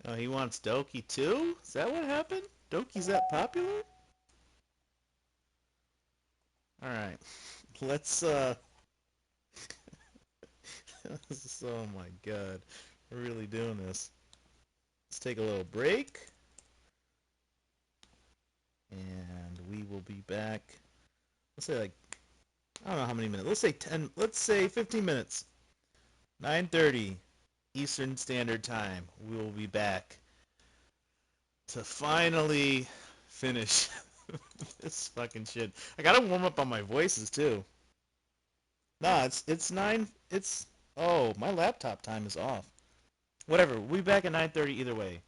Oh, he wants Doki too? Is that what happened? Doki's that popular? Alright. Let's oh my god. We're really doing this. Let's take a little break and we will be back. Let's say like I don't know how many minutes. Let's say 10, let's say 15 minutes. 9:30 Eastern Standard Time. We will be back to finally finish this fucking shit. I gotta warm up on my voices too. Nah, it's nine. It's oh, my laptop time is off. Whatever. We'll be back at 9:30 either way.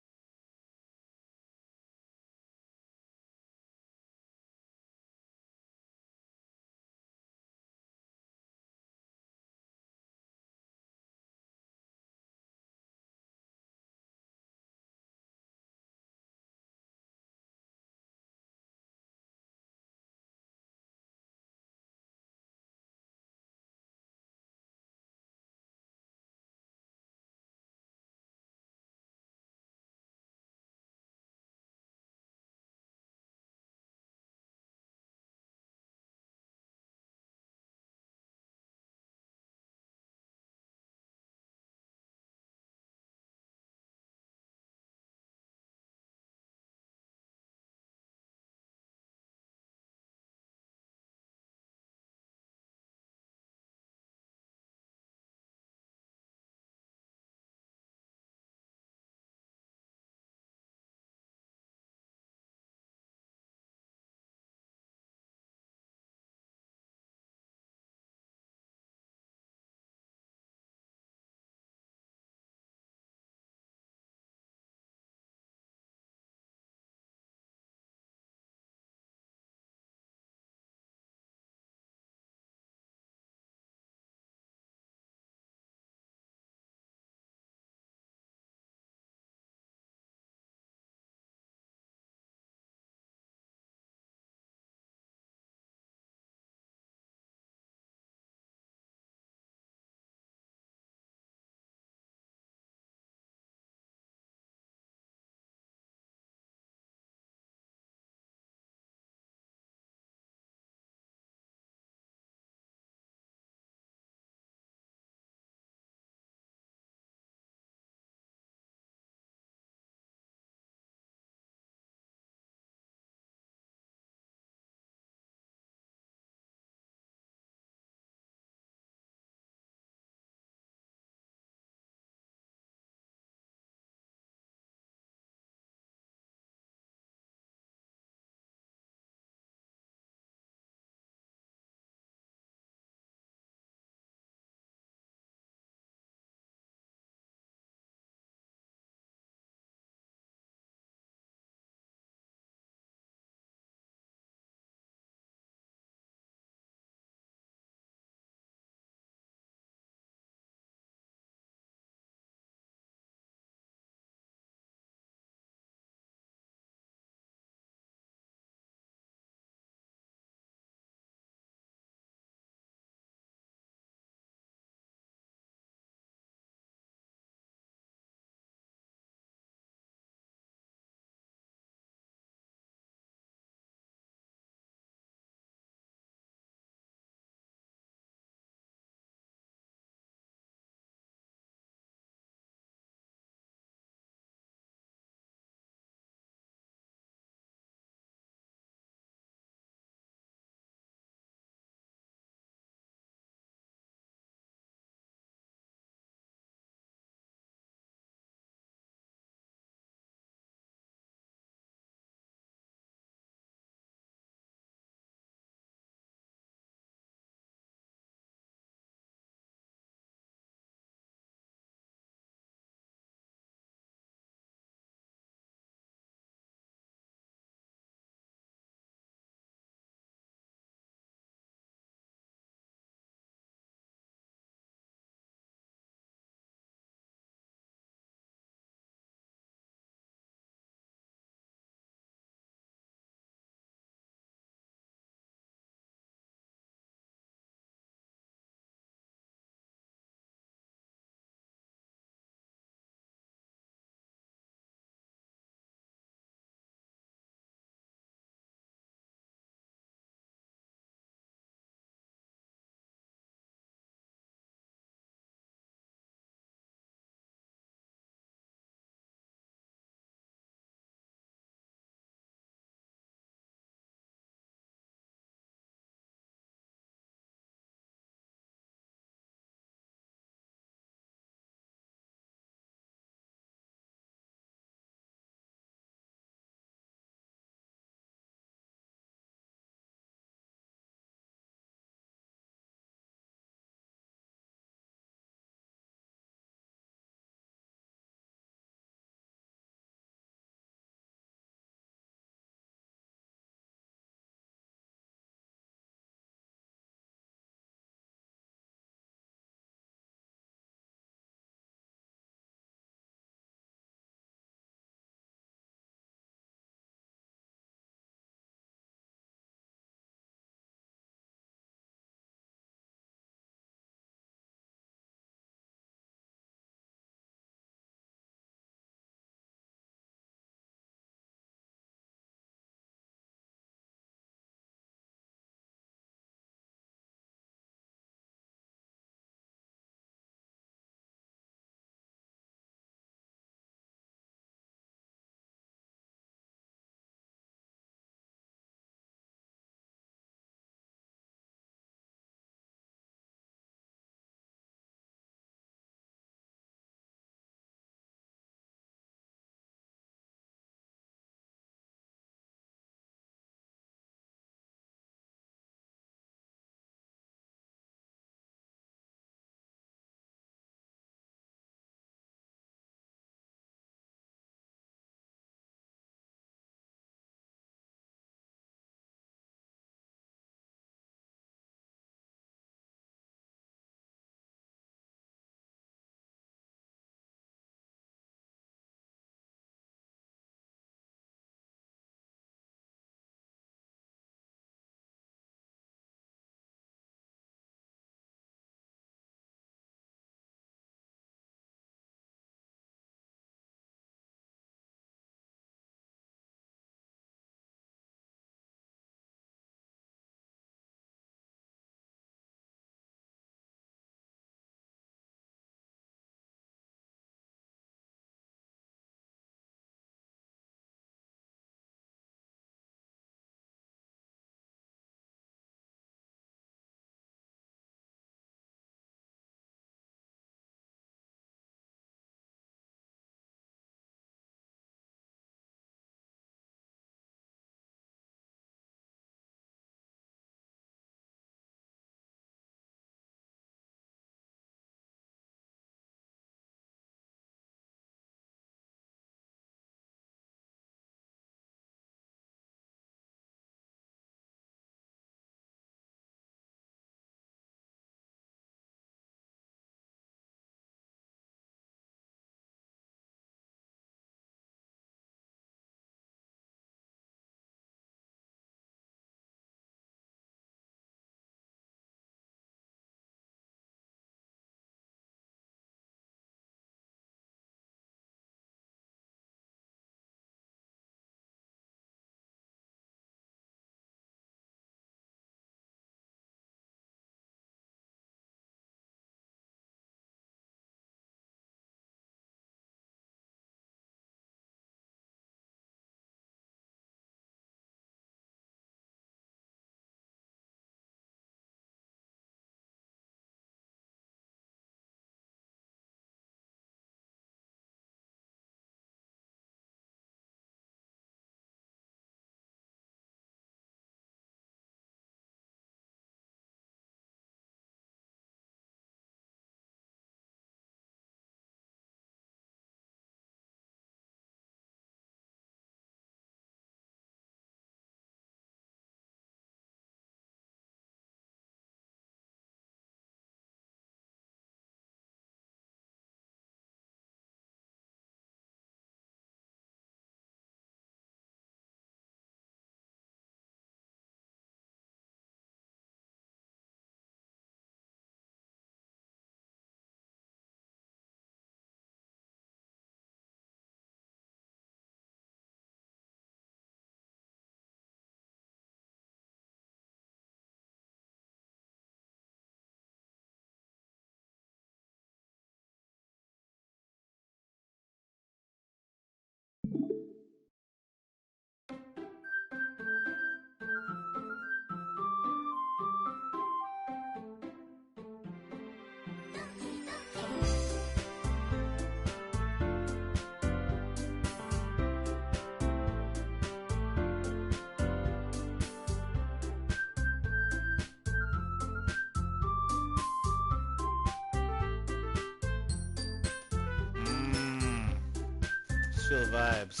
feel the vibes.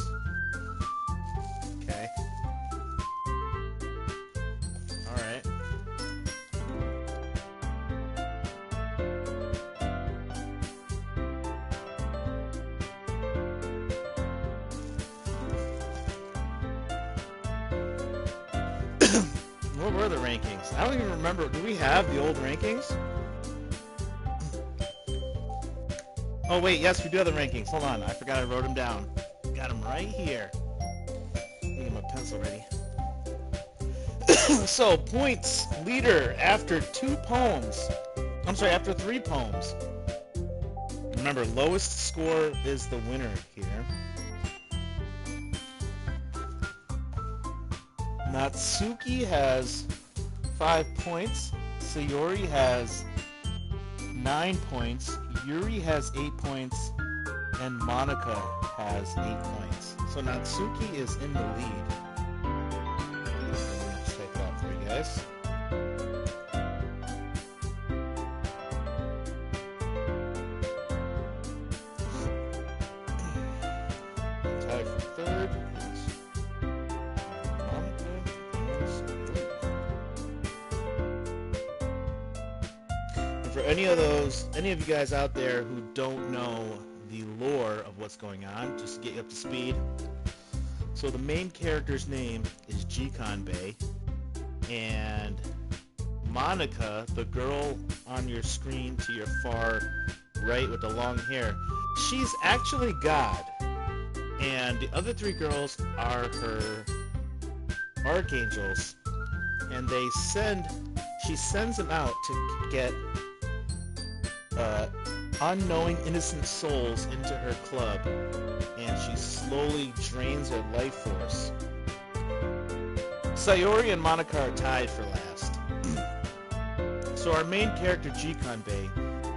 Okay. Alright. What were the rankings? I don't even remember. Do we have the old rankings? Oh wait, yes, we do have the rankings. Hold on, I forgot I wrote them down. Got them right here. Let me get my pencil ready. So, points leader after 2 poems. I'm sorry, after 3 poems. Remember, lowest score is the winner here. Natsuki has 5 points. Sayori has 9 points. Yuri has 8 points. And Monica has 8 points. So Natsuki is in the lead. Let's type that for you guys. Tied for third is Monica and Yuri. And for any of you guys out there who don't know the lore of what's going on, just to get you up to speed. So the main character's name is Jikanbei, and Monica, the girl on your screen to your far right with the long hair, she's actually God, and the other 3 girls are her archangels, and she sends them out to get unknowing innocent souls into her club, and she slowly drains their life force. Sayori and Monica are tied for last. So our main character, Jikanbei,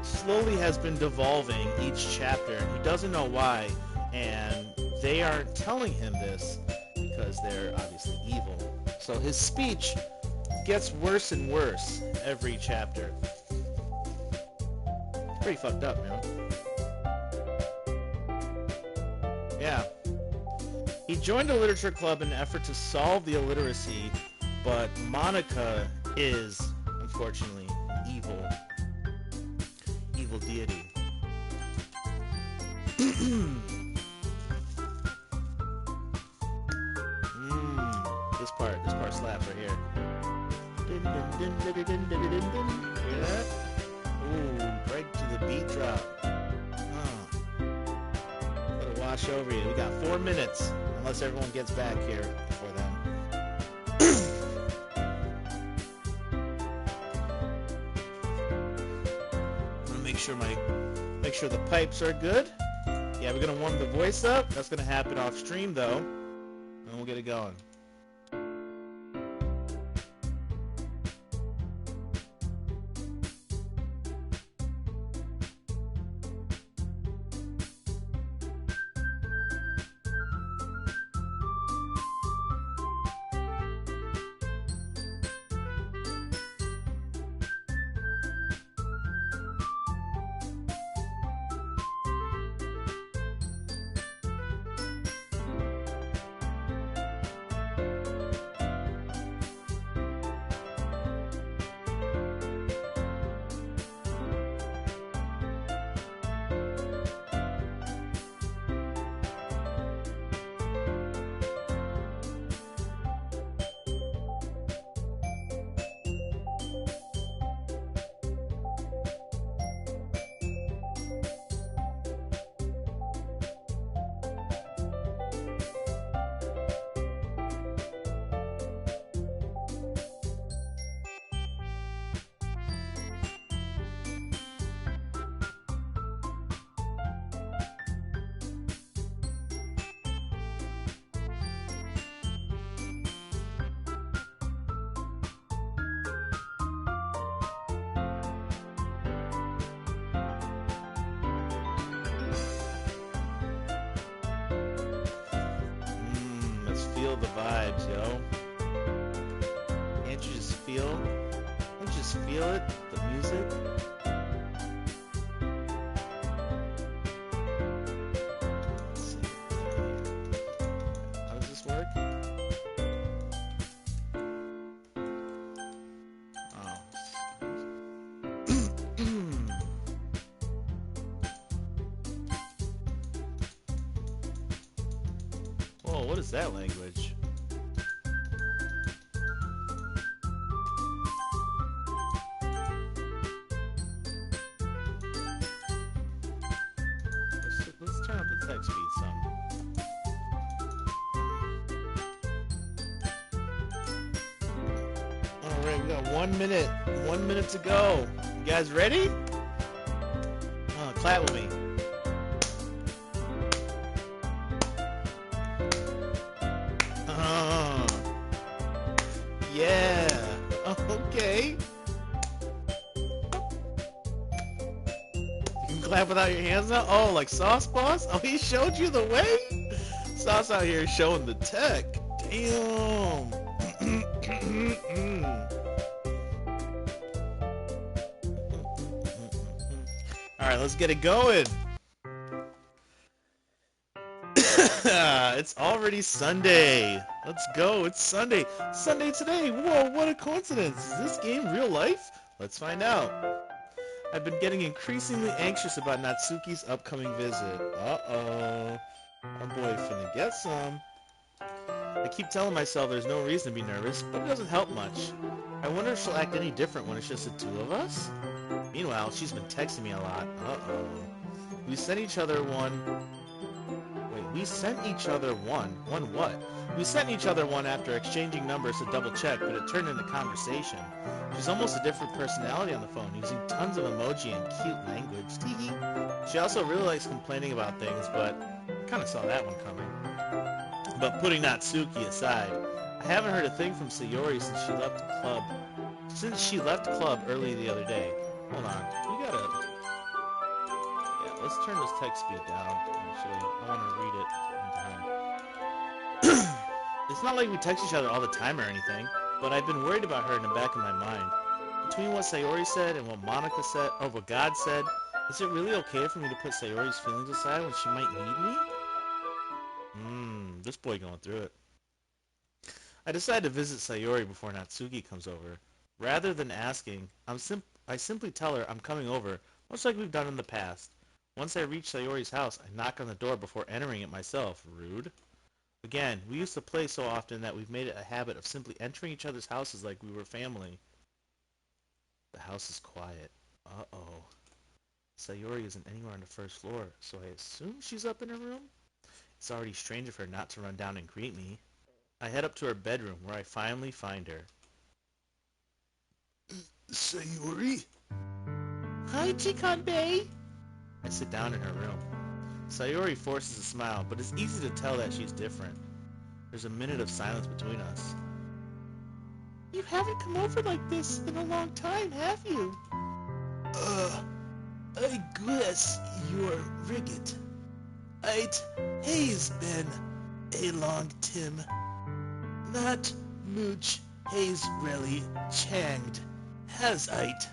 slowly has been devolving each chapter, and he doesn't know why, and they aren't telling him this because they're obviously evil. So his speech gets worse and worse every chapter. Pretty fucked up, man. Yeah. He joined a literature club in an effort to solve the illiteracy, but Monica is, unfortunately, an evil deity. This part slaps right here. Hear that? Ooh, right to the beat drop. Let it wash over you. We got 4 minutes, unless everyone gets back here before then. I'm gonna make sure the pipes are good. Yeah, we're gonna warm the voice up. That's gonna happen off stream though, and we'll get it going. Feel the vibes, yo. Can't you just feel it? The music? Let's see. What is that language? Let's turn up the text speed some. Alright, we got 1 minute. 1 minute to go. You guys ready? Clap with me. Yeah. Okay. You can clap without your hands out? Oh, like Sauce Boss? Oh, he showed you the way? Sauce out here showing the tech. Damn. Alright, let's get it going. It's already Sunday. Let's go. It's Sunday. Sunday today. Whoa, what a coincidence. Is this game real life? Let's find out. I've been getting increasingly anxious about Natsuki's upcoming visit. Uh-oh. Our boy finna get some. I keep telling myself there's no reason to be nervous, but it doesn't help much. I wonder if she'll act any different when it's just the two of us? Meanwhile, she's been texting me a lot. Uh-oh. We sent each other one... Wait, we sent each other one? One what? We sent each other one after exchanging numbers to double check, but it turned into conversation. She's almost a different personality on the phone, using tons of emoji and cute language. Teehee. She also really likes complaining about things, but I kind of saw that one coming. But putting Natsuki aside, I haven't heard a thing from Sayori since she left club. Early the other day. Hold on, we gotta... Yeah, let's turn this text speed down. Actually, I want to read it in time. It's not like we text each other all the time or anything, but I've been worried about her in the back of my mind. Between what Sayori said and what Monica said, or what God said, is it really okay for me to put Sayori's feelings aside when she might need me? This boy going through it. I decided to visit Sayori before Natsuki comes over. Rather than asking, I simply tell her I'm coming over, much like we've done in the past. Once I reach Sayori's house, I knock on the door before entering it myself. Rude. Again, we used to play so often that we've made it a habit of simply entering each other's houses like we were family. The house is quiet. Uh-oh. Sayori isn't anywhere on the first floor, so I assume she's up in her room? It's already strange of her not to run down and greet me. I head up to her bedroom, where I finally find her. Sayori? Hi, Chikanbei! I sit down in her room. Sayori forces a smile, but it's easy to tell that she's different. There's a minute of silence between us. You haven't come over like this in a long time, have you? I guess you're rigid. It has been a long time. Not much has really changed, has it?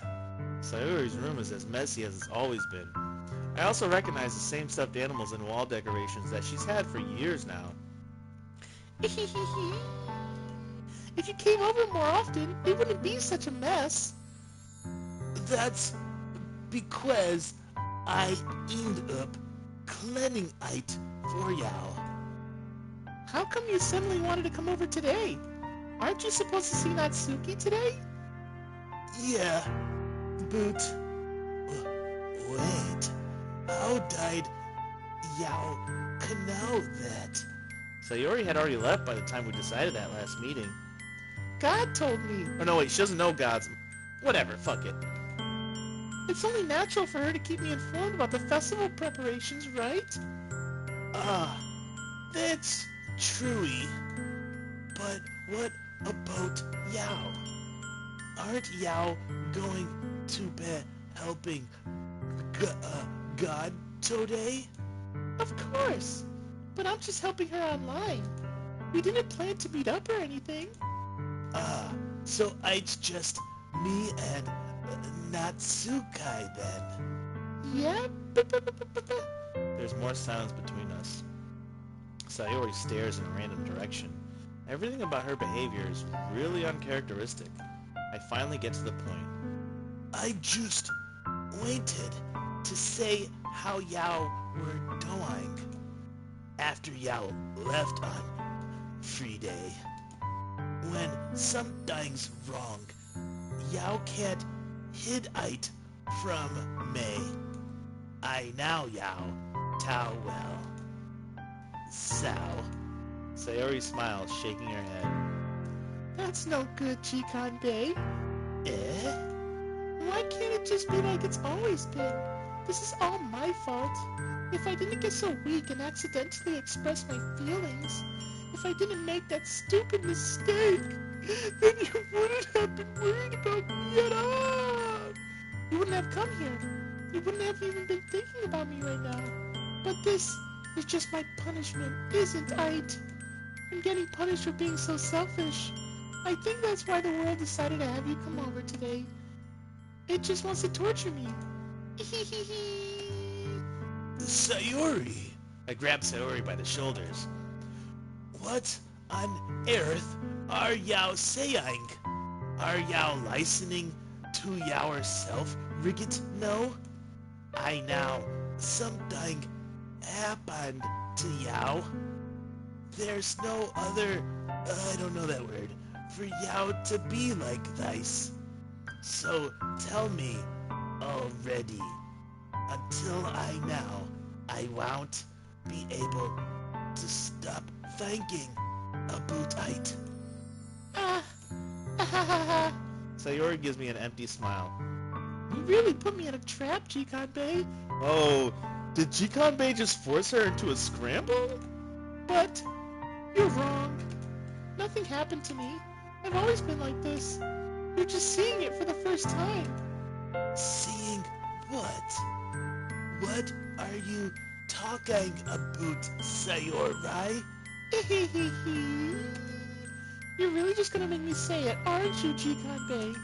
Sayori's room is as messy as it's always been. I also recognize the same stuffed animals and wall decorations that she's had for years now. If you came over more often, it wouldn't be such a mess. That's because I end up cleaning it for y'all. How come you suddenly wanted to come over today? Aren't you supposed to see Natsuki today? Yeah, but... Wait, how did y'all know that? Sayori had already left by the time we decided that last meeting. God told me. Oh no, wait, she doesn't know God's... Whatever, fuck it. It's only natural for her to keep me informed about the festival preparations, right? That's true. But what about Yao? Aren't Yao going to be helping God today? Of course. But I'm just helping her online. We didn't plan to meet up or anything. So it's just me and Natsuki then? Yeah. There's more silence between us. Sayori stares in a random direction. Everything about her behavior is really uncharacteristic. I finally get to the point. I just wanted to say how y'all were doing after y'all left on free day. When something's wrong, Yao can't hid it from me. I now Yao Tao well. So, Sayori smiled, shaking her head. That's no good, Jikanbei. eh? Why can't it just be like it's always been? This is all my fault. If I didn't get so weak and accidentally express my feelings, if I didn't make that stupid mistake, then you wouldn't have been worried about me at all. You wouldn't have come here. You wouldn't have even been thinking about me right now. But this is just my punishment, isn't it? I'm getting punished for being so selfish. I think that's why the world decided to have you come over today. It just wants to torture me. Sayori! I grabbed Sayori by the shoulders. What on earth are Yao saying? Are Yao listening to yourself, Riggit? No? I now something happened to Yao. There's no other, I don't know that word, for Yao to be like this. So tell me already. Until I won't be able to stop thinking about it. Sayori gives me an empty smile. You really put me in a trap, Jikanbei. Oh, did Jikanbei just force her into a scramble? But you're wrong. Nothing happened to me. I've always been like this. You're just seeing it for the first time. Seeing what? What are you talking about, Sayori? You're really just gonna make me say it, aren't you, Jikanbei?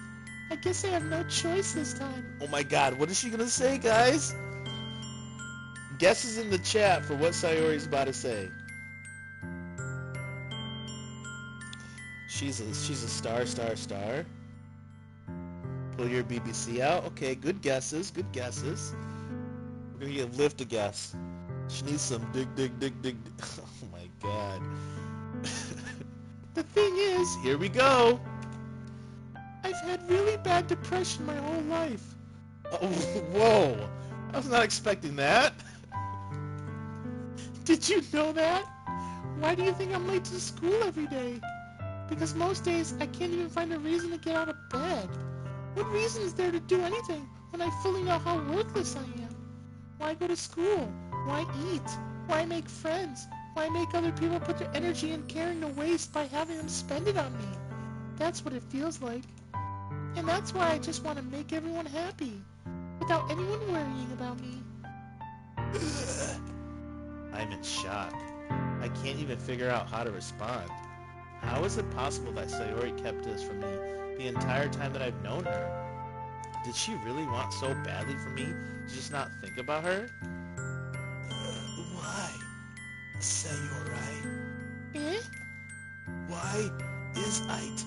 I guess I have no choice this time. Oh my god, what is she gonna say, guys? Guesses in the chat for what Sayori's about to say. She's a star. Pull your BBC out. Okay, good guesses. We're gonna give Lift a guess. She needs some dig. Oh my god. The thing is, Here we go. I've had really bad depression my whole life. Oh, whoa. I was not expecting that. Did you know that? Why do you think I'm late to school every day? Because most days I can't even find a reason to get out of bed. What reason is there to do anything when I fully know how worthless I am? Why go to school? Why eat? Why make friends? Why make other people put their energy and caring to waste by having them spend it on me? That's what it feels like. And that's why I just want to make everyone happy, without anyone worrying about me. I'm in shock. I can't even figure out how to respond. How is it possible that Sayori kept this from me the entire time that I've known her? Did she really want so badly for me to just not think about her? Why, Sayori? Eh? Why is it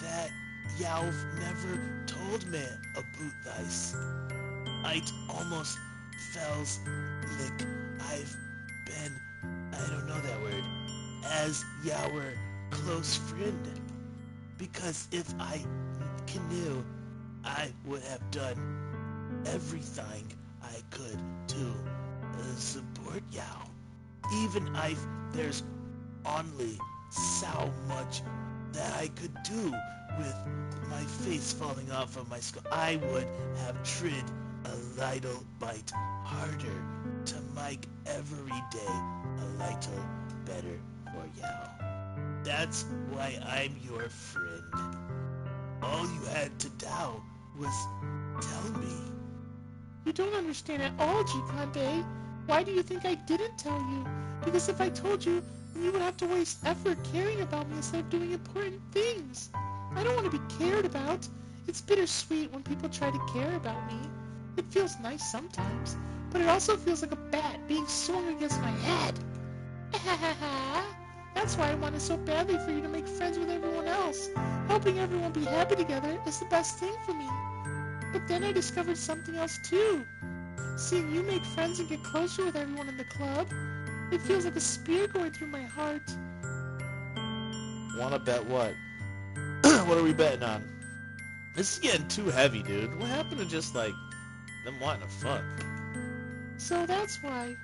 that you've never told me about this? It almost feels like I've been, I don't know that word, as your close friend. Because if I knew, I would have done everything I could to support you. Even if there's only so much that I could do with my face falling off of my skull, I would have tried a little bit harder to make every day a little better for you. That's why I'm your friend. All you had to do was tell me. You don't understand at all, Jikanbei. Why do you think I didn't tell you? Because if I told you, then you would have to waste effort caring about me instead of doing important things. I don't want to be cared about. It's bittersweet when people try to care about me. It feels nice sometimes, but it also feels like a bat being swung against my head. That's why I wanted so badly for you to make friends with everyone else. Helping everyone be happy together is the best thing for me. But then I discovered something else too. Seeing you make friends and get closer with everyone in the club, it feels like a spear going through my heart. Wanna bet what? What are we betting on? This is getting too heavy, dude. What happened to just, like, them wanting to fuck? So that's why.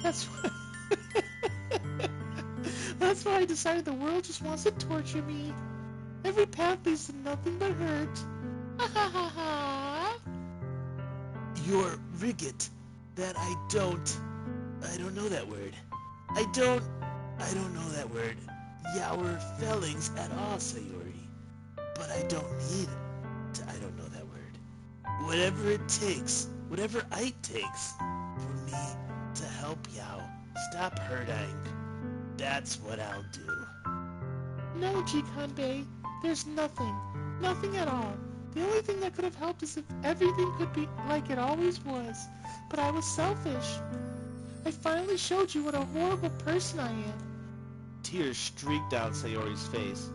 That's why. That's why I decided the world just wants to torture me. Every path leads to nothing but hurt. Ha ha ha ha. Your Riget, that I don't know that word. I don't know that word. Your fellings at all, Sayori. But I don't need I don't know that word. Whatever it takes, whatever it takes for me to help Yao stop hurting, that's what I'll do. No, Jikanbei, there's nothing. Nothing at all. The only thing that could have helped is if everything could be like it always was. But I was selfish. I finally showed you what a horrible person I am. Tears streaked down Sayori's face.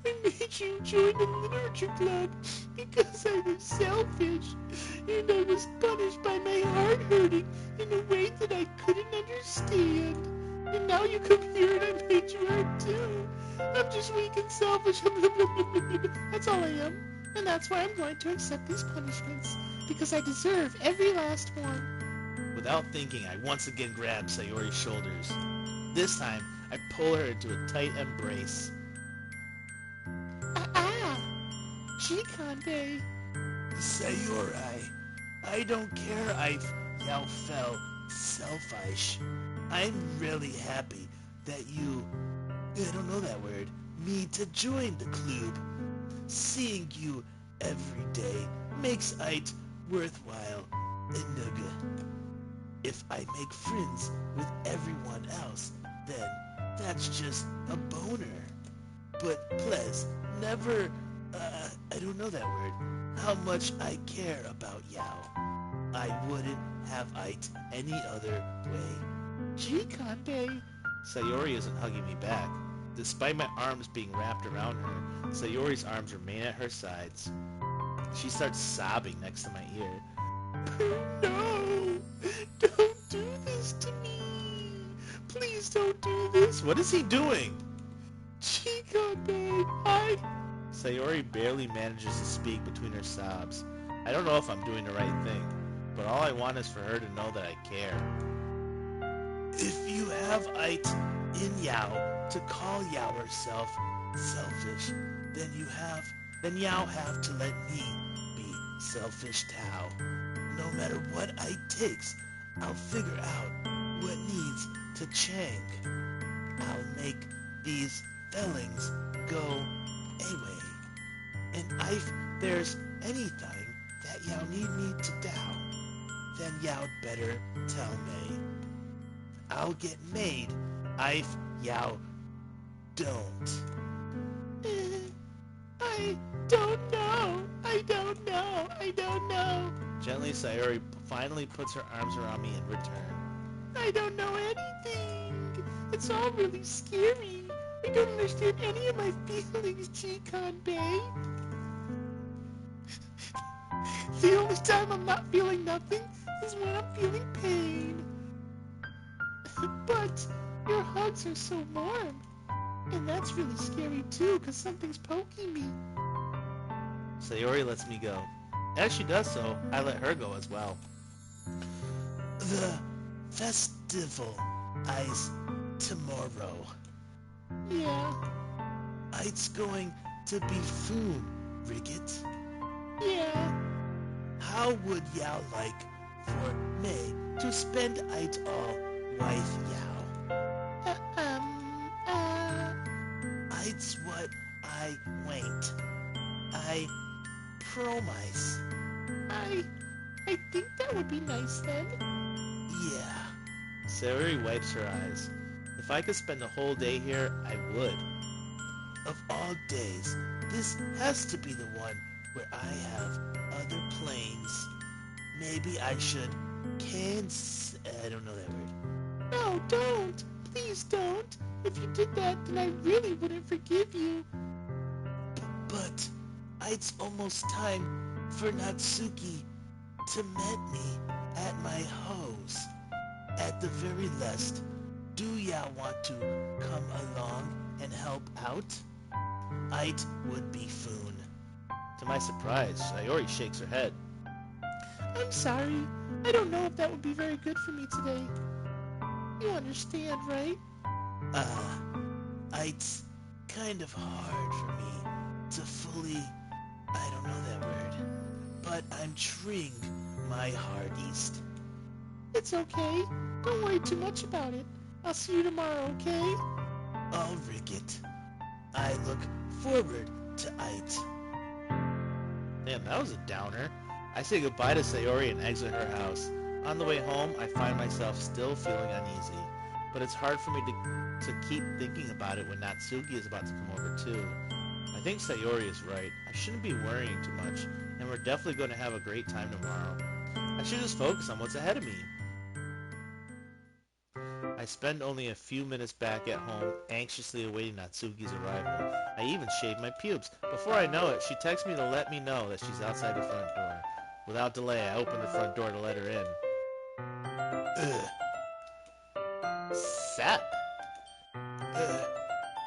I made you join the literature club because I was selfish, and I was punished by my heart hurting in a way that I couldn't understand. And now you come here and I made you hurt too. I'm just weak and selfish. That's all I am. And that's why I'm going to accept these punishments, because I deserve every last one. Without thinking, I once again grabbed Sayori's shoulders. This time, I pull her into a tight embrace. Jikanbei. Sayori, I don't care if Yao fell selfish. I'm really happy that you, I don't know that word, me to join the club. Seeing you every day makes it worthwhile, Enuga. If I make friends with everyone else, then that's just a boner. But please, never, I don't know that word, how much I care about Yao. I wouldn't have it any other way. Jikanbei. Sayori isn't hugging me back. Despite my arms being wrapped around her, Sayori's arms remain at her sides. She starts sobbing next to my ear. No! Don't do this to me! Please don't do this! What is he doing? Jikanbei, Sayori barely manages to speak between her sobs. I don't know if I'm doing the right thing, but all I want is for her to know that I care. If you have it in Yao to call Yao herself selfish, then Yao have to let me be selfish Tao. No matter what it takes, I'll figure out what needs to change. I'll make these feelings go away. And if there's anything that Yao need me to do, then Yao better tell me. I'll get made if Yao don't. I don't know. I don't know. I don't know. Gently, Sayori finally puts her arms around me in return. I don't know anything. It's all really scary. I don't understand any of my feelings, Jikanbei. The only time I'm not feeling nothing is when I'm feeling pain. But your hugs are so warm. And that's really scary too, because something's poking me. Sayori lets me go. As she does so, I let her go as well. The festival is tomorrow. Yeah, It's going to be fun, Riget. yeah. How would Yao like for me to spend it all with Yao? It's what I want. I promise. I think that would be nice then. Yeah. Sayori wipes her eyes. If I could spend the whole day here, I would. Of all days, this has to be the one where I have other planes. Maybe I should I don't know that word. No, don't. Please don't. If you did that, then I really wouldn't forgive you. But it's almost time for Natsuki to meet me at my house. At the very least, do ya want to come along and help out, it would be Foon. To my surprise, Sayori shakes her head. I'm sorry. I don't know if that would be very good for me today. You understand, right? It's kind of hard for me to fully, I don't know that word, but I'm trying my hardest. It's okay. Don't worry too much about it. I'll see you tomorrow, okay? I'll rig it. I look forward to it. Damn, that was a downer. I say goodbye to Sayori and exit her house. On the way home, I find myself still feeling uneasy. But it's hard for me to keep thinking about it when Natsuki is about to come over too. I think Sayori is right. I shouldn't be worrying too much, and we're definitely going to have a great time tomorrow. I should just focus on what's ahead of me. I spend only a few minutes back at home, anxiously awaiting Natsuki's arrival. I even shaved my pubes. Before I know it, she texts me to let me know that she's outside the front door. Without delay, I open the front door to let her in. Ugh. Sup?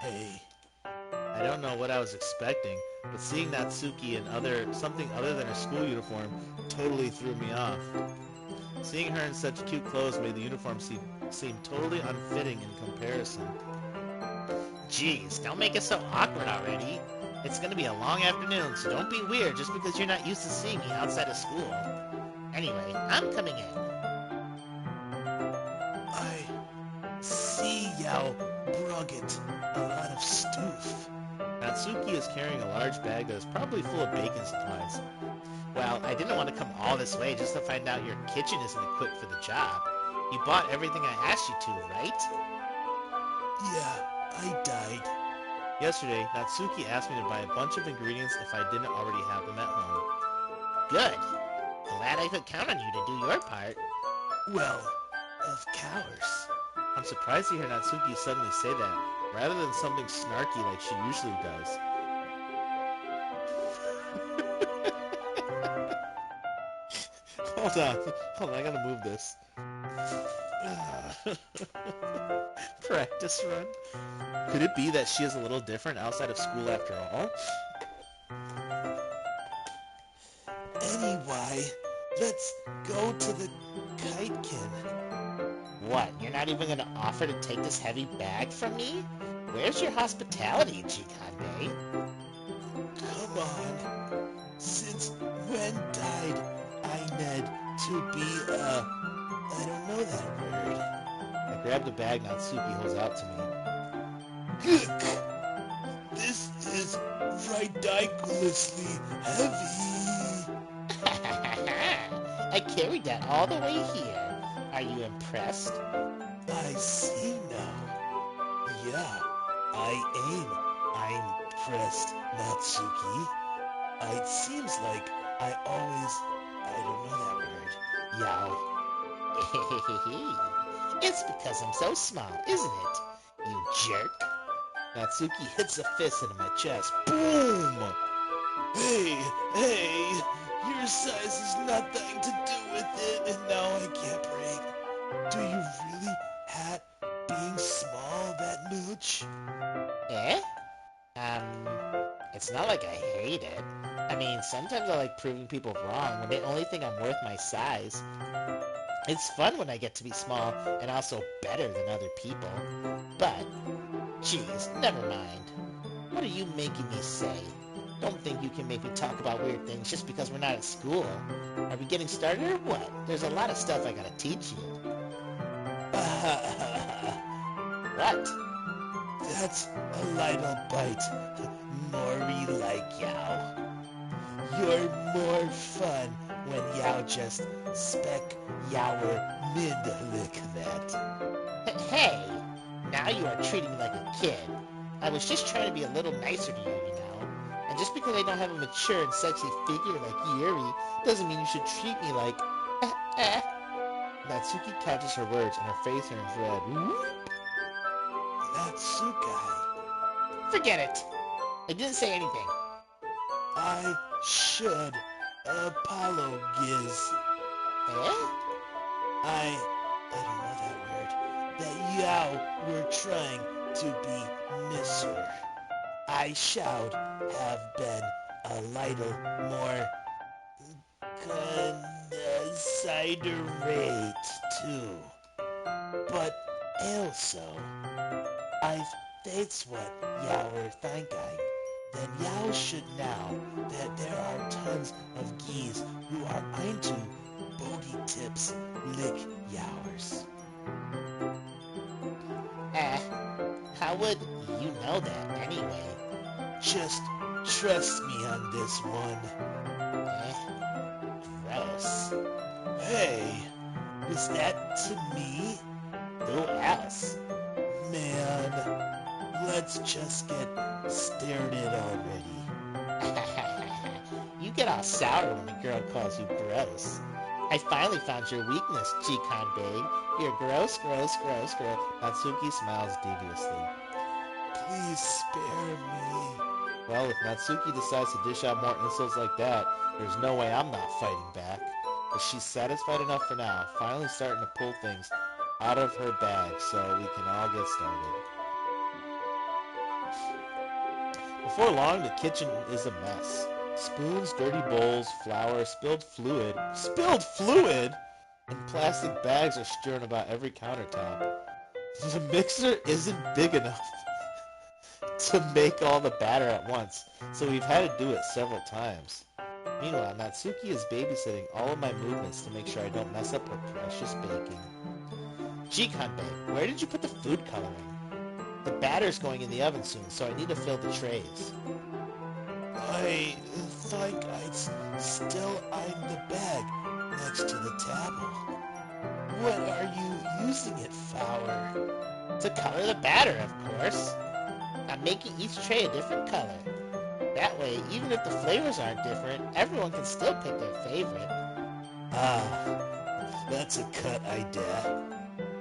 Hey. I don't know what I was expecting, but seeing Natsuki in something other than her school uniform totally threw me off. Seeing her in such cute clothes made the uniform seem totally unfitting in comparison. Jeez, don't make it so awkward already. It's gonna be a long afternoon, so don't be weird just because you're not used to seeing me outside of school. Anyway, I'm coming in. I see Yao brug it a lot of stoof. Natsuki is carrying a large bag that is probably full of baking supplies. Well, I didn't want to come all this way just to find out your kitchen isn't equipped for the job. You bought everything I asked you to, right? Yeah, I died. Yesterday, Natsuki asked me to buy a bunch of ingredients if I didn't already have them at home. Good. Glad I could count on you to do your part. Well, of course. I'm surprised to hear Natsuki suddenly say that, rather than something snarky like she usually does. Hold on, I gotta move this. Practice run. Could it be that she is a little different outside of school after all? Anyway, let's go to the Kitekin. What, you're not even gonna offer to take this heavy bag from me? Where's your hospitality, Chikande? Come on. Since when died I need to be, I don't know that word. I grab the bag Natsuki holds out to me. Guk! This is ridiculously heavy. I carried that all the way here. Are you impressed? I see now. Yeah, I'm impressed, Natsuki. It seems like I don't know that word. Yao. It's because I'm so small, isn't it? You jerk. Natsuki hits a fist into my chest. Boom! Hey, your size has nothing to do with it, and now I can't breathe. Do you really hate being small that much? Eh? It's not like I hate it. I mean, sometimes I like proving people wrong when they only think I'm worth my size. It's fun when I get to be small and also better than other people. But, geez, never mind. What are you making me say? Don't think you can make me talk about weird things just because we're not at school. Are we getting started or what? There's a lot of stuff I gotta teach you. What? That's a little bite more like Yao. You're more fun when Yao just speck Yaoer mid lick that. Hey, now you are treating me like a kid. I was just trying to be a little nicer to you, you know? And just because I don't have a mature and sexy figure like Yuri doesn't mean you should treat me like... Natsuki catches her words and her face turns red. Whoop! Natsukai, Forget it. I didn't say anything. I should apologize. Eh? I don't know that word. That Yao were trying to be Misser. I should have been a little more considerate too. But also, if that's what y'all were thinking, then y'all should know that there are tons of geese who are into bogey tips lick yowers. Eh, how would you know that anyway? Just trust me on this one. Eh, gross. Hey, was that to me? Who else? Man, let's just get started already. You get all sour when a girl calls you gross. I finally found your weakness, Jikan Big. You're gross, gross, gross, gross. Natsuki smiles deviously. Please spare me. Well, if Natsuki decides to dish out more insults like that, there's no way I'm not fighting back. But she's satisfied enough for now, finally starting to pull things out of her bag so we can all get started. Before long, the kitchen is a mess. Spoons, dirty bowls, flour, spilled fluid, and plastic bags are strewn about every countertop. The mixer isn't big enough to make all the batter at once, so we've had to do it several times. Meanwhile, Natsuki is babysitting all of my movements to make sure I don't mess up her precious baking. Jikanbei, where did you put the food coloring? The batter's going in the oven soon, so I need to fill the trays. I think it's still in the bag next to the table. What are you using it for? To color the batter, of course. I'm making each tray a different color. That way, even if the flavors aren't different, everyone can still pick their favorite. Ah, that's a cut idea.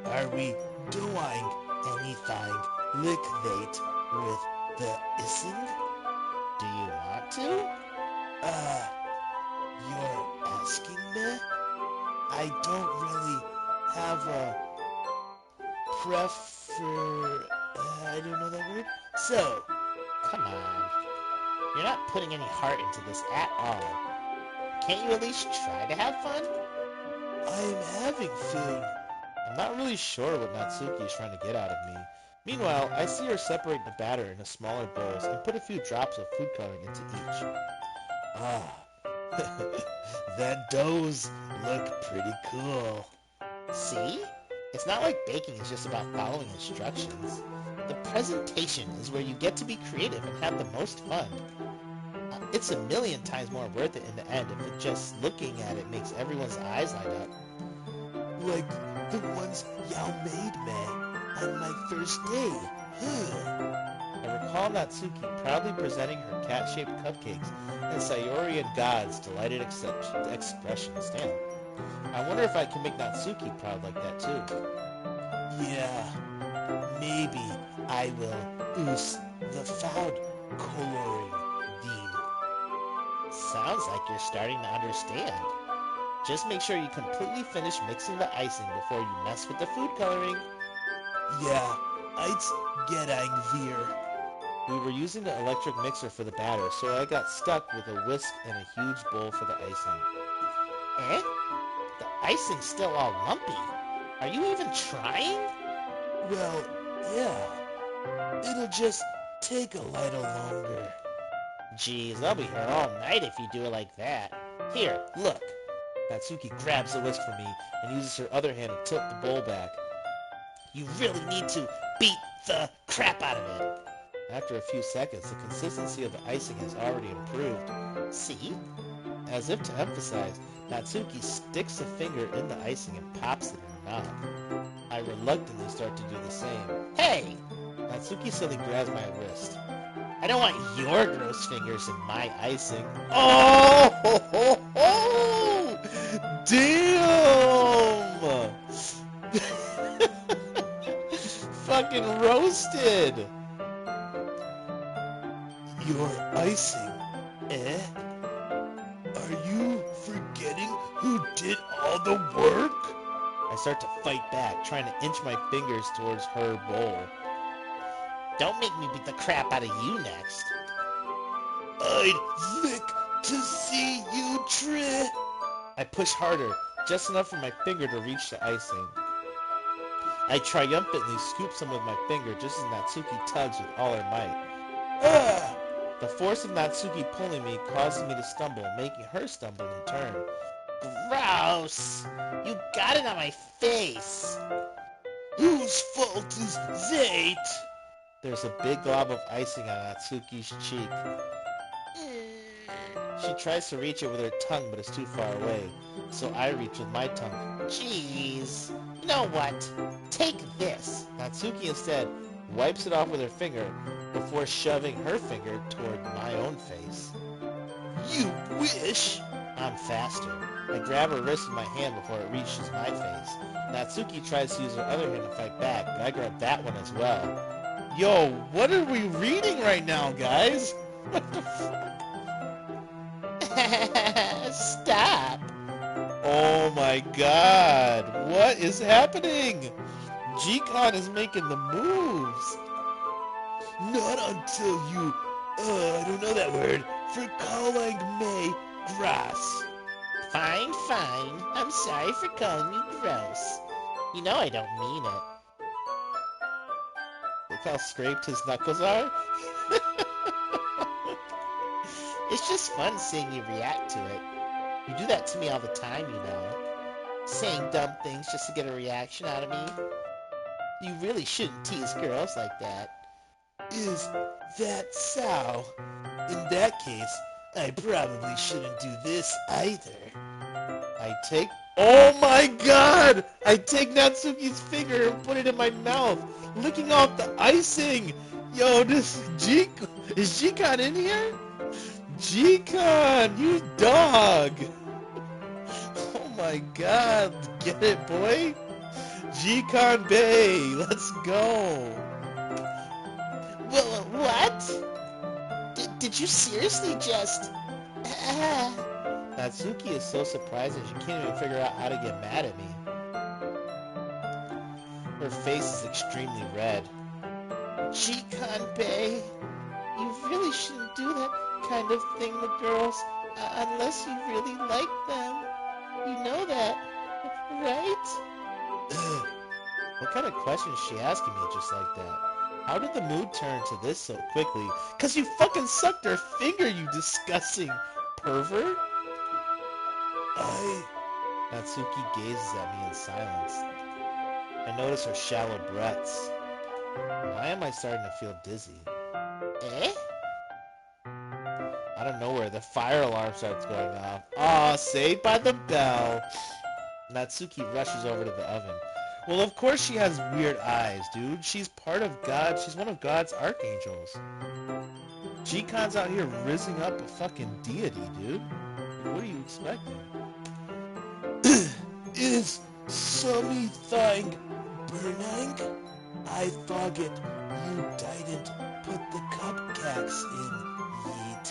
Are we doing anything like that with the icing? Do you want to? You're asking me? I don't really have a I don't know that word. So, Come on. You're not putting any heart into this at all. Can't you at least try to have fun? I'm having food. I'm not really sure what Natsuki is trying to get out of me. Meanwhile, I see her separate the batter into smaller bowls and put a few drops of food coloring into each. Ah, that doughs look pretty cool. See? It's not like baking is just about following instructions. The presentation is where you get to be creative and have the most fun. It's a million times more worth it in the end if just looking at it makes everyone's eyes light up. Like the ones y'all made me on my first day. I recall Natsuki proudly presenting her cat-shaped cupcakes and Sayori and God's delighted expressions. Damn. I wonder if I can make Natsuki proud like that too. Yeah, maybe I will use the food coloring theme. Sounds like you're starting to understand. Just make sure you completely finish mixing the icing before you mess with the food coloring. Yeah, it's getting there. We were using the electric mixer for the batter, so I got stuck with a whisk and a huge bowl for the icing. Eh? The icing's still all lumpy. Are you even trying? Well, yeah. It'll just take a little longer. Geez, I'll be here all night if you do it like that. Here, look. Natsuki grabs the whisk from me and uses her other hand to tilt the bowl back. You really need to beat the crap out of it. After a few seconds, the consistency of the icing has already improved. See? As if to emphasize, Natsuki sticks a finger in the icing and pops it in her mouth. I reluctantly start to do the same. Hey! Natsuki suddenly grabs my wrist. I don't want your gross fingers in my icing. Oh! Ho, ho, ho! Damn! Fucking roasted! Your icing, eh? Are you forgetting who did all the work? I start to fight back, trying to inch my fingers towards her bowl. Don't make me beat the crap out of you next. I'd lick to see you try. I push harder, just enough for my finger to reach the icing. I triumphantly scoop some with my finger just as Natsuki tugs with all her might. Ah! The force of Natsuki pulling me causes me to stumble, making her stumble in turn. Gross! You got it on my face! Whose fault is that? There's a big glob of icing on Natsuki's cheek. She tries to reach it with her tongue, but it's too far away, so I reach with my tongue. Jeez. You know what? Take this. Natsuki instead wipes it off with her finger before shoving her finger toward my own face. You wish. I'm faster. I grab her wrist with my hand before it reaches my face. Natsuki tries to use her other hand to fight back, but I grab that one as well. Yo, what are we reading right now, guys? What the fuck? Stop. Oh my god, what is happening? G-Con is making the moves. Not until you, I don't know that word, for calling me grass. Fine, fine. I'm sorry for calling you gross. You know I don't mean it. Look how scraped his knuckles are. It's just fun seeing you react to it. You do that to me all the time, you know. Saying dumb things just to get a reaction out of me. You really shouldn't tease girls like that. Is that so? In that case, I probably shouldn't do this either. Oh my god! I take Natsuki's finger and put it in my mouth, licking off the icing! Yo, is G-Con in here? G-Con, you dog! Oh my god, get it, boy? G-Con Bay, let's go! Well, what? Did you seriously just... Natsuki is so surprised that she can't even figure out how to get mad at me. Her face is extremely red. G-Con Bay, you really shouldn't do that kind of thing with girls unless you really like them. You know that, right? What kind of question is she asking me just like that? How did the mood turn to this so quickly? 'Cause you fucking sucked her finger, you disgusting pervert! Natsuki gazes at me in silence. I notice her shallow breaths. Why am I starting to feel dizzy? Eh? Out of nowhere, the fire alarm starts going off. Aw, saved by the bell! Natsuki rushes over to the oven. Well, of course she has weird eyes, dude. She's part of God. She's one of God's archangels. G-Con's out here rizzing up a fucking deity, dude. What are you expecting? Is something burning? I thought you didn't put the cupcakes in yet.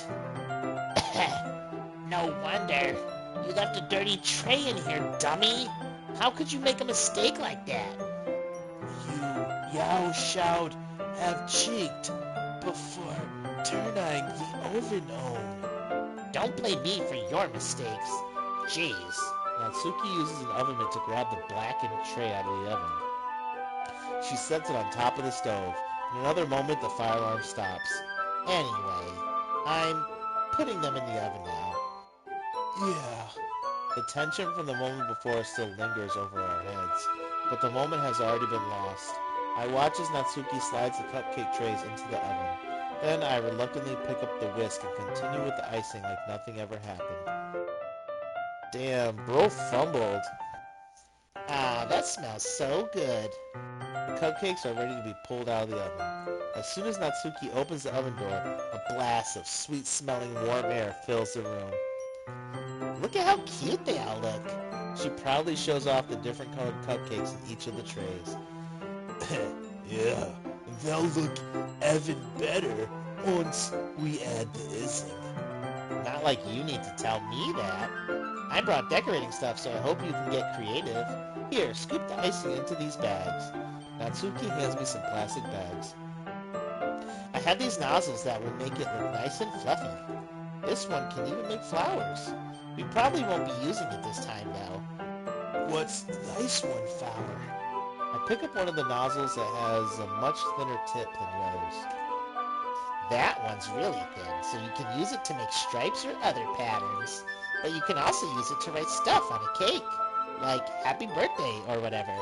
No wonder. You left a dirty tray in here, dummy. How could you make a mistake like that? You should have checked before turning the oven on. Don't blame me for your mistakes. Jeez. Natsuki uses an oven mitt to grab the blackened tray out of the oven. She sets it on top of the stove. In another moment, the fire alarm stops. Anyway, I'm putting them in the oven now. Yeah. The tension from the moment before still lingers over our heads, but the moment has already been lost. I watch as Natsuki slides the cupcake trays into the oven. Then I reluctantly pick up the whisk and continue with the icing like nothing ever happened. Damn, bro fumbled. Ah, that smells so good. The cupcakes are ready to be pulled out of the oven. As soon as Natsuki opens the oven door, a blast of sweet-smelling warm air fills the room. Look at how cute they all look. She proudly shows off the different colored cupcakes in each of the trays. Yeah, they'll look even better once we add the icing. Not like you need to tell me that. I brought decorating stuff, so I hope you can get creative. Here, scoop the icing into these bags. Natsuki hands me some plastic bags. have these nozzles that will make it look nice and fluffy. This one can even make flowers. We probably won't be using it this time, though. What's this one, Fowler? I pick up one of the nozzles that has a much thinner tip than the others. That one's really thin, so you can use it to make stripes or other patterns. But you can also use it to write stuff on a cake, like happy birthday or whatever.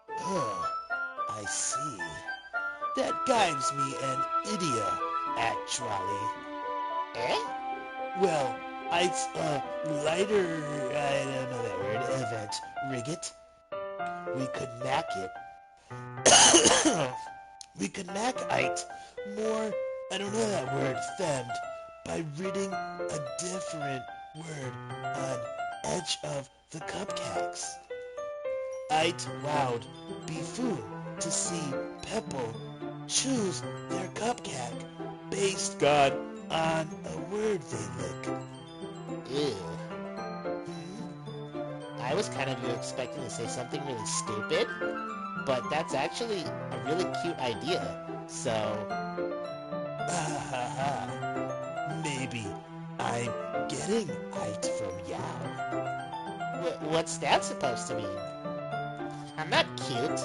I see. That gives me an idea, actually. Eh? Well, it's a lighter, I don't know that word, event, Riggit. We could knack it. We could knack it more, I don't know that word, femmed, by reading a different word on edge of the cupcakes. I'd wowed before to see Pepple choose their cupcake based God. on a word they lick. Ew. I was kind of expecting to say something really stupid, but that's actually a really cute idea. So, Maybe I'm getting it from Yao. what's that supposed to mean? I'm not cute.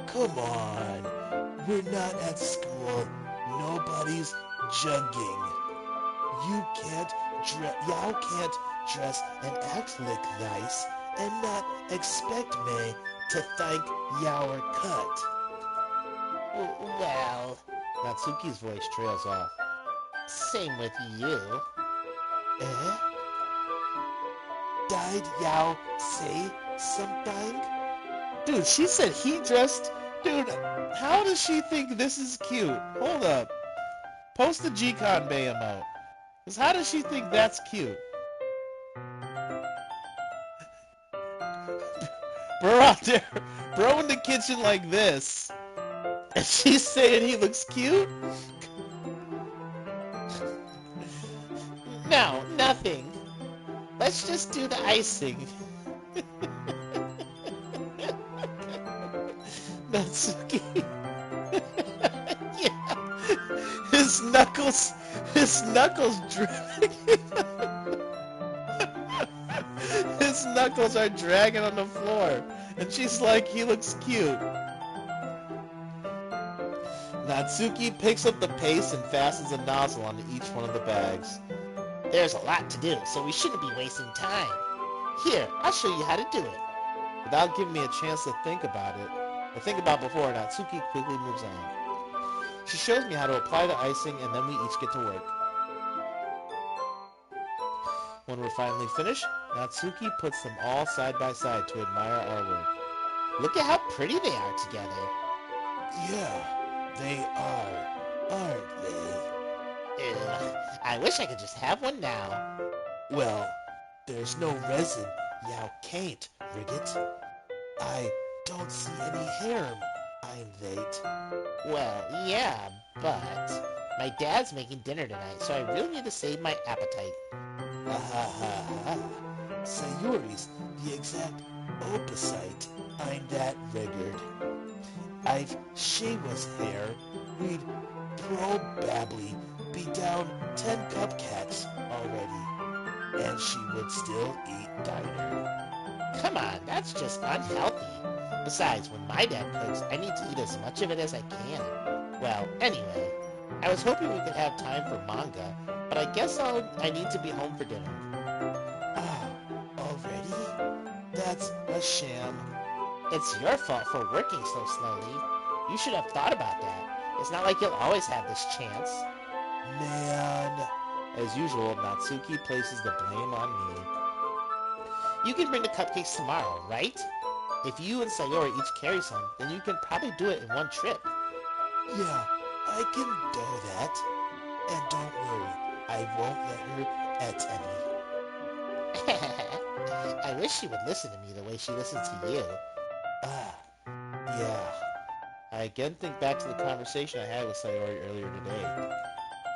Come on, we're not at school. Nobody's jugging. Yao can't dress and act like nice and not expect me to thank Yao cut. Well, Natsuki's voice trails off. Same with you. Eh? Did Yao say something? Dude, she said he dressed... Dude, how does she think this is cute? Hold up. Post the G-Con Bay emote. Because how does she think that's cute? Bro out there, bro in the kitchen like this. And she's saying he looks cute? No, nothing. Let's just do the icing. Natsuki. Yeah. His knuckles dripping. His knuckles are dragging on the floor. And she's like, he looks cute. Natsuki picks up the paste and fastens a nozzle onto each one of the bags. There's a lot to do, so we shouldn't be wasting time. Here, I'll show you how to do it. Without giving me a chance to think about it, before, Natsuki quickly moves on. She shows me how to apply the icing, and then we each get to work. When we're finally finished, Natsuki puts them all side by side to admire our work. Look at how pretty they are together. Yeah, they are, aren't they? Ugh, I wish I could just have one now. Well, there's no resin Yao can't, Riggit. I don't see any harm, I'm late. Well, yeah, but my dad's making dinner tonight, so I really need to save my appetite. Sayori's the exact opposite. I'm that rigged. If she was here, we'd probably be down 10 cupcakes already, and she would still eat diner. Come on, that's just unhealthy. Besides, when my dad cooks, I need to eat as much of it as I can. Well, anyway, I was hoping we could have time for manga, but I guess I need to be home for dinner. Ah, already? That's a sham. It's your fault for working so slowly. You should have thought about that. It's not like you'll always have this chance. Man. As usual, Natsuki places the blame on me. You can bring the cupcakes tomorrow, right? If you and Sayori each carry some, then you can probably do it in one trip. Yeah, I can do that. And don't worry, I won't let her at any. I wish she would listen to me the way she listens to you. Ah, yeah. I again think back to the conversation I had with Sayori earlier today.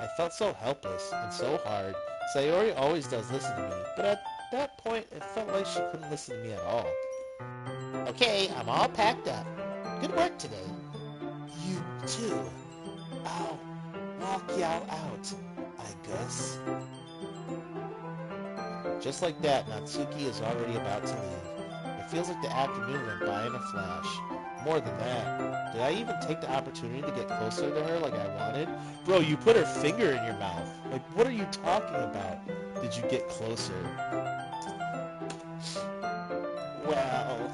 I felt so helpless and so hard. Sayori always does listen to me, but at that point, it felt like she couldn't listen to me at all. Okay, I'm all packed up. Good work today. You too. Ow, walk Yao out, I guess. Just like that, Natsuki is already about to leave. It feels like the afternoon went by in a flash. More than that, did I even take the opportunity to get closer to her like I wanted? Bro, you put her finger in your mouth. Like, what are you talking about? Did you get closer? Well,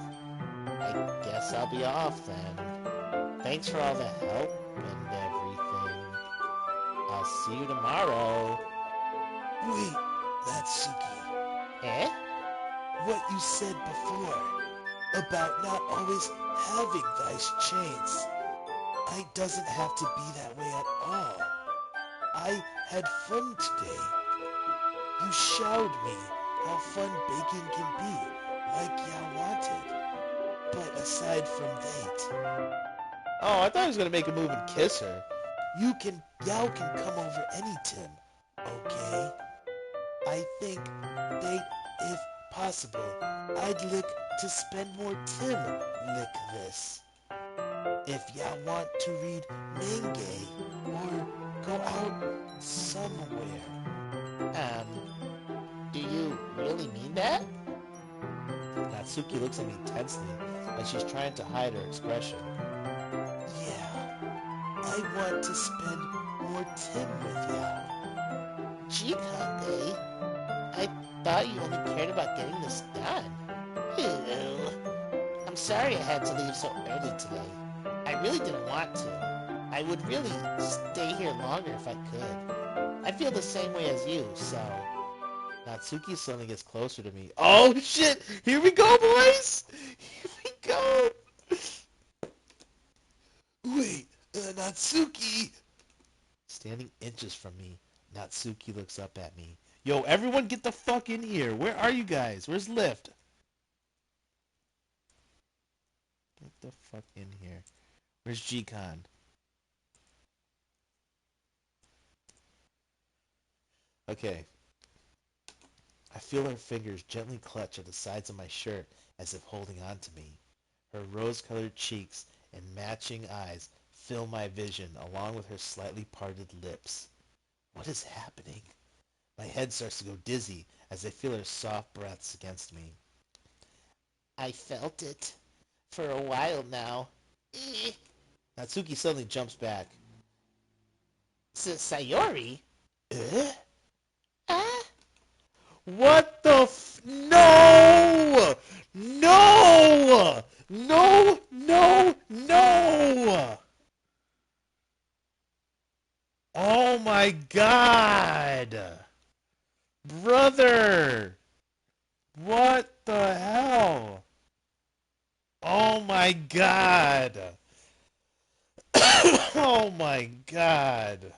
I guess I'll be off then. Thanks for all the help and everything. I'll see you tomorrow. Wait, Natsuki. Eh? What you said before about not always having nice chains. I doesn't have to be that way at all. I had fun today. You showed me how fun baking can be, like ya wanted. But aside from that, Oh, I thought he was gonna make a move and kiss her. Yao can come over anytime, okay? I think they, if possible, I'd like to spend more time like this. If ya want to read manga or go out somewhere. Do you really mean that? Natsuki looks at me tensely, like she's trying to hide her expression. Yeah, I want to spend more time with ya. Gee, Kande, I thought you only cared about getting this done. Ew. I'm sorry I had to leave so early today. I really didn't want to. I would really stay here longer if I could. I feel the same way as you, so... Natsuki suddenly gets closer to me. Oh shit! Here we go, boys! Here we go! Wait, Natsuki! Standing inches from me, Natsuki looks up at me. Yo, everyone get the fuck in here! Where are you guys? Where's Lift? Get the fuck in here. Where's G-Con? Okay. I feel her fingers gently clutch at the sides of my shirt as if holding on to me. Her rose-colored cheeks and matching eyes fill my vision along with her slightly parted lips. What is happening? My head starts to go dizzy as I feel her soft breaths against me. I felt it for a while now. Natsuki suddenly jumps back. Sayori? Eh? Ah? What the No! No! No! No! No! Oh my god! Brother! What the hell? Oh my god! Oh my god!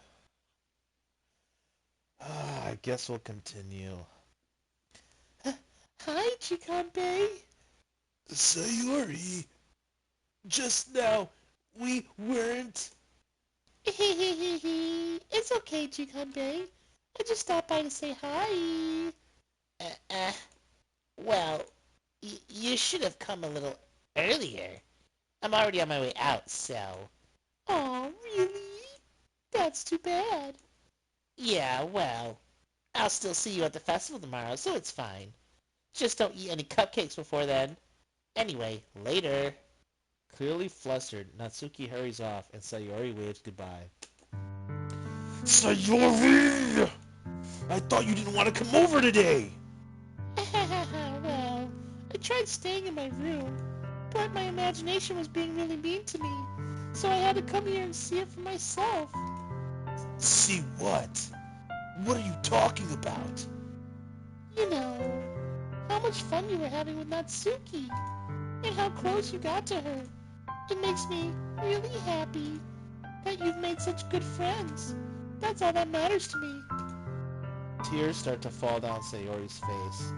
I guess we'll continue. Hi, Chikambe. Sayori, just now, we weren't... It's okay, Chikambe. I just stopped by to say hi. Well, you should have come a little earlier. I'm already on my way out, so... Oh, really? That's too bad. Yeah, well, I'll still see you at the festival tomorrow, so it's fine. Just don't eat any cupcakes before then. Anyway, later. Clearly flustered, Natsuki hurries off and Sayori waves goodbye. Sayori! I thought you didn't want to come over today! Well, I tried staying in my room, but my imagination was being really mean to me, so I had to come here and see it for myself. See what? What are you talking about? You know, how much fun you were having with Natsuki, and how close you got to her. It makes me really happy that you've made such good friends. That's all that matters to me. Tears start to fall down Sayori's face.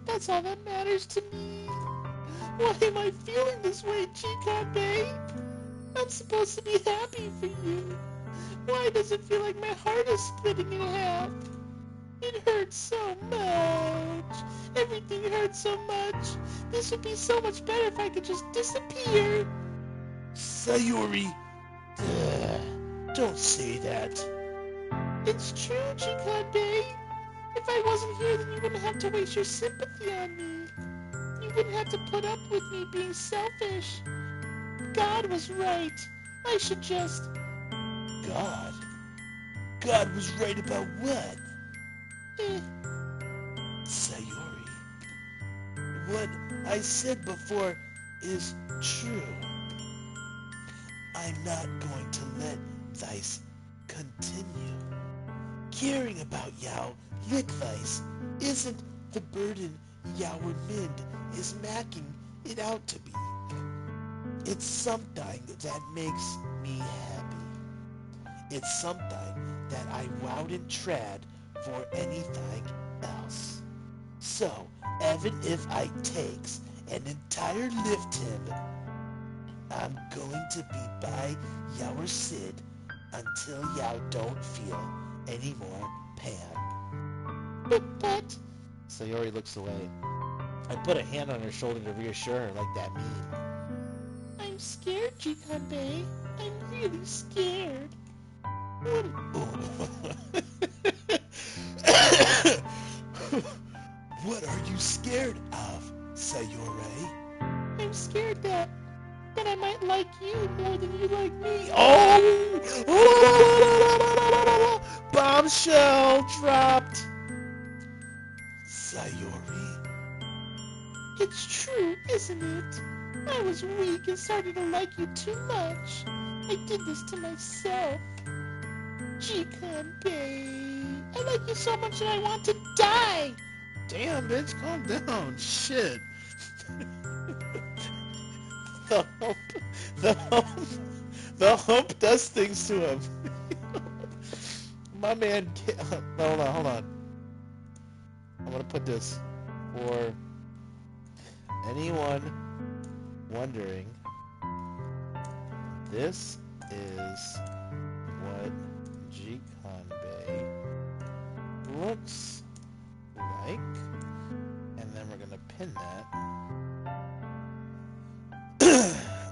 That's all that matters to me. Why am I feeling this way, Chikabe? I'm supposed to be happy for you. Why does it feel like my heart is splitting in half? It hurts so much. Everything hurts so much. This would be so much better if I could just disappear. Sayori, Don't say that. It's true, Jikande. If I wasn't here, then you wouldn't have to waste your sympathy on me. You wouldn't have to put up with me being selfish. God was right. I should just... God? God was right about what? Eh, Sayori, what I said before is true. I'm not going to let this continue. Caring about Yao Lickvice isn't the burden Yao Mind is making it out to be. It's something that makes me happy. It's something that I wouldn't trade for anything else. So, even if I takes an entire lifetime, I'm going to be by your Sid until Yao don't feel any more pain. but... Sayori looks away. I put a hand on her shoulder to reassure her like that mean. I'm scared, Jikande. I'm really scared. What are you scared of, Sayori? I'm scared that I might like you more than you like me. Oh! Bombshell dropped. Sayori? It's true, isn't it? I was weak and started to like you too much. I did this to myself. Jikande, I like you so much that I want to die. Damn, bitch, calm down. Shit. The hump, the hump, the hump does things to him. My man can't... Hold on. I'm gonna put this for anyone wondering. This is what Jikanbei looks like, and then we're gonna pin that.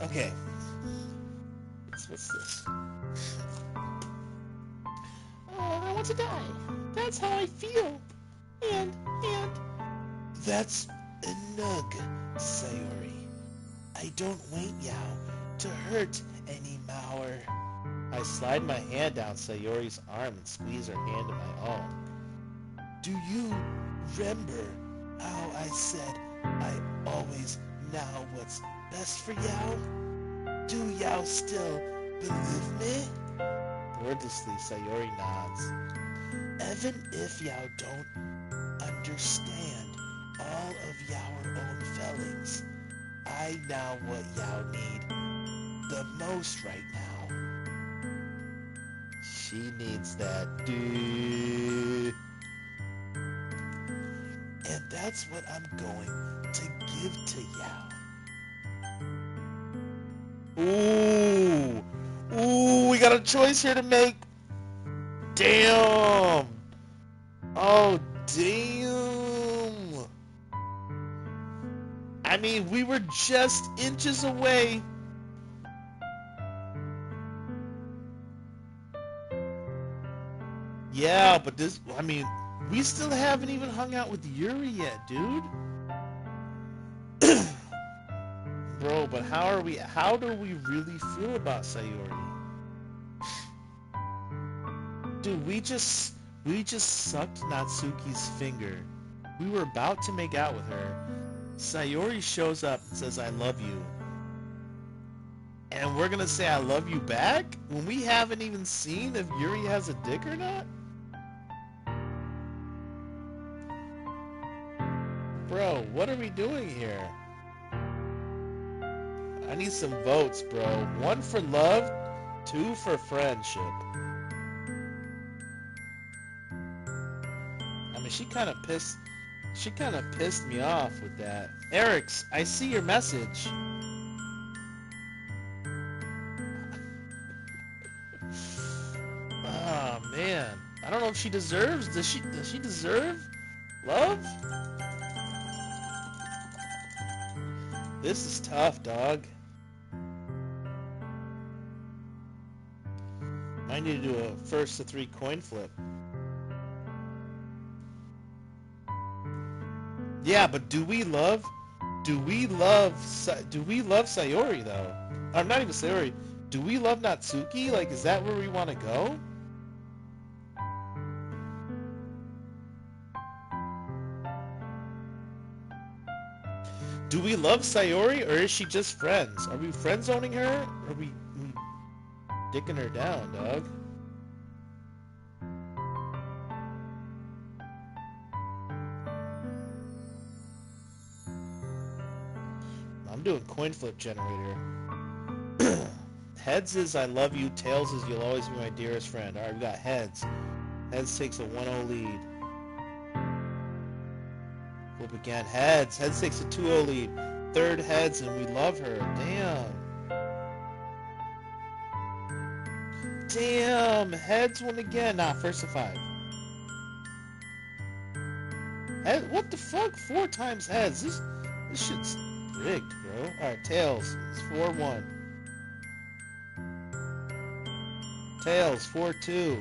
Okay. What's this? I want to die. That's how I feel. And... That's enough, Sayori. I don't want Yao to hurt any more. I slide my hand down Sayori's arm and squeeze her hand in my own. Do you remember how I said I always know what's best for Yao? Do Yao still believe me? Wordlessly, Sayori nods. Even if Yao don't understand all of Yao's own feelings, I know what Yao need the most right now. She needs that dude. And that's what I'm going to give to Yao. Ooh, we got a choice here to make. Damn. Oh, damn. I mean, we were just inches away. Yeah, but this, I mean, we still haven't even hung out with Yuri yet, dude. Bro, but how do we really feel about Sayori? Dude, we just sucked Natsuki's finger. We were about to make out with her. Sayori shows up and says, I love you. And we're gonna say I love you back? When we haven't even seen if Yuri has a dick or not? Bro, what are we doing here? I need some votes, bro. 1 for love, 2 for friendship. I mean, she kind of pissed me off with that. Eric's, I see your message. Oh man, I don't know if she deserves. Does she deserve love? This is tough, dog. I need to do a first to 3 coin flip. Yeah, but do we love Sayori though? Or not even Sayori. Do we love Natsuki? Like, is that where we want to go? Do we love Sayori, or is she just friends? Are we friend zoning her? Or are we dicking her down, dog? I'm doing coin flip generator. Heads is I love you. Tails is you'll always be my dearest friend. Alright, we got heads. Heads takes a 1-0 lead. Flip again. Heads. Heads takes a 2-0 lead. Third heads, and we love her. Damn. Damn. Heads won again. Nah, first to 5. Head, what the fuck? 4 times heads. This shit's rigged, bro. Alright, tails. It's 4-1. Tails, 4-2.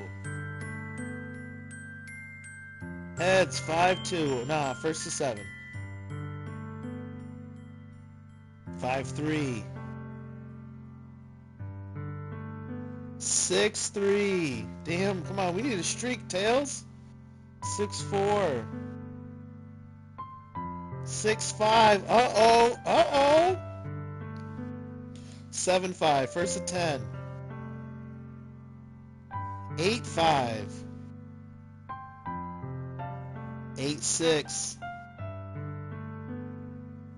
Heads, 5-2. Nah, first to 7. 5-3. 6-3. Damn, come on, we need a streak, Tails. 6-4. 6-5. Uh-oh. Uh-oh. 7-5. First to 10. 8-5. 8-6.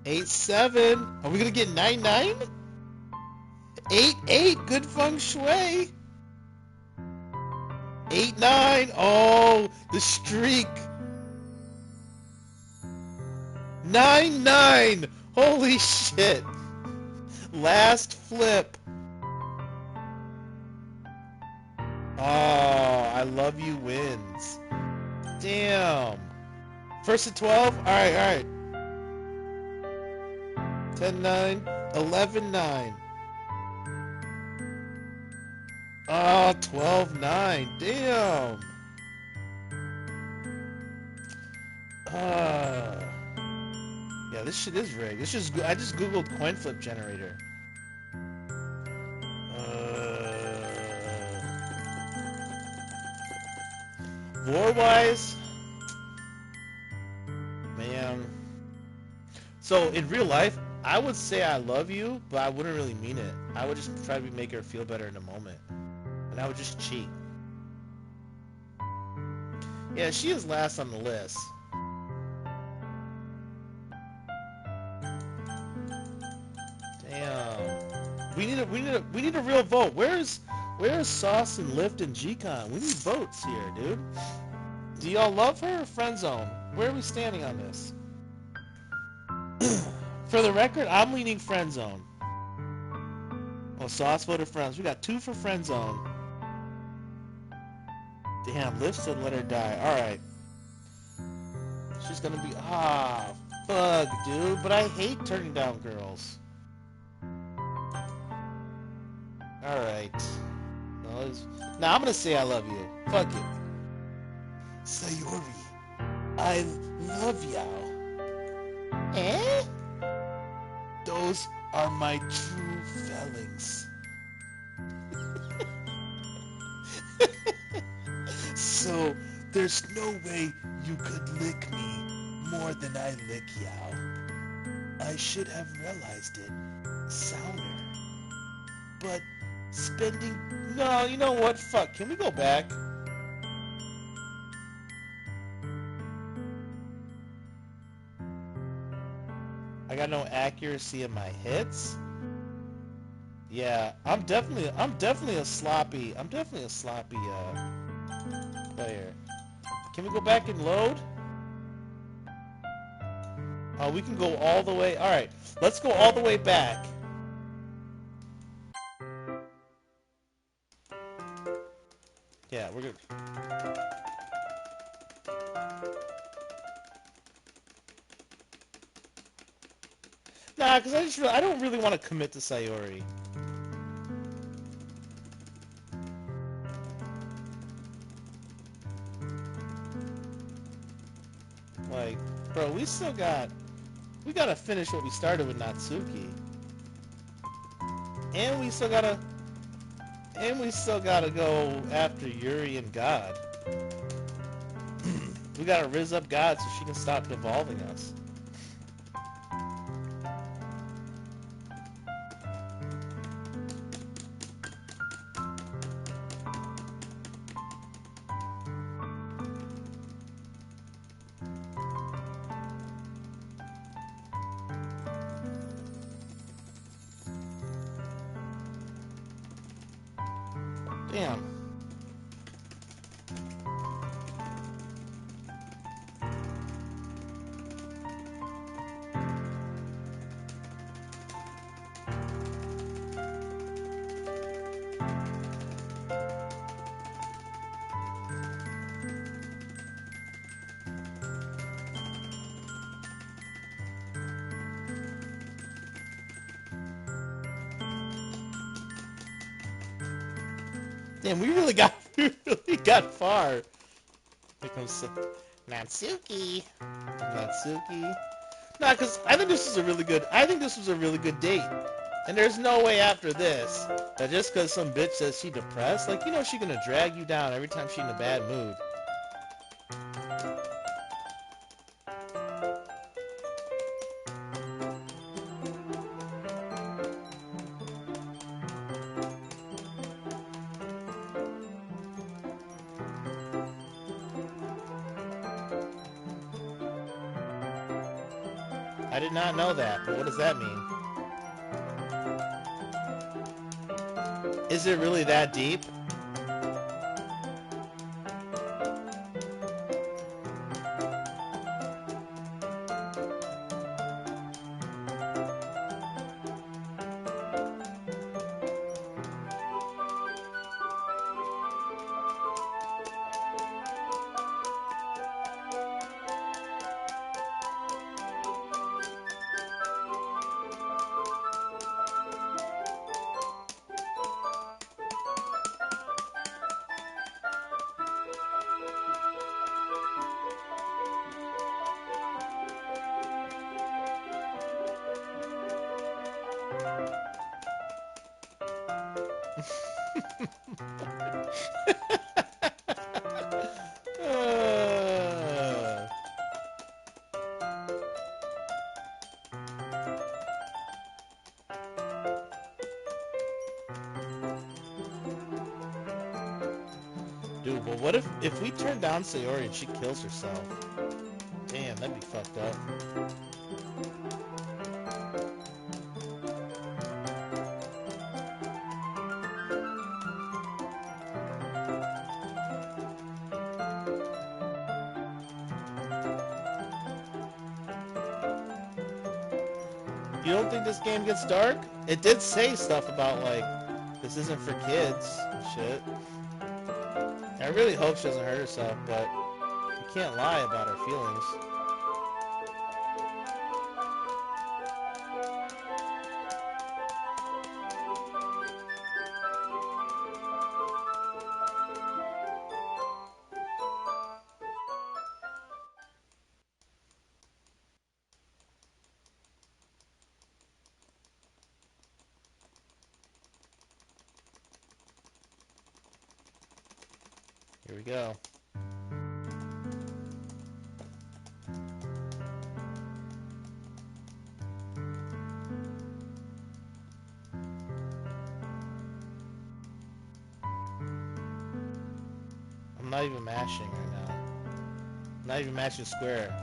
8-7. Are we gonna get 9-9? 8-8. Good feng shui. 8-9. Oh, the streak. 9-9. Holy shit. Last flip. Oh, I love you wins. Damn. First to 12? Alright, alright. 10-9. 11-9. Oh, 12-9. Damn. Yeah, this shit is rigged. I just googled coin flip generator. Lore-wise, man. So in real life, I would say I love you, but I wouldn't really mean it. I would just try to make her feel better in the moment, and I would just cheat. Yeah, she is last on the list. Damn. We need a real vote. Where's Sauce and Lift and G-Con? We need votes here, dude. Do y'all love her or friend zone? Where are we standing on this? For the record, I'm leaning friend zone. Well, Sauce voted friends. We got 2 for friend zone. Damn, Lift said let her die. Alright. She's gonna be... fuck, dude. But I hate turning down girls. Alright. Now I'm gonna say I love you. Fuck it. Sayori, I love Yao. Eh? Those are my true feelings. So, there's no way you could lick me more than I lick Yao. I should have realized it sooner. But spending... No, you know what? Fuck. Can we go back? I got no accuracy in my hits. Yeah, I'm definitely a sloppy player. Can we go back and load? Oh, we can go all the way. All right, let's go all the way back. Yeah, we're good. Nah, because I don't really want to commit to Sayori. Bro, we gotta finish what we started with Natsuki. And we still gotta go after Yuri and God. We gotta rizz up God so she can stop devolving us. Damn. Damn, we really got far. Here comes Natsuki. Natsuki. Nah, cause I think this was a really good date. And there's no way after this that just cause some bitch says she depressed, like, you know she gonna drag you down every time she in a bad mood. I did not know that, but what does that mean? Is it really that deep? Uh, Dude, but what if we turn down Sayori and she kills herself? Damn, that'd be fucked up. You don't think this game gets dark? It did say stuff about, like, this isn't for kids and shit. I really hope she doesn't hurt herself, but you can't lie about her feelings. Here we go. I'm not even mashing right now. I'm not even mashing square.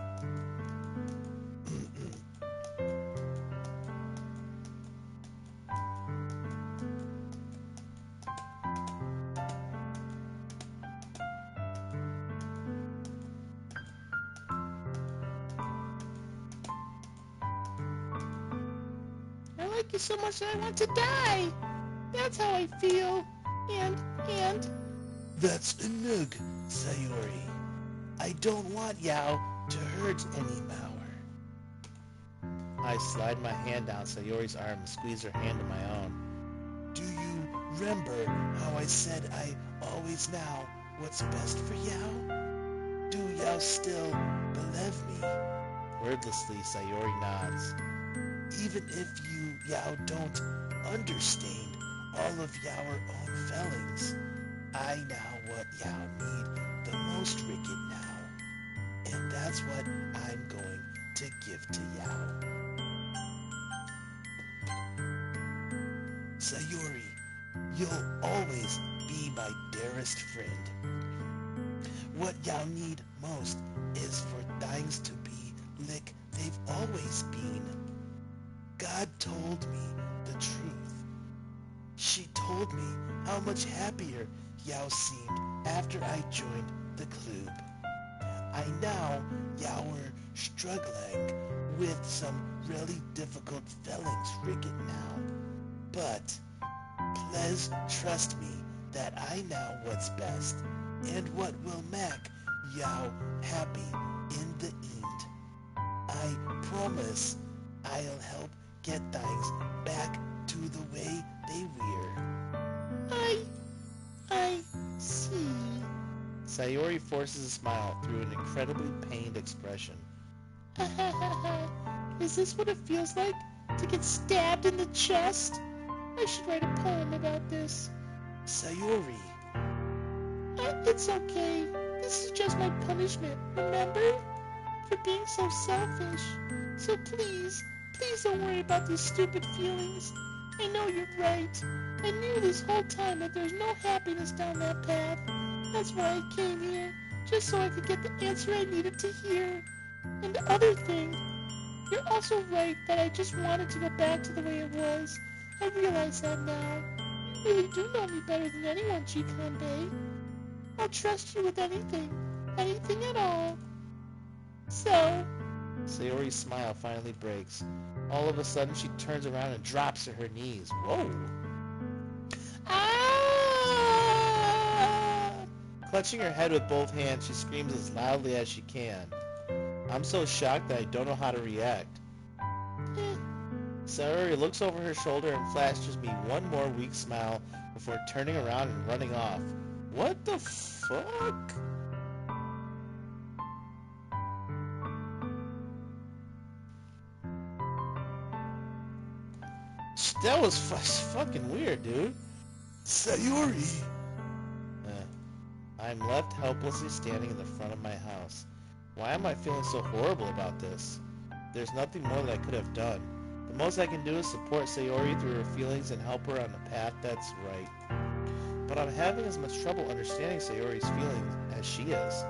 I like you so much that I want to die. That's how I feel. And... That's enough, Sayori. I don't want Yao to hurt anymore. I slide my hand down Sayori's arm and squeeze her hand in my own. Do you remember how I said I always know what's best for Yao? Do Yao still believe me? Wordlessly, Sayori nods. Even if you, Yao, don't understand all of your own feelings, I know what Yao need the most Ricket now. And that's what I'm going to give to Yao. Sayori, you'll always be my dearest friend. What Yao need most is for things to be like they've always been. God told me the truth. She told me how much happier Yao seemed after I joined the club. I know Yao were struggling with some really difficult feelings Ricket now. But please trust me that I know what's best and what will make Yao happy in the end. I promise I'll help get things back to the way they were. I see. Sayori forces a smile through an incredibly pained expression. Is this what it feels like to get stabbed in the chest? I should write a poem about this. Sayori, It's okay. This is just my punishment, remember? For being so selfish. So please don't worry about these stupid feelings. I know you're right. I knew this whole time that there's no happiness down that path. That's why I came here, just so I could get the answer I needed to hear. And the other thing, you're also right that I just wanted to go back to the way it was. I realize that now. You really do know me better than anyone, Jikanbe. I'll trust you with anything. Anything at all. So, Sayori's smile finally breaks. All of a sudden, she turns around and drops to her knees. Whoa! ah! Clutching her head with both hands, she screams as loudly as she can. I'm so shocked that I don't know how to react. Sayori looks over her shoulder and flashes me one more weak smile before turning around and running off. What the fuck? That was fucking weird, dude. Sayori. I'm left helplessly standing in the front of my house. Why am I feeling so horrible about this? There's nothing more that I could have done. The most I can do is support Sayori through her feelings and help her on the path that's right. But I'm having as much trouble understanding Sayori's feelings as she is.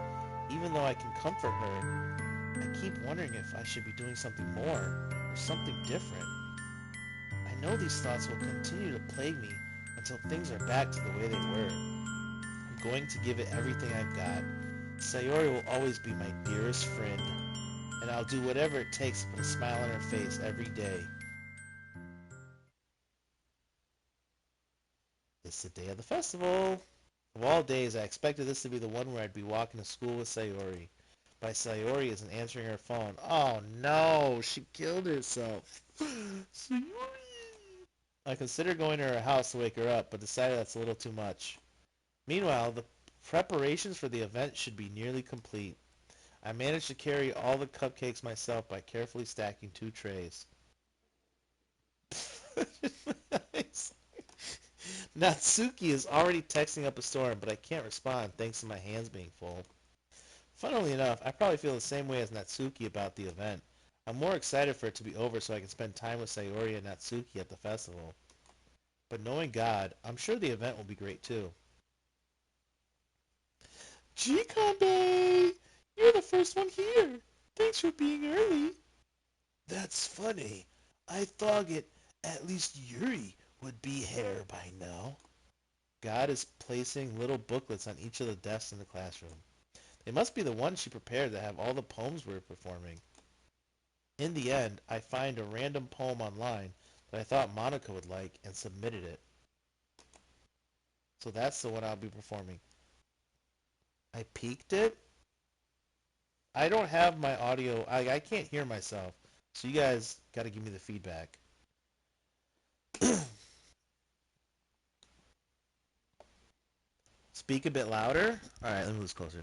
Even though I can comfort her, I keep wondering if I should be doing something more, or something different. I know these thoughts will continue to plague me until things are back to the way they were. I'm going to give it everything I've got. Sayori will always be my dearest friend, and I'll do whatever it takes to put a smile on her face every day. It's the day of the festival. Of all days, I expected this to be the one where I'd be walking to school with Sayori. But Sayori isn't answering her phone. Oh no, she killed herself. Sayori! I considered going to her house to wake her up, but decided that's a little too much. Meanwhile, the preparations for the event should be nearly complete. I managed to carry all the cupcakes myself by carefully stacking 2 trays. Natsuki is already texting up a storm, but I can't respond thanks to my hands being full. Funnily enough, I probably feel the same way as Natsuki about the event. I'm more excited for it to be over so I can spend time with Sayori and Natsuki at the festival. But knowing God, I'm sure the event will be great too. Jikanbe! You're the first one here. Thanks for being early. That's funny. I thought it at least Yuri would be here by now. God is placing little booklets on each of the desks in the classroom. They must be the ones she prepared that have all the poems we're performing. In the end, I find a random poem online that I thought Monica would like and submitted it. So that's the one I'll be performing. I peaked it. I don't have my audio. I can't hear myself. So you guys got to give me the feedback. Speak a bit louder. All right, let me move this closer.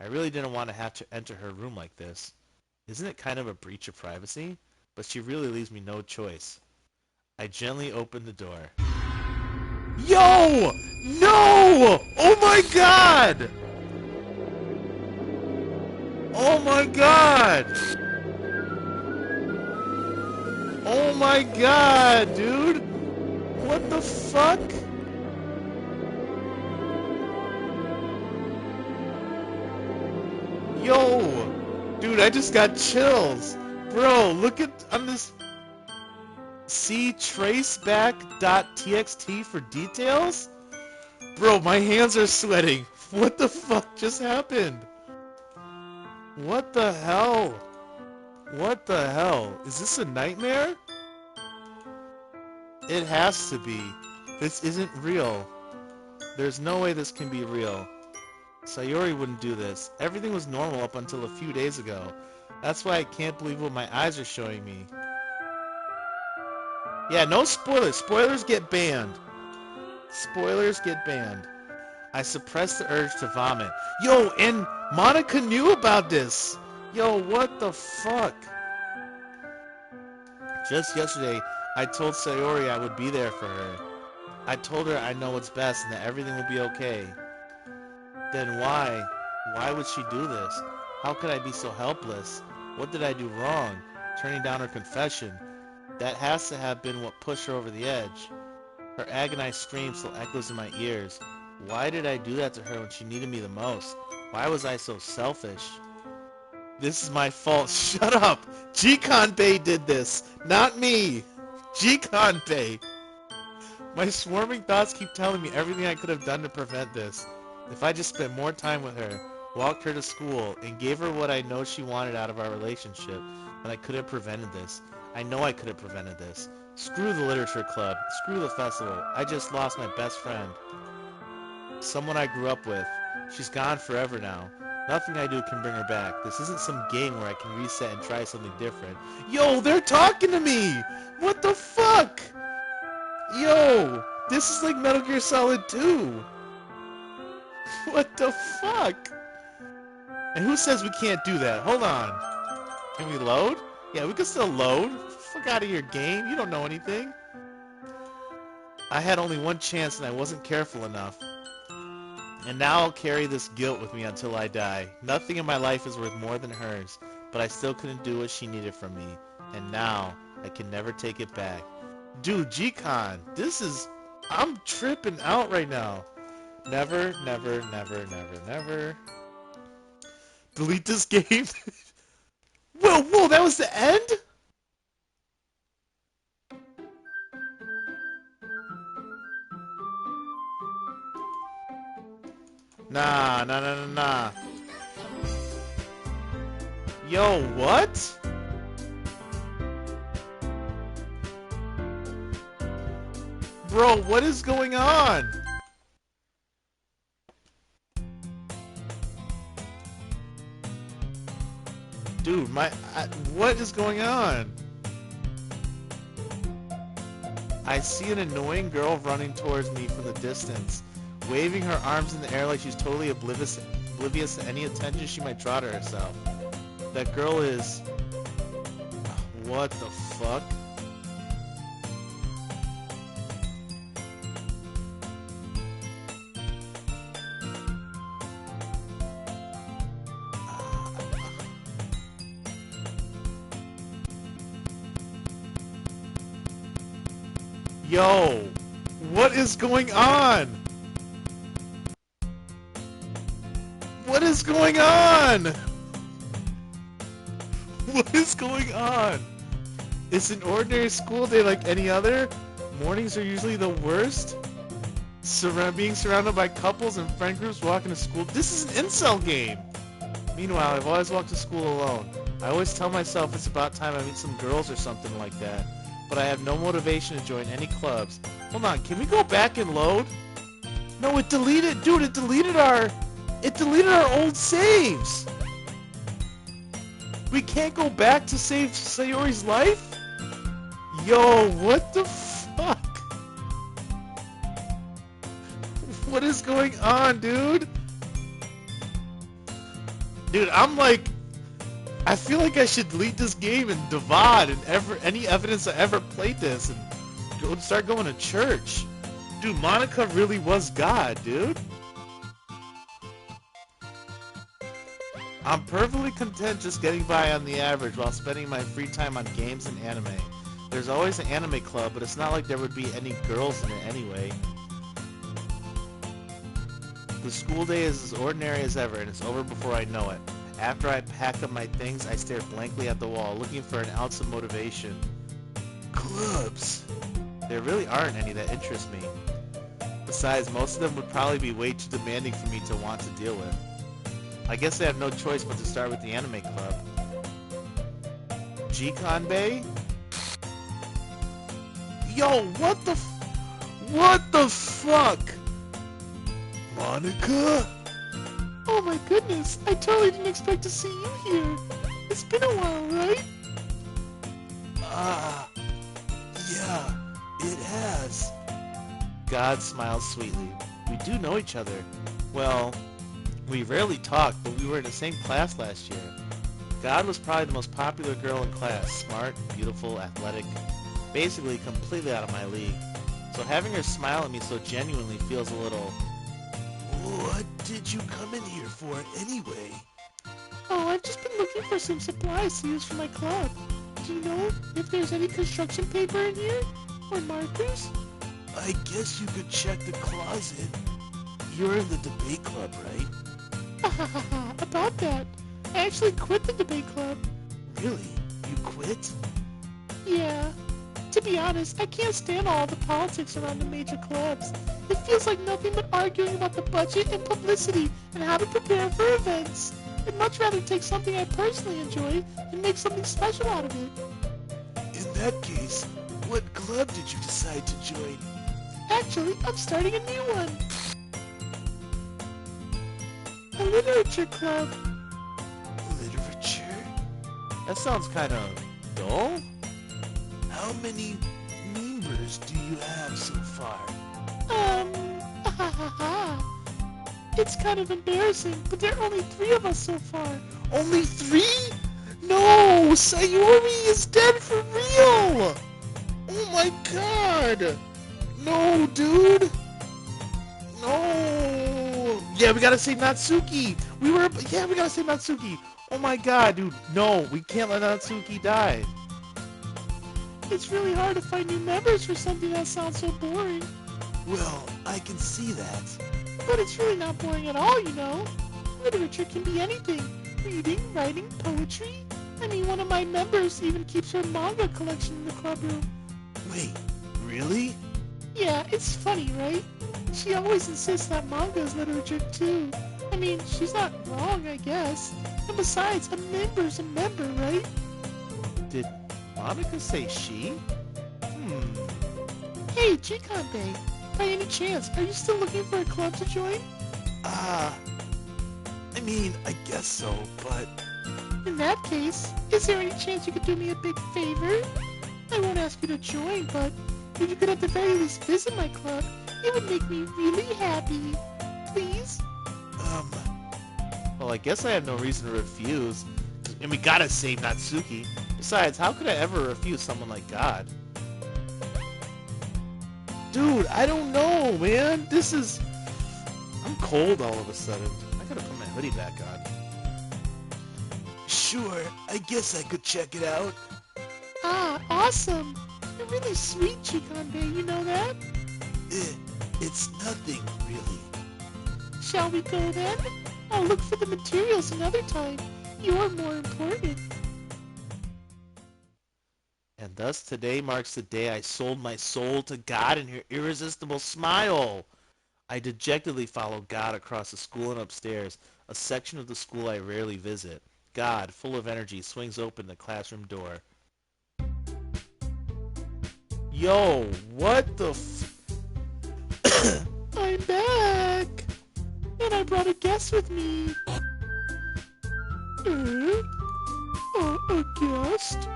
I really didn't want to have to enter her room like this. Isn't it kind of a breach of privacy? But she really leaves me no choice. I gently opened the door. Yo! No! Oh my god! Oh my god! Oh my god, dude! What the fuck? Yo! Dude, I just got chills. Bro, look at on this. See traceback.txt for details? Bro, my hands are sweating. What the fuck just happened? What the hell? What the hell? Is this a nightmare? It has to be. This isn't real. There's no way this can be real. Sayori wouldn't do this. Everything was normal up until a few days ago. That's why I can't believe what my eyes are showing me. Yeah, no spoilers. Spoilers get banned. Spoilers get banned. I suppressed the urge to vomit. Yo, and Monica knew about this. Yo, what the fuck? Just yesterday, I told Sayori I would be there for her. I told her I know what's best and that everything will be okay. Then why? Why would she do this? How could I be so helpless? What did I do wrong? Turning down her confession. That has to have been what pushed her over the edge. Her agonized scream still echoes in my ears. Why did I do that to her when she needed me the most? Why was I so selfish? This is my fault. Shut up! Jikanbei did this, not me! Jikanbei! My swarming thoughts keep telling me everything I could have done to prevent this. If I just spent more time with her, walked her to school, and gave her what I know she wanted out of our relationship, then I could have prevented this. I know I could have prevented this. Screw the literature club. Screw the festival. I just lost my best friend. Someone I grew up with. She's gone forever now. Nothing I do can bring her back. This isn't some game where I can reset and try something different. Yo, they're talking to me! What the fuck? Yo, this is like Metal Gear Solid 2. What the fuck? And who says we can't do that? Hold on. Can we load? Yeah, we can still load. Fuck out of your game. You don't know anything. I had only one chance and I wasn't careful enough. And now I'll carry this guilt with me until I die. Nothing in my life is worth more than hers, but I still couldn't do what she needed from me. And now, I can never take it back. Dude, G-Con, this is... I'm tripping out right now. Never, never, never, never, never. Delete this game. Whoa, that was the end? Nah. Yo, what? Bro, what is going on? Dude, what is going on? I see an annoying girl running towards me from the distance, waving her arms in the air like she's totally oblivious to any attention she might draw to herself. That girl is... What the fuck? Yo, what is going on? What is going on? What is going on? It's an ordinary school day like any other. Mornings are usually the worst. Being surrounded by couples and friend groups walking to school. This is an incel game. Meanwhile, I've always walked to school alone. I always tell myself it's about time I meet some girls or something like that. But I have no motivation to join any clubs. Hold on, can we go back and load? No, it deleted, dude, it deleted our old saves. We can't go back to save Sayori's life? Yo, what the fuck? What is going on, dude? Dude, I feel like I should lead this game in Devad and any evidence I ever played this and start going to church. Dude, Monica really was God, dude. I'm perfectly content just getting by on the average while spending my free time on games and anime. There's always an anime club, but it's not like there would be any girls in it anyway. The school day is as ordinary as ever, and it's over before I know it. After I pack up my things, I stare blankly at the wall, looking for an ounce of motivation. Clubs. There really aren't any that interest me. Besides, most of them would probably be way too demanding for me to want to deal with. I guess I have no choice but to start with the anime club. G-Con Bay? Yo, what the fuck? Monica? Oh my goodness, I totally didn't expect to see you here. It's been a while, right? Yeah, it has. God smiles sweetly. We do know each other. Well, we rarely talk, but we were in the same class last year. God was probably the most popular girl in class. Smart, beautiful, athletic. Basically completely out of my league. So having her smile at me so genuinely feels a little... What did you come in here for anyway? Oh, I've just been looking for some supplies to use for my club. Do you know if there's any construction paper in here? Or markers? I guess you could check the closet. You're in the debate club, right? About that. I actually quit the debate club. Really? You quit? Yeah. To be honest, I can't stand all the politics around the major clubs. It feels like nothing but arguing about the budget and publicity and how to prepare for events. I'd much rather take something I personally enjoy and make something special out of it. In that case, what club did you decide to join? Actually, I'm starting a new one. A literature club. Literature? That sounds kind of dull. How many members do you have so far? It's kind of embarrassing, but there are only 3 of us so far. Only 3? No! Sayuri is dead for real! Oh my god! No, dude! No! Yeah, we gotta save Natsuki! We gotta save Natsuki! Oh my god, dude, no, we can't let Natsuki die. It's really hard to find new members for something that sounds so boring. Well, I can see that. But it's really not boring at all, you know. Literature can be anything. Reading, writing, poetry. I mean, one of my members even keeps her manga collection in the club room. Wait, really? Yeah, it's funny, right? She always insists that manga is literature too. I mean, she's not wrong, I guess. And besides, a member's a member, right? Did Monica say she? Hey, Jikanbe, by any chance, are you still looking for a club to join? I mean, I guess so, but... In that case, is there any chance you could do me a big favor? I won't ask you to join, but if you could at the very least visit my club, it would make me really happy. Please? Well, I guess I have no reason to refuse. And we gotta save Natsuki. Besides, how could I ever refuse someone like God? Dude, I don't know, man. I'm cold all of a sudden. I gotta put my hoodie back on. Sure, I guess I could check it out. Ah, awesome! You're really sweet, Jikanbe, you know that? It's nothing, really. Shall we go then? I'll look for the materials another time. You're more important. And thus today marks the day I sold my soul to God and her irresistible smile. I dejectedly follow God across the school and upstairs, a section of the school I rarely visit. God, full of energy, swings open the classroom door. Yo, what the I'm back! And I brought a guest with me. A guest?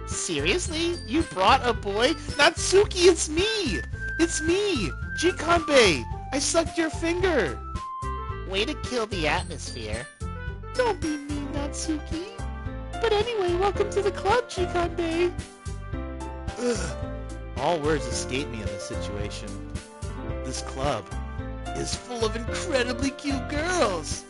Seriously? You brought a boy? Natsuki, it's me! It's me! Jikanbe! I sucked your finger! Way to kill the atmosphere. Don't be mean, Natsuki. But anyway, welcome to the club, Jikanbe. Ugh, All words escape me in this situation. this club is full of incredibly cute girls.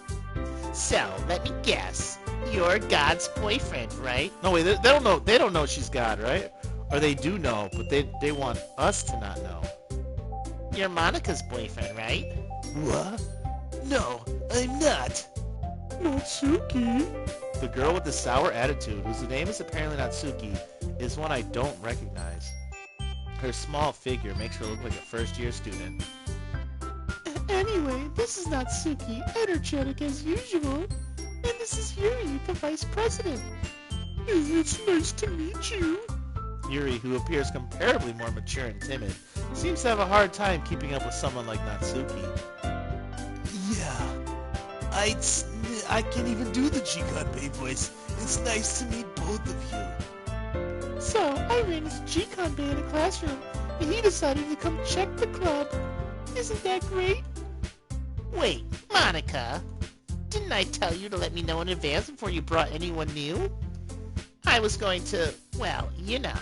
So, let me guess. You're God's boyfriend, right? No, wait, they don't know. They don't know she's God, right? Or they do know, but they want us to not know. You're Monika's boyfriend, right? What? No, I'm not. Natsuki? The girl with the sour attitude, whose name is apparently Natsuki, is one I don't recognize. Her small figure makes her look like a first-year student. Anyway, this is Natsuki, energetic as usual. And this is Yuri, the vice president. It's nice to meet you. Yuri, who appears comparably more mature and timid, seems to have a hard time keeping up with someone like Natsuki. Yeah, I can't even do the Jikanbei voice. It's nice to meet both of you. So, I ran into Jikanbei in a classroom, and he decided to come check the club. Isn't that great? Wait, Monika, didn't I tell you to let me know in advance before you brought anyone new? I was going to, well, you know.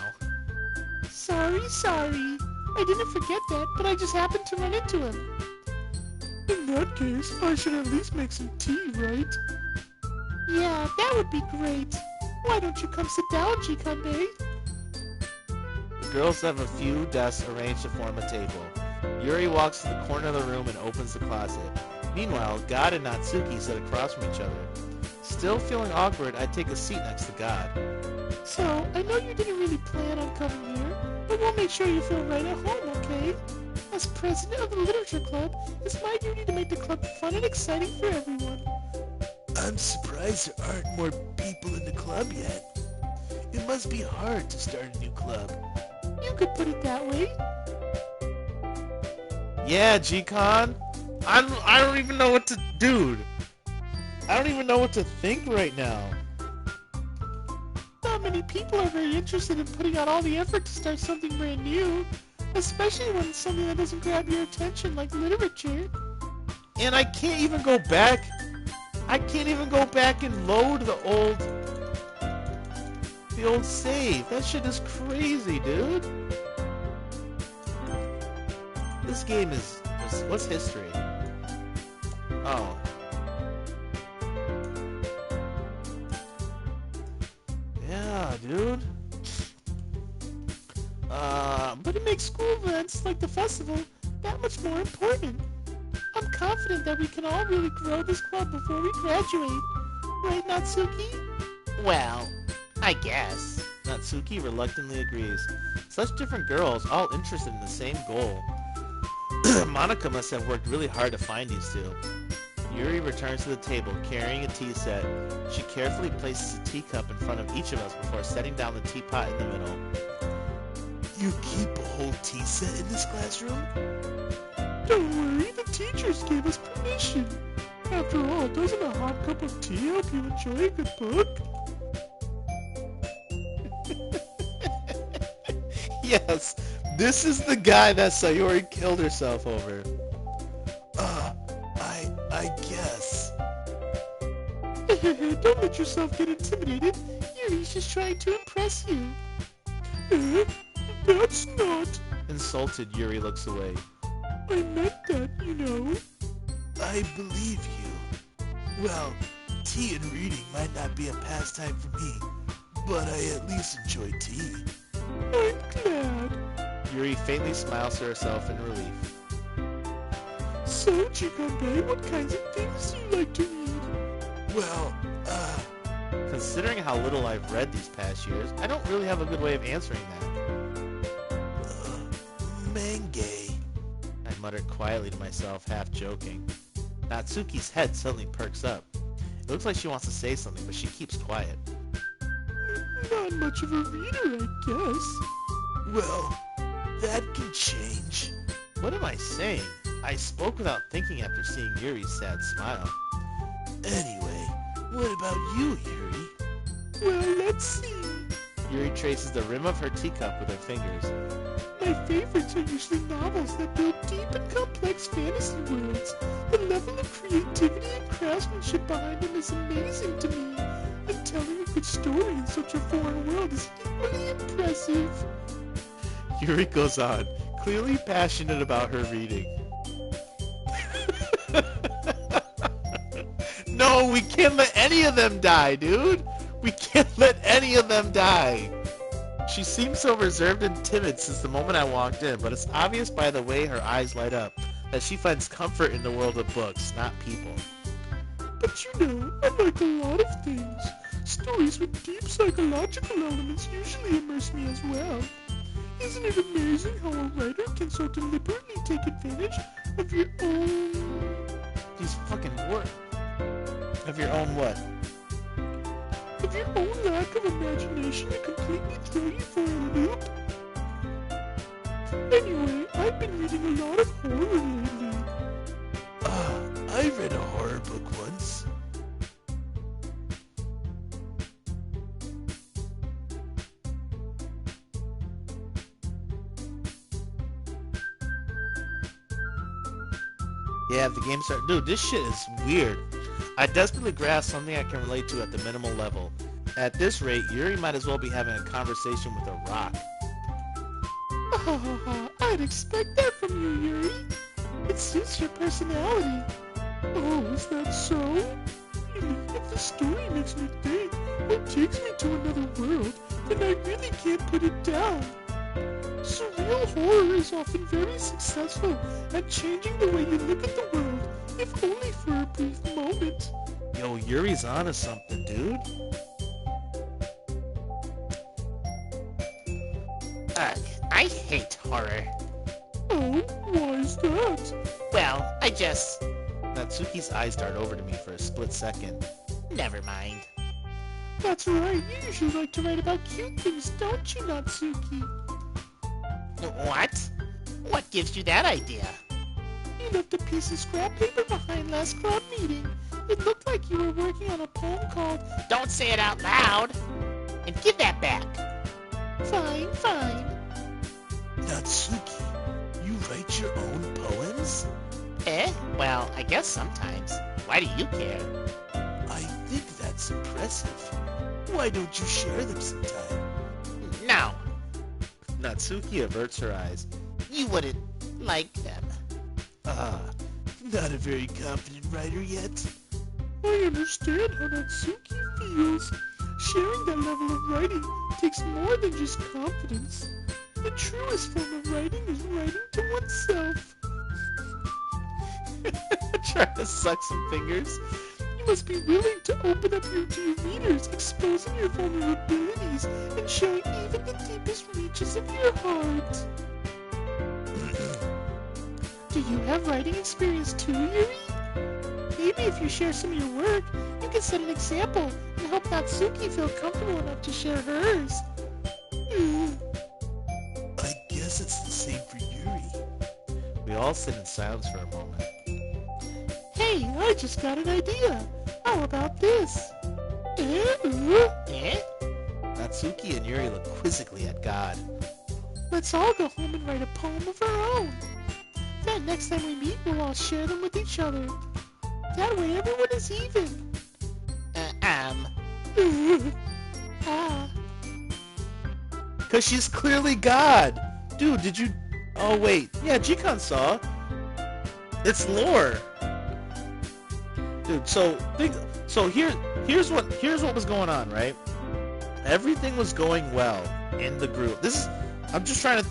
Sorry. I didn't forget that, but I just happened to run into him. In that case, I should at least make some tea, right? Yeah, that would be great. Why don't you come sit down, Jikanbei? The girls have a few desks arranged to form a table. Yuri walks to the corner of the room and opens the closet. Meanwhile, God and Natsuki sit across from each other. Still feeling awkward, I take a seat next to God. So, I know you didn't really plan on coming here, but we'll make sure you feel right at home, okay? As president of the literature club, it's my duty to make the club fun and exciting for everyone. I'm surprised there aren't more people in the club yet. It must be hard to start a new club. You could put it that way. Yeah, G-Con. I don't even know what to... Dude. I don't even know what to think right now. Not many people are very interested in putting out all the effort to start something brand new, especially when it's something that doesn't grab your attention like literature. And I can't even go back. I can't even go back and load the old save. That shit is crazy, dude. This game is... What's history? Oh. Yeah, dude. But it makes school events like the festival that much more important. I'm confident that we can all really grow this club before we graduate. Right, Natsuki? Well, I guess. Natsuki reluctantly agrees. Such different girls, all interested in the same goal. Monika must have worked really hard to find these two. Yuri returns to the table carrying a tea set. She carefully places a teacup in front of each of us before setting down the teapot in the middle. You keep a whole tea set in this classroom? Don't worry, the teachers gave us permission. After all, doesn't a hot cup of tea help you enjoy a good book? Yes, this is the guy that Sayori killed herself over. I guess. Don't let yourself get intimidated. Yuri's just trying to impress you. That's not. Insulted, Yuri looks away. I meant that, you know. I believe you. Well, tea and reading might not be a pastime for me, but I at least enjoy tea. I'm glad. Yuri faintly smiles to herself in relief. So, Jikanbei, what kinds of things do you like to read? Well, Considering how little I've read these past years, I don't really have a good way of answering that. manga. I muttered quietly to myself, half joking. Natsuki's head suddenly perks up. It looks like she wants to say something, but she keeps quiet. Not much of a reader, I guess. Well, that can change. What am I saying? I spoke without thinking after seeing Yuri's sad smile. Anyway, what about you, Yuri? Well, let's see. Yuri traces the rim of her teacup with her fingers. My favorites are usually novels that build deep and complex fantasy worlds. The level of creativity and craftsmanship behind them is amazing to me. And telling a good story in such a foreign world is equally impressive. Yuri goes on, clearly passionate about her reading. No, we can't let any of them die, dude. We can't let any of them die. She seems so reserved and timid since the moment I walked in, but it's obvious by the way her eyes light up that she finds comfort in the world of books, not people. But you know, I like a lot of things. Stories with deep psychological elements usually immerse me as well. Isn't it amazing how a writer can so deliberately take advantage of your own... These fucking words. Of your own what? Of your own lack of imagination to completely throw you for a loop? Anyway, I've been reading a lot of horror lately. I read a horror book once. Yeah, the game started. Dude, this shit is weird. I desperately grasp something I can relate to at the minimal level. At this rate, Yuri might as well be having a conversation with a rock. I'd expect that from you, Yuri. It suits your personality. Oh, is that so? Really, if the story makes me think or takes me to another world, then I really can't put it down. Surreal horror is often very successful at changing the way you look at the world, if only for a brief moment. Yo, Yuri's onto something, dude. Ugh, I hate horror. Oh, why is that? Well, I just... Natsuki's eyes dart over to me for a split second. Never mind. That's right, you usually like to write about cute things, don't you, Natsuki? What? What gives you that idea? You left a piece of scrap paper behind last club meeting. It looked like you were working on a poem called Don't say it out loud! And give that back! Fine, fine. Natsuki, you write your own poems? Well, I guess sometimes. Why do you care? I think that's impressive. Why don't you share them sometime? No, Natsuki averts her eyes. you wouldn't like them. Not a very confident writer yet. I understand how Natsuki feels. Sharing that level of writing takes more than just confidence. The truest form of writing is writing to oneself. Trying to suck some fingers. You must be willing to open up to your readers, exposing your vulnerabilities and showing even the deepest reaches of your heart. Do you have writing experience too, Yuri? Maybe if you share some of your work, you can set an example and help Natsuki feel comfortable enough to share hers. I guess it's the same for Yuri. We all sit in silence for a moment. Hey, I just got an idea. How about this? Natsuki and Yuri look quizzically at God. Let's all go home and write a poem of our own. Then next time we meet, we'll all share them with each other. That way everyone is even. Ah. Cause she's clearly God! Dude, did you... Oh wait, yeah, G-Con saw. It's lore. Dude, here's what was going on, right? Everything was going well in the group. I'm just trying to...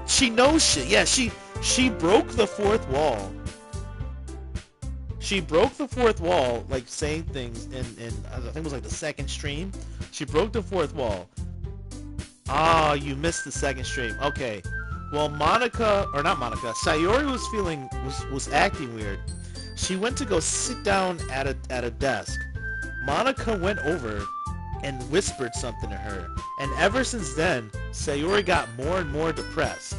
She knows shit. Yeah, she broke the fourth wall. She broke the fourth wall, like saying things in I think it was like the second stream. She broke the fourth wall. Ah, you missed the second stream. Okay. Well, Sayori was acting weird. She went to go sit down at a desk. Monica went over and whispered something to her. And ever since then, Sayori got more and more depressed.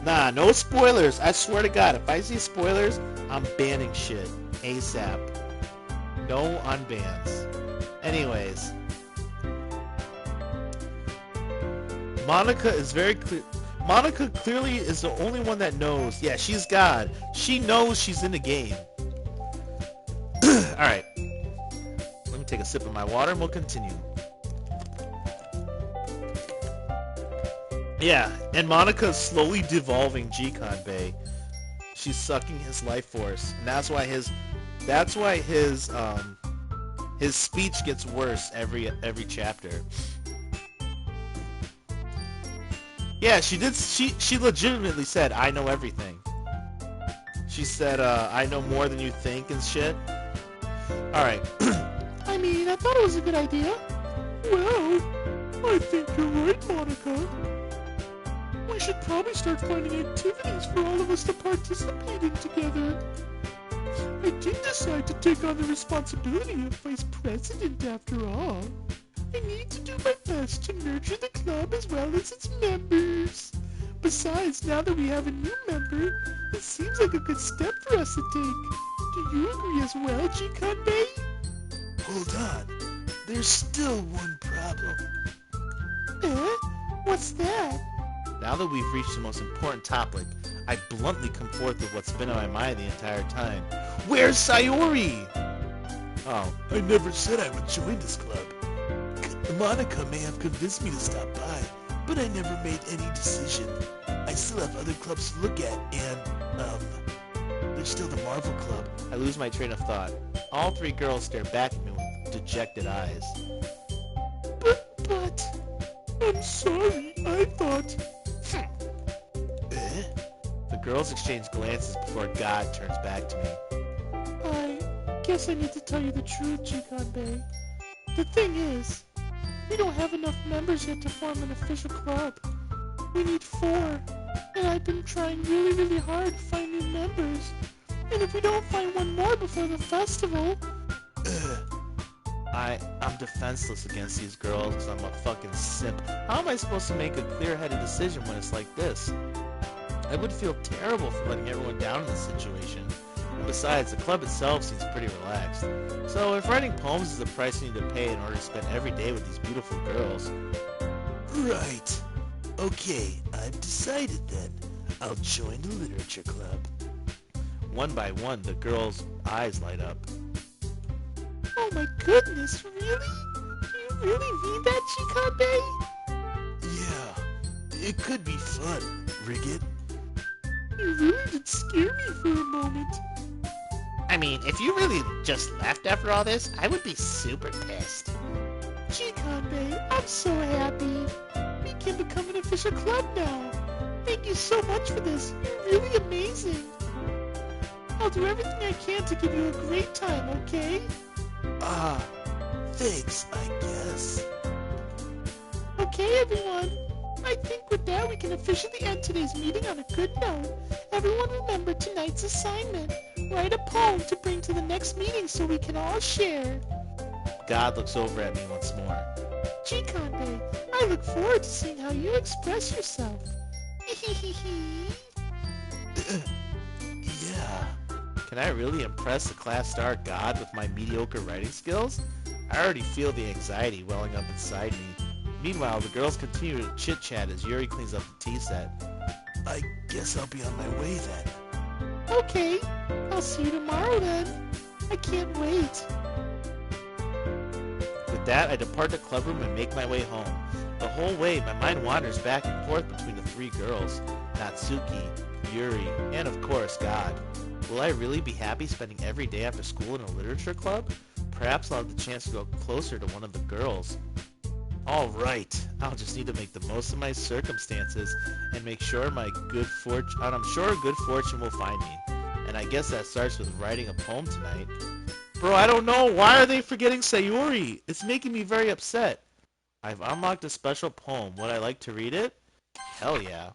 Nah, no spoilers. I swear to God, if I see spoilers, I'm banning shit. ASAP. No unbans. Anyways, Monica is very clear. Monica clearly is the only one that knows. Yeah, she's God. She knows she's in the game. Alright. Let me take a sip of my water and we'll continue. Yeah, and Monica is slowly devolving Jikanbei. She's sucking his life force. And that's why his speech gets worse every chapter. Yeah, she did. She legitimately said, "I know everything." She said, "I know more than you think" and shit. All right. I mean, I thought it was a good idea. Well, I think you're right, Monica. We should probably start finding activities for all of us to participate in together. I did decide to take on the responsibility of vice president after all. I need to do my best to nurture the club as well as its members. Besides, now that we have a new member, it seems like a good step for us to take. Do you agree as well, Jikanbei? Hold on. There's still one problem. What's that? Now that we've reached the most important topic, I bluntly come forth with what's been on my mind the entire time. Where's Sayori? Oh, I never said I would join this club. Monica may have convinced me to stop by, but I never made any decision. I still have other clubs to look at, and, there's still the Marvel Club. I lose my train of thought. All three girls stare back at me with dejected eyes. But, I'm sorry, I thought... The girls exchange glances before God turns back to me. I guess I need to tell you the truth, Jikanbei. The thing is, we don't have enough members yet to form an official club. We need 4, and I've been trying really hard to find new members. And if we don't find one more before the festival... I'm defenseless against these girls because I'm a fucking simp. How am I supposed to make a clear-headed decision when it's like this? I would feel terrible for letting everyone down in this situation. And besides, the club itself seems pretty relaxed. So if writing poems is the price you need to pay in order to spend every day with these beautiful girls... Right. Okay, I've decided then. I'll join the literature club. One by one, the girls' eyes light up. Oh my goodness, really? Do you really mean that, Jikanbei? Yeah, it could be fun, Riggit. You really did scare me for a moment. I mean, if you really just left after all this, I would be super pissed. Jikanbei, I'm so happy. We can become an official club now. Thank you so much for this. You're really amazing. I'll do everything I can to give you a great time, okay? Thanks, I guess. Okay, everyone. I think with that we can officially end today's meeting on a good note. Everyone remember tonight's assignment. Write a poem to bring to the next meeting so we can all share. God looks over at me once more. Jikanbei, I look forward to seeing how you express yourself. Yeah. Can I really impress the class star God with my mediocre writing skills? I already feel the anxiety welling up inside me. Meanwhile, the girls continue to chit-chat as Yuri cleans up the tea set. I guess I'll be on my way then. Okay, I'll see you tomorrow then. I can't wait. With that, I depart the clubroom and make my way home. The whole way, my mind wanders back and forth between the 3 girls, Natsuki, Yuri, and of course, God. Will I really be happy spending every day after school in a literature club? Perhaps I'll have the chance to go closer to one of the girls. Alright, I'll just need to make the most of my circumstances and make sure good fortune will find me. And I guess that starts with writing a poem tonight. Bro, I don't know. Why are they forgetting Sayori? It's making me very upset. I've unlocked a special poem. Would I like to read it? Hell yeah.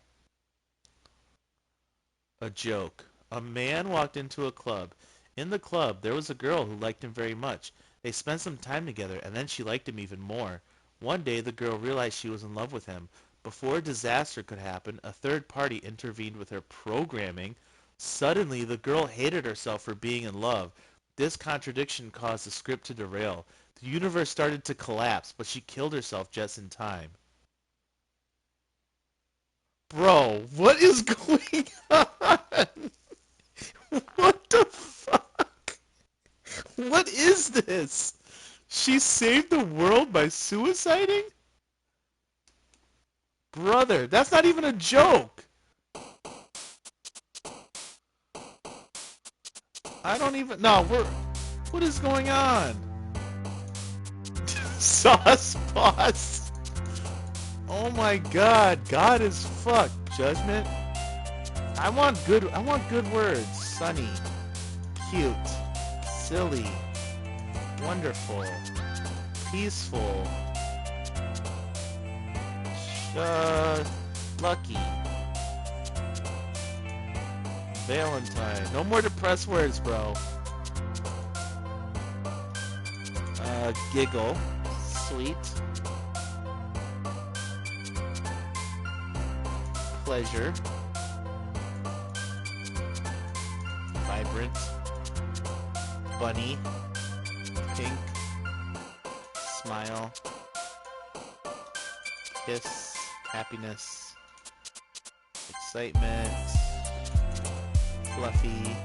A joke. A man walked into a club. In the club, there was a girl who liked him very much. They spent some time together, and then she liked him even more. One day, the girl realized she was in love with him. Before a disaster could happen, a third party intervened with her programming. Suddenly, the girl hated herself for being in love. This contradiction caused the script to derail. The universe started to collapse, but she killed herself just in time. Bro, what is going on? What the fuck? What is this? She saved the world by suiciding? Brother, that's not even a joke. I don't even... No, what is going on? Sauce boss. Oh my god. God is fucked. Judgment. I want good words. Sunny. Cute. Silly. Wonderful. Peaceful. Lucky. Valentine. No more depressed words, bro. Giggle. Sweet. Pleasure. Vibrant. Bunny. Pink. Smile. Kiss. Happiness. Excitement. Fluffy.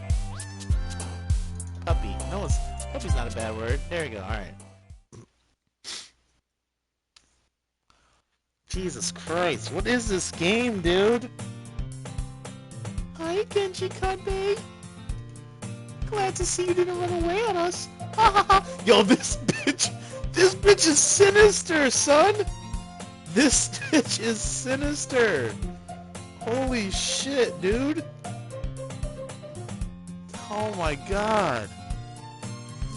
Puppy. No, puppy's not a bad word. There we go. Alright. Jesus Christ. What is this game, dude? Hi, Genji Kanbei. Glad to see you didn't run away on us. Ha ha ha. Yo, this bitch is sinister, son. This bitch is sinister. Holy shit, dude. Oh my god.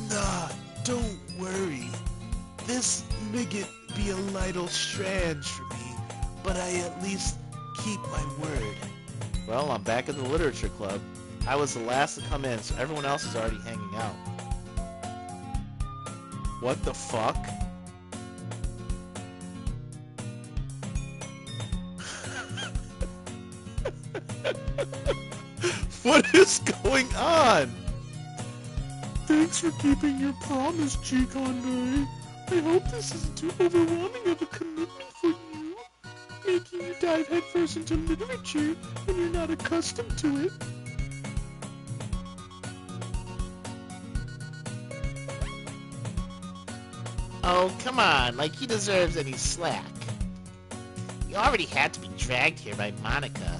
Nah, don't worry. This might be a little strange for me, but I at least keep my word. Well, I'm back in the literature club. I was the last to come in, so everyone else is already hanging out. What the fuck? What is going on? Thanks for keeping your promise, G-Conway. I hope this isn't too overwhelming of a commitment for you, making you dive headfirst into literature when you're not accustomed to it. Oh, come on, like he deserves any slack. You already had to be dragged here by Monica.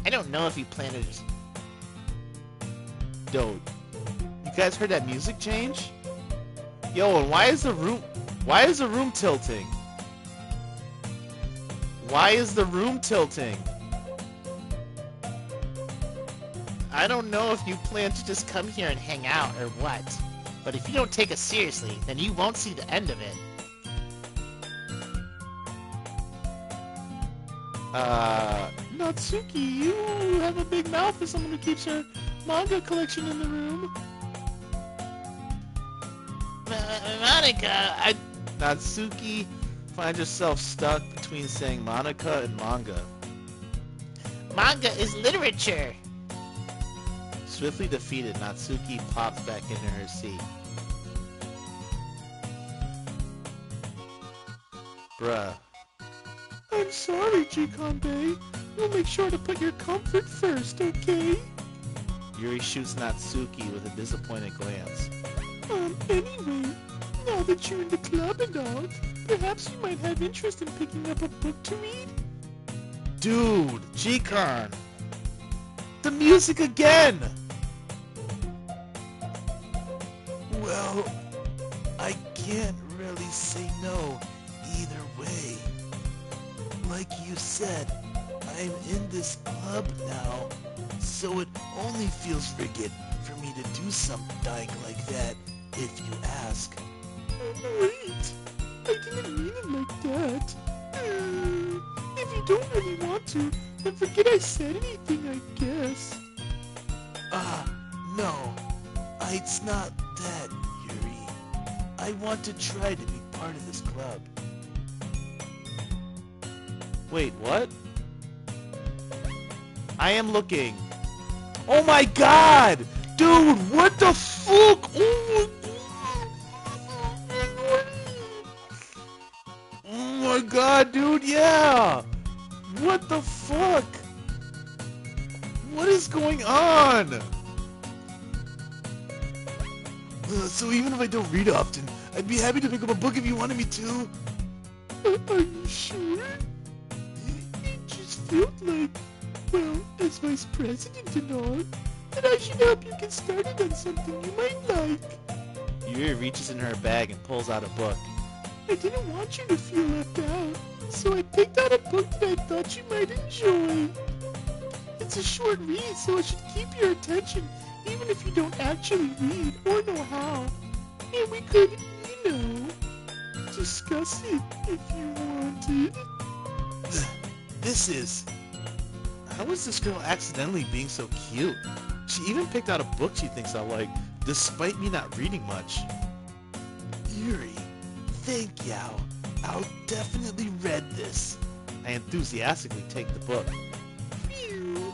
I don't know if you plan to just... Yo, you guys heard that music change? Yo, and why is the room tilting? Why is the room tilting? I don't know if you plan to just come here and hang out or what, but if you don't take us seriously, then you won't see the end of it. Natsuki, you have a big mouth for someone who keeps her manga collection in the room. Monica, Natsuki, find yourself stuck between saying Monica and manga. Manga is literature. Swiftly defeated, Natsuki pops back into her seat. Bruh. I'm sorry, G-Conbei. We'll make sure to put your comfort first, okay? Yuri shoots Natsuki with a disappointed glance. Anyway, now that you're in the club and all, perhaps you might have interest in picking up a book to read? Dude, G-Con! The music again! Well, I can't really say no either way. Like you said, I'm in this club now, so it only feels rigid for me to do something like that if you ask. Wait, I didn't mean it like that. If you don't really want to, then forget I said anything, I guess. No. It's not that, Yuri. I want to try to be part of this club. Wait, what? I am looking. Oh my god! Dude, what the fuck? Oh my god! my god, dude, yeah! What the fuck? What is going on? So even if I don't read often, I'd be happy to pick up a book if you wanted me to. Are you sure? It just felt like, well, as vice president and all, that I should help you get started on something you might like. Yuri reaches in her bag and pulls out a book. I didn't want you to feel left out, so I picked out a book that I thought you might enjoy. It's a short read, so it should keep your attention, even if you don't actually read or know how. And we could, you know, discuss it if you wanted. This is... How is this girl accidentally being so cute? She even picked out a book she thinks I like, despite me not reading much. Yuri, thank Yao. I'll definitely read this. I enthusiastically take the book. Phew.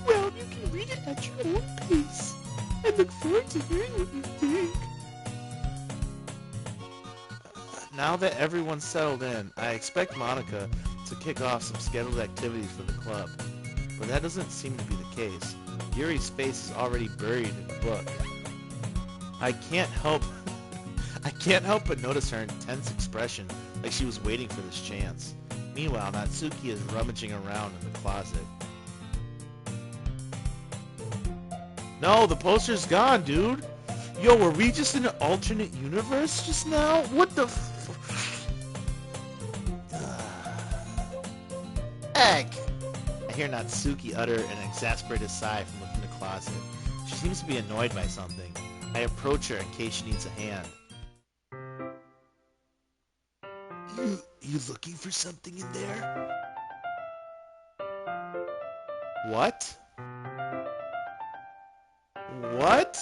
Well, you can read it at your own pace. I look forward to hearing what you think. Now that everyone's settled in, I expect Monica to kick off some scheduled activities for the club. But that doesn't seem to be the case. Yuri's face is already buried in the book. I can't help but notice her intense expression, like she was waiting for this chance. Meanwhile, Natsuki is rummaging around in the closet. No, the poster's gone, dude! Yo, were we just in an alternate universe just now? What the Ugh. I hear Natsuki utter an exasperated sigh from within the closet. She seems to be annoyed by something. I approach her in case she needs a hand. You looking for something in there? What? What?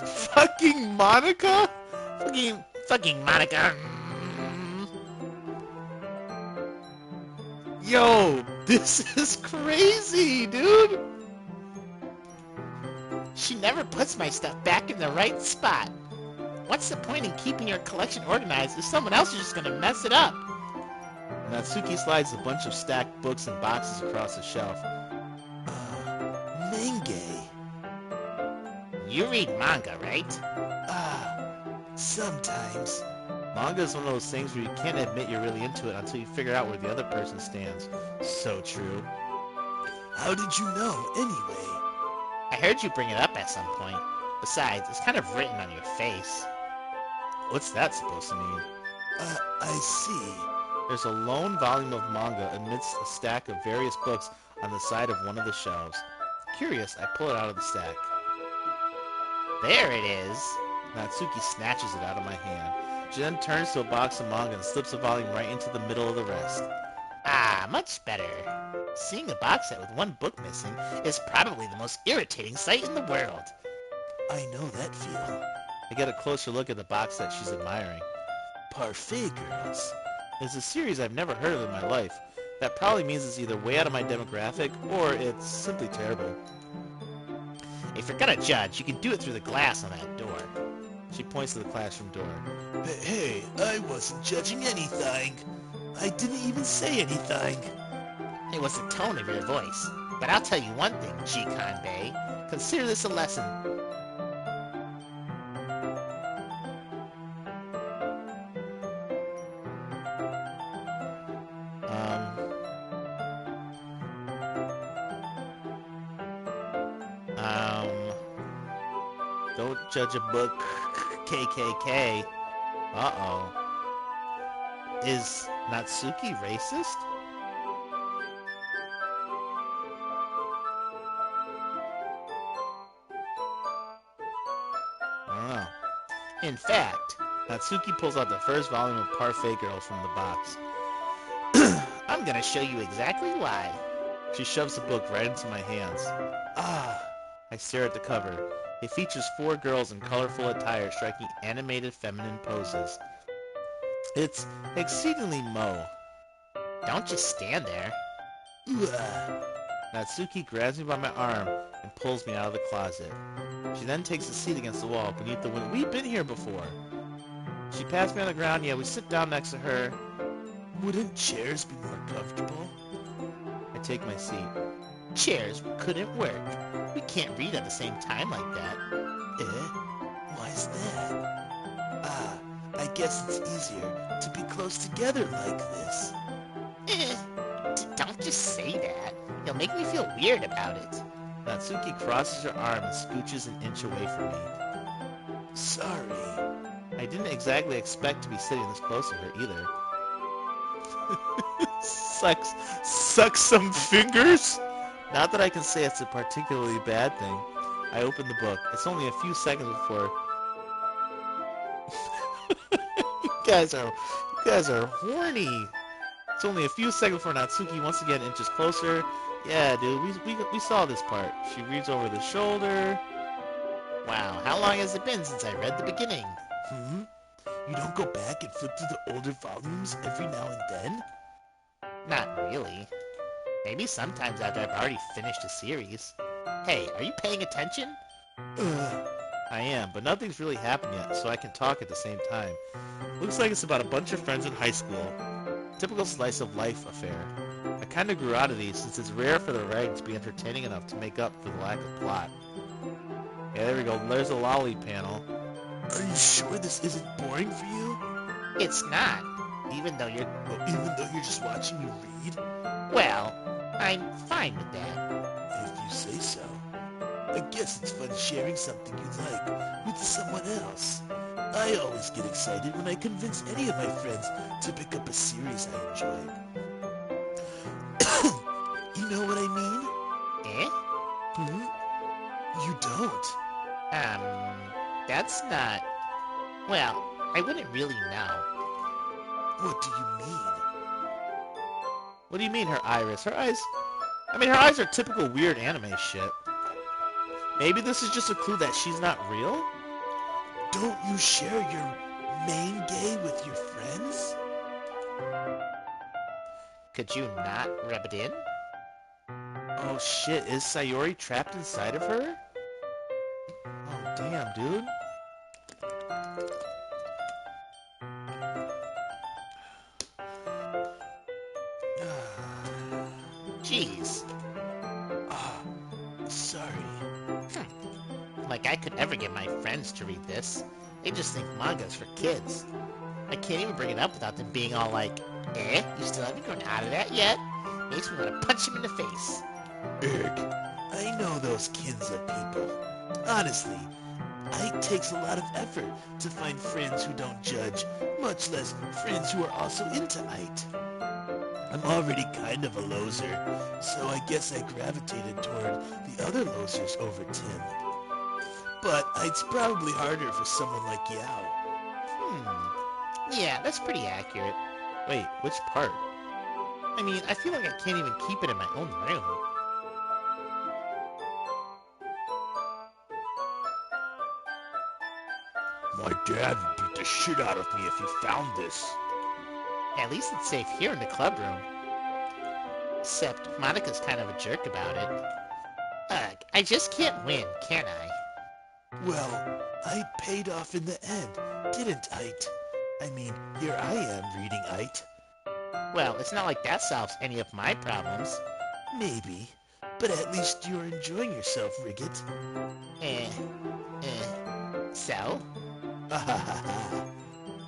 Fucking Monica? Fucking Monica. Yo, this is crazy, dude. She never puts my stuff back in the right spot. What's the point in keeping your collection organized if someone else is just gonna mess it up? Natsuki slides a bunch of stacked books and boxes across the shelf. Menge. You read manga, right? Sometimes. Manga is one of those things where you can't admit you're really into it until you figure out where the other person stands. So true. How did you know, anyway? I heard you bring it up at some point. Besides, it's kind of written on your face. What's that supposed to mean? I see. There's a lone volume of manga amidst a stack of various books on the side of one of the shelves. Curious, I pull it out of the stack. There it is. Natsuki snatches it out of my hand. She then turns to a box of manga and slips a volume right into the middle of the rest. Ah, much better. Seeing a box set with one book missing is probably the most irritating sight in the world. I know that feel. I get a closer look at the box set she's admiring. Parfait Girls. It's a series I've never heard of in my life. That probably means it's either way out of my demographic, or it's simply terrible. If you're gonna judge, you can do it through the glass on that door. She points to the classroom door. Hey, I wasn't judging anything. I didn't even say anything. It was the tone of your voice. But I'll tell you one thing, G. Kanbei. Consider this a lesson. Don't judge a book, KKK. Uh-oh. Is Natsuki racist? I don't know. In fact, Natsuki pulls out the first volume of Parfait Girls from the box. I'm gonna show you exactly why. She shoves the book right into my hands. I stare at the cover. It features 4 girls in colorful attire striking animated feminine poses. It's exceedingly moe. Don't just stand there. Ugh. Natsuki grabs me by my arm and pulls me out of the closet. She then takes a seat against the wall beneath the window. We've been here before. She pats me on the ground. Yeah, we sit down next to her. Wouldn't chairs be more comfortable? I take my seat. Chairs couldn't work. We can't read at the same time like that. Why's that? Ah, I guess it's easier to be close together like this. Don't just say that. You'll make me feel weird about it. Natsuki crosses her arm and scooches an inch away from me. Sorry. I didn't exactly expect to be sitting this close to her either. Sucks some fingers? Not that I can say it's a particularly bad thing. I open the book. It's only a few seconds before... You guys are horny. It's only a few seconds before Natsuki once again inches closer. Yeah, dude, we saw this part. She reads over the shoulder. Wow, how long has it been since I read the beginning? You don't go back and flip through the older volumes every now and then? Not really. Maybe sometimes after I've already finished a series. Hey, are you paying attention? I am, but nothing's really happened yet, so I can talk at the same time. Looks like it's about a bunch of friends in high school. Typical slice of life affair. I kinda grew out of these since it's rare for the writing to be entertaining enough to make up for the lack of plot. Yeah, there we go. There's a lolly panel. Are you sure this isn't boring for you? It's not. Even though you're just watching me read? Well, I'm fine with that. If you say so. I guess it's fun sharing something you like with someone else. I always get excited when I convince any of my friends to pick up a series I enjoy. You know what I mean? You don't? That's not... Well, I wouldn't really know. What do you mean? What do you mean, her iris? Her eyes... I mean, her eyes are typical weird anime shit. Maybe this is just a clue that she's not real? Don't you share your main gay with your friends? Could you not rub it in? Oh shit, is Sayori trapped inside of her? Oh damn, dude. Jeez. Sorry. Like I could ever get my friends to read this. They just think manga's for kids. I can't even bring it up without them being all like, you still haven't grown out of that yet? Makes me want to punch him in the face. I know those kinds of people. Honestly, it takes a lot of effort to find friends who don't judge, much less friends who are also into it. I'm already kind of a loser, so I guess I gravitated toward the other losers over Tim. But it's probably harder for someone like Yao. Yeah, that's pretty accurate. Wait, which part? I mean, I feel like I can't even keep it in my own room. My dad would beat the shit out of me if he found this. At least it's safe here in the club room. Except Monica's kind of a jerk about it. Ugh, I just can't win, can I? Well, I paid off in the end, didn't I? I mean, here I am reading it. Well, it's not like that solves any of my problems. Maybe, but at least you're enjoying yourself, Riggit. So?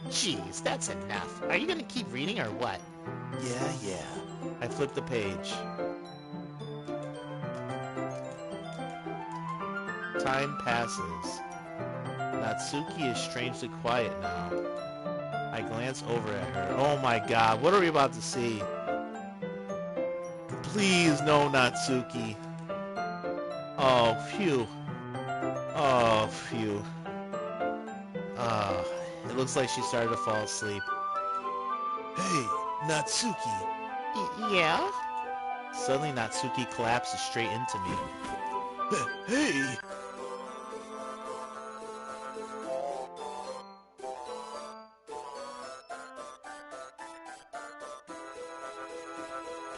Jeez, that's enough. Are you gonna keep reading or what? Yeah. I flip the page. Time passes. Natsuki is strangely quiet now. I glance over at her. Oh my god, what are we about to see? Please, no, Natsuki. Oh, phew. Oh, phew. It looks like she started to fall asleep. Hey, Natsuki. Yeah? Suddenly, Natsuki collapses straight into me. Hey!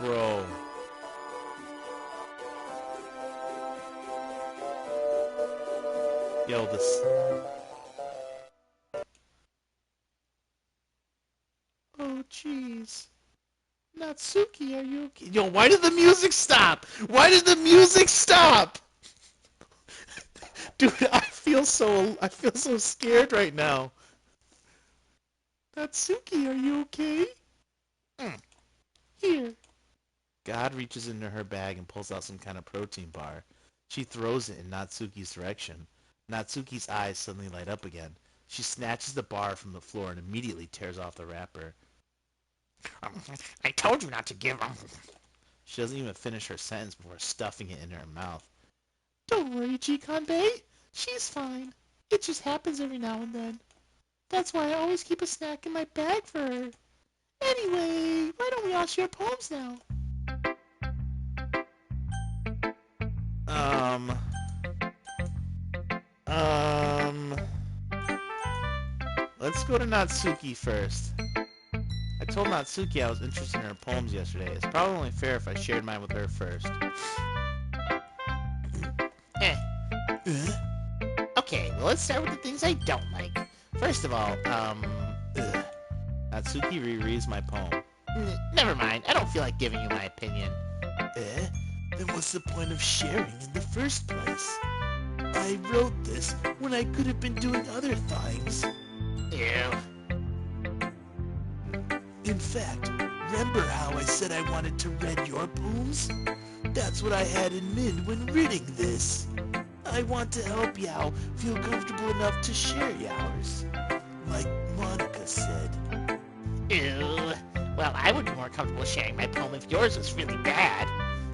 Bro. Yo, this... Oh, jeez. Natsuki, are you okay? Yo, why did the music stop? Why did the music stop? Dude, I feel so scared right now. Natsuki, are you okay? Here. God reaches into her bag and pulls out some kind of protein bar. She throws it in Natsuki's direction. Natsuki's eyes suddenly light up again. She snatches the bar from the floor and immediately tears off the wrapper. I told you not to give them. She doesn't even finish her sentence before stuffing it in her mouth. Don't worry, Jikanbei. She's fine. It just happens every now and then. That's why I always keep a snack in my bag for her. Anyway, why don't we all share poems now? Let's go to Natsuki first. I told Natsuki I was interested in her poems yesterday. It's probably only fair if I shared mine with her first. Okay, well, let's start with the things I don't like. First of all, Natsuki rereads my poem. never mind. I don't feel like giving you my opinion. Then what's the point of sharing in the first place? I wrote this when I could have been doing other things. Ew. In fact, remember how I said I wanted to read your poems? That's what I had in mind when reading this. I want to help Yao feel comfortable enough to share yours. Like Monica said. Ew. Well, I would be more comfortable sharing my poem if yours was really bad.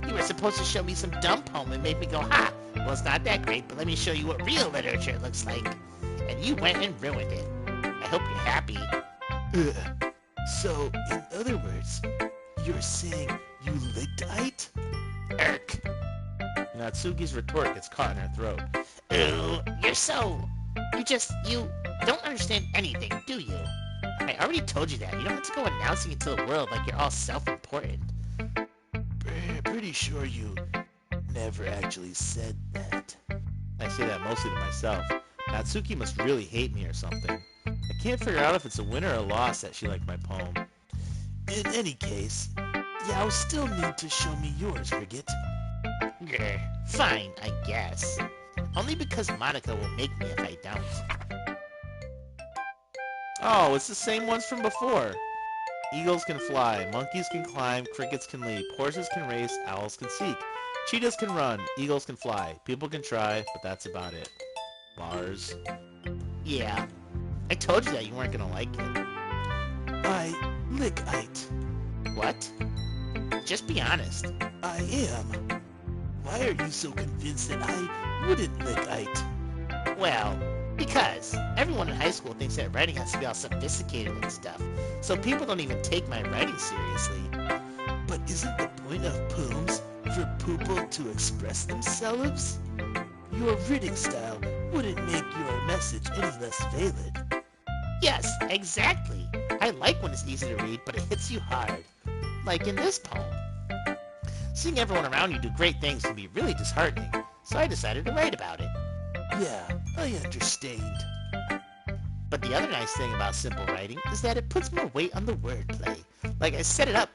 You were supposed to show me some dumb poem and make me go, ha, well, it's not that great, but let me show you what real literature looks like. And you went and ruined it. I hope you're happy. So, in other words, you're saying you licked Ite? Irk. Natsuki's retort gets caught in her throat. Ew, you don't understand anything, do you? I already told you that. You don't have to go announcing it to the world like you're all self-important. Pretty sure you never actually said that. I say that mostly to myself. Natsuki must really hate me or something. I can't figure out if it's a win or a loss that she liked my poem. In any case, Yao still need to show me yours, Riggit. Grr, fine, I guess. Only because Monica will make me if I don't. Oh, it's the same ones from before. Eagles can fly, monkeys can climb, crickets can leap, horses can race, owls can seek. Cheetahs can run, eagles can fly, people can try, but that's about it. Lars. Yeah, I told you that you weren't gonna like it. I lick Ite. What? Just be honest. I am. Why are you so convinced that I wouldn't lick Ite? Well, because everyone in high school thinks that writing has to be all sophisticated and stuff, so people don't even take my writing seriously. But isn't the point of poems for people to express themselves? Your reading style wouldn't make your message any less valid. Yes, exactly. I like when it's easy to read, but it hits you hard. Like in this poem. Seeing everyone around you do great things can be really disheartening, so I decided to write about it. Yeah, I understand. But the other nice thing about simple writing is that it puts more weight on the wordplay. Like I set up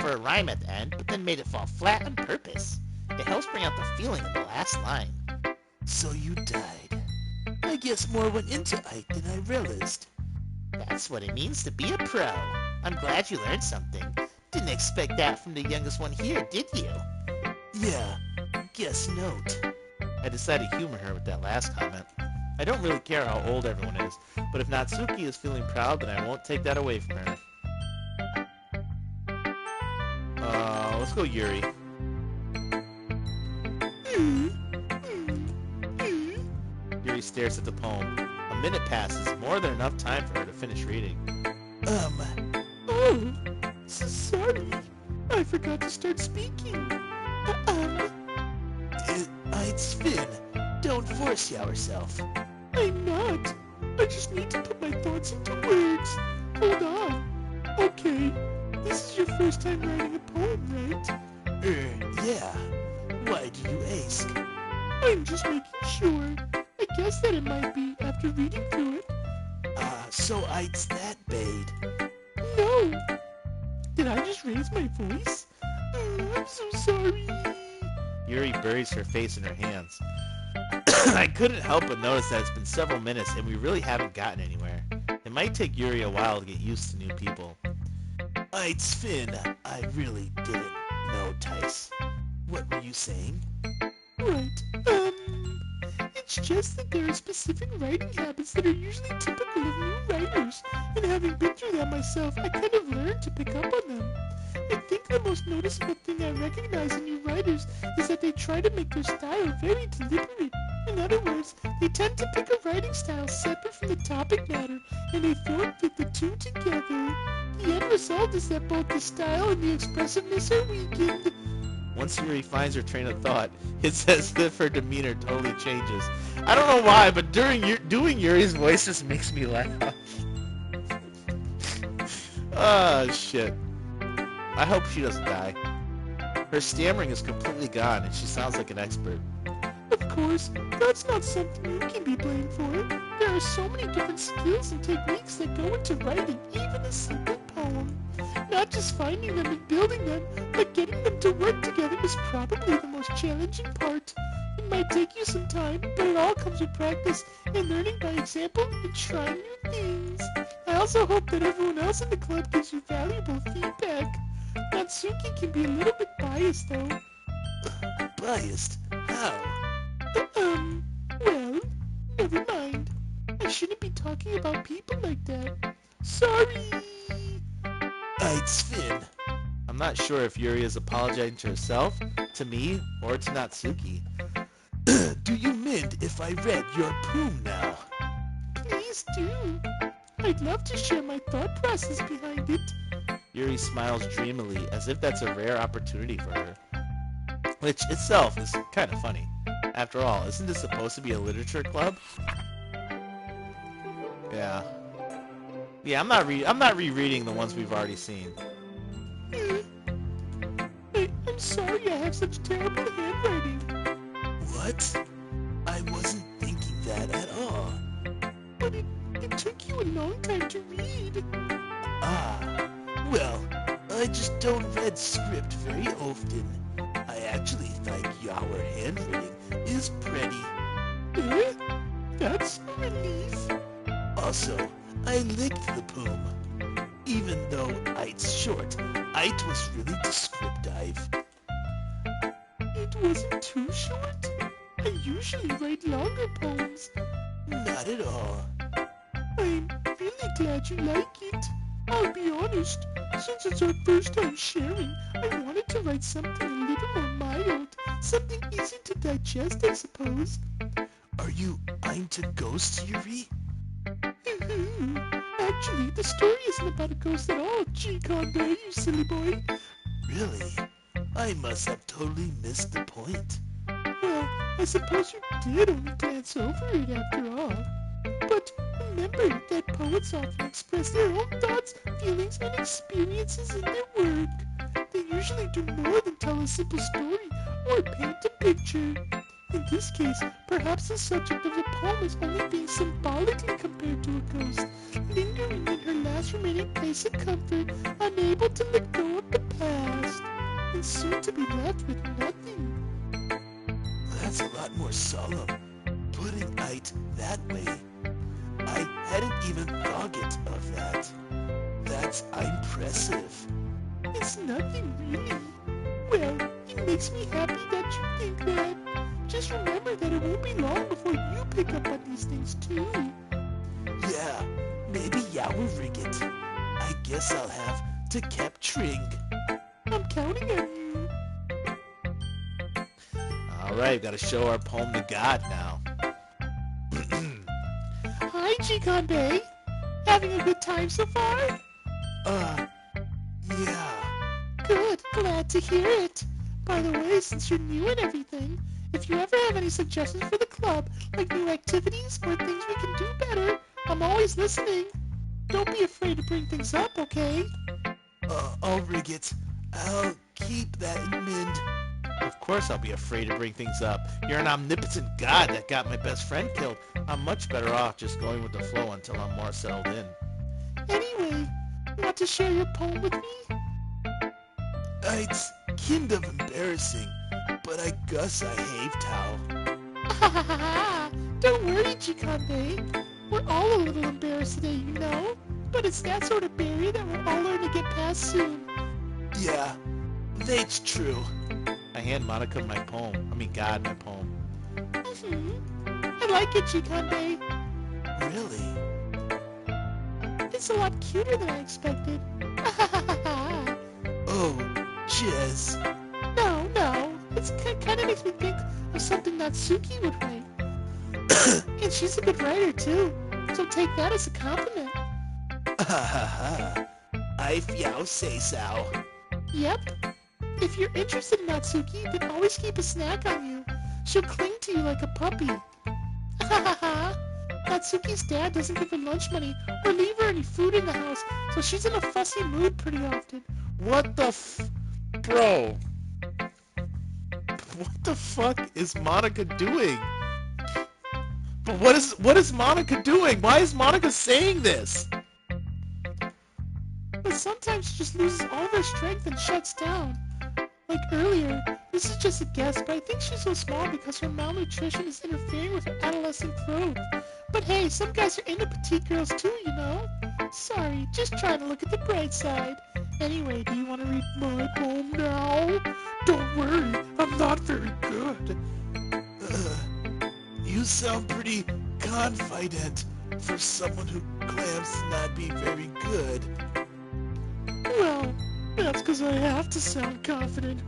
for a rhyme at the end, but then made it fall flat on purpose. It helps bring out the feeling in the last line. So you died. I guess more went into Ite than I realized. That's what it means to be a pro. I'm glad you learned something. Didn't expect that from the youngest one here, did you? Yeah, guess not. I decided to humor her with that last comment. I don't really care how old everyone is, but if Natsuki is feeling proud, then I won't take that away from her. Let's go Yuri. Yuri stares at the poem. A minute passes, more than enough time for her to finish reading. Oh, sorry. I forgot to start speaking. Ite's Finn. Don't force yourself. I'm not. I just need to put my thoughts into words. Hold on. Okay, this is your first time writing a poem, right? Yeah. Why do you ask? I'm just making sure. I guess that it might be after reading through it. So Ite's that bad. No! Did I just raise my voice? I'm so sorry. Yuri buries her face in her hands. I couldn't help but notice that it's been several minutes and we really haven't gotten anywhere. It might take Yuri a while to get used to new people. Ite's Finn, I really didn't know, Tice. What were you saying? Right. It's just that there are specific writing habits that are usually typical of new writers, and having been through that myself, I kind of learned to pick up on them. I think the most noticeable thing I recognize in new writers is that they try to make their style very deliberate. In other words, they tend to pick a writing style separate from the topic matter, and they fit the two together. The end result is that both the style and the expressiveness are weakened. Once Yuri finds her train of thought, it's as if her demeanor totally changes. I don't know why, but doing Yuri's voice just makes me laugh. Oh, shit. I hope she doesn't die. Her stammering is completely gone, and she sounds like an expert. Of course, that's not something you can be blamed for. There are so many different skills and techniques that go into writing even a simple poem. Not just finding them and building them, but getting them to work together is probably the most challenging part. It might take you some time, but it all comes with practice and learning by example and trying new things. I also hope that everyone else in the club gives you valuable feedback. Natsuki can be a little bit biased though. Biased? How? Well, never mind. I shouldn't be talking about people like that. Sorry! Ite's Finn. I'm not sure if Yuri is apologizing to herself, to me, or to Natsuki. Do you mind if I read your poem now? Please do. I'd love to share my thought process behind it. Yuri smiles dreamily, as if that's a rare opportunity for her. Which itself is kind of funny. After all, isn't this supposed to be a literature club? Yeah. Yeah, I'm not rereading the ones we've already seen. I'm sorry I have such terrible handwriting. What? I wasn't thinking that at all. But it took you a long time to read. Ah, well, I just don't read script very often. I actually think your handwriting is pretty. Eh? That's a relief. Also, I licked the poem. Even though Ite's short, Ite was really descriptive. It wasn't too short. I usually write longer poems. Not at all. I'm really glad you like it. I'll be honest, since it's our first time sharing, I wanted to write something a little more mild. Something easy to digest, I suppose. Are you into ghosts, Yuri? Actually, the story isn't about a ghost at all, G-Conde, you silly boy. Really? I must have totally missed the point. Well, I suppose you did only glance over it after all. But remember that poets often express their own thoughts, feelings, and experiences in their work. They usually do more than tell a simple story or paint a picture. In this case, perhaps the subject of the poem is only being symbolically compared to a ghost, lingering in her last remaining place of comfort, unable to let go of the past, and soon to be left with nothing. That's a lot more solemn, putting Ite that way. I hadn't even thought of that. That's impressive. It's nothing really. Well, it makes me happy that you think that. Just remember that it won't be long before you pick up on these things too. Yeah, maybe ya will rig it. I guess I'll have to keep tring. I'm counting on you. Alright, gotta show our poem to God now. Hi, G-Conde. Having a good time so far? Yeah. Good, glad to hear it. By the way, since you're new and everything, if you ever have any suggestions for the club, like new activities or things we can do better, I'm always listening. Don't be afraid to bring things up, okay? I'll rig it. I'll keep that in mind. Of course I'll be afraid to bring things up. You're an omnipotent god that got my best friend killed. I'm much better off just going with the flow until I'm more settled in. Anyway, you want to share your poem with me? It's kind of embarrassing, but I guess I have to. Don't worry, Chikande. We're all a little embarrassed today, you know? But it's that sort of barrier that we'll all learn to get past soon. Yeah, that's true. I hand Monica my poem. God, my poem. I like it, Chikande. Really? It's a lot cuter than I expected. Oh, Jess. No. It kind of makes me think of something Natsuki would write. And she's a good writer, too. So take that as a compliment. I feel say so. Yep. If you're interested in Natsuki, then always keep a snack on you. She'll cling to you like a puppy. Natsuki's dad doesn't give her lunch money or leave her any food in the house, so she's in a fussy mood pretty often. What the Bro. What the fuck is Monica doing? But what is Monica doing? Why is Monica saying this? But sometimes she just loses all of her strength and shuts down. Like earlier, this is just a guess, but I think she's so small because her malnutrition is interfering with her adolescent growth. But hey, some guys are into petite girls too, you know? Sorry, just trying to look at the bright side. Anyway, do you want to read my poem now? Don't worry, I'm not very good. You sound pretty confident for someone who claims to not be very good. Well, that's because I have to sound confident.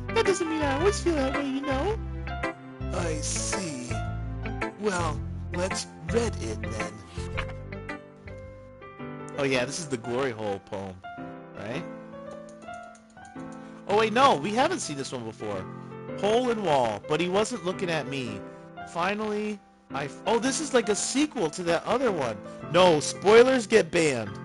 That doesn't mean I always feel that way, you know? I see. Well, let's read it then. Oh yeah, this is the glory hole poem, right? Oh wait, no, we haven't seen this one before. Hole in wall, but he wasn't looking at me. Finally, oh, this is like a sequel to that other one. No, spoilers get banned.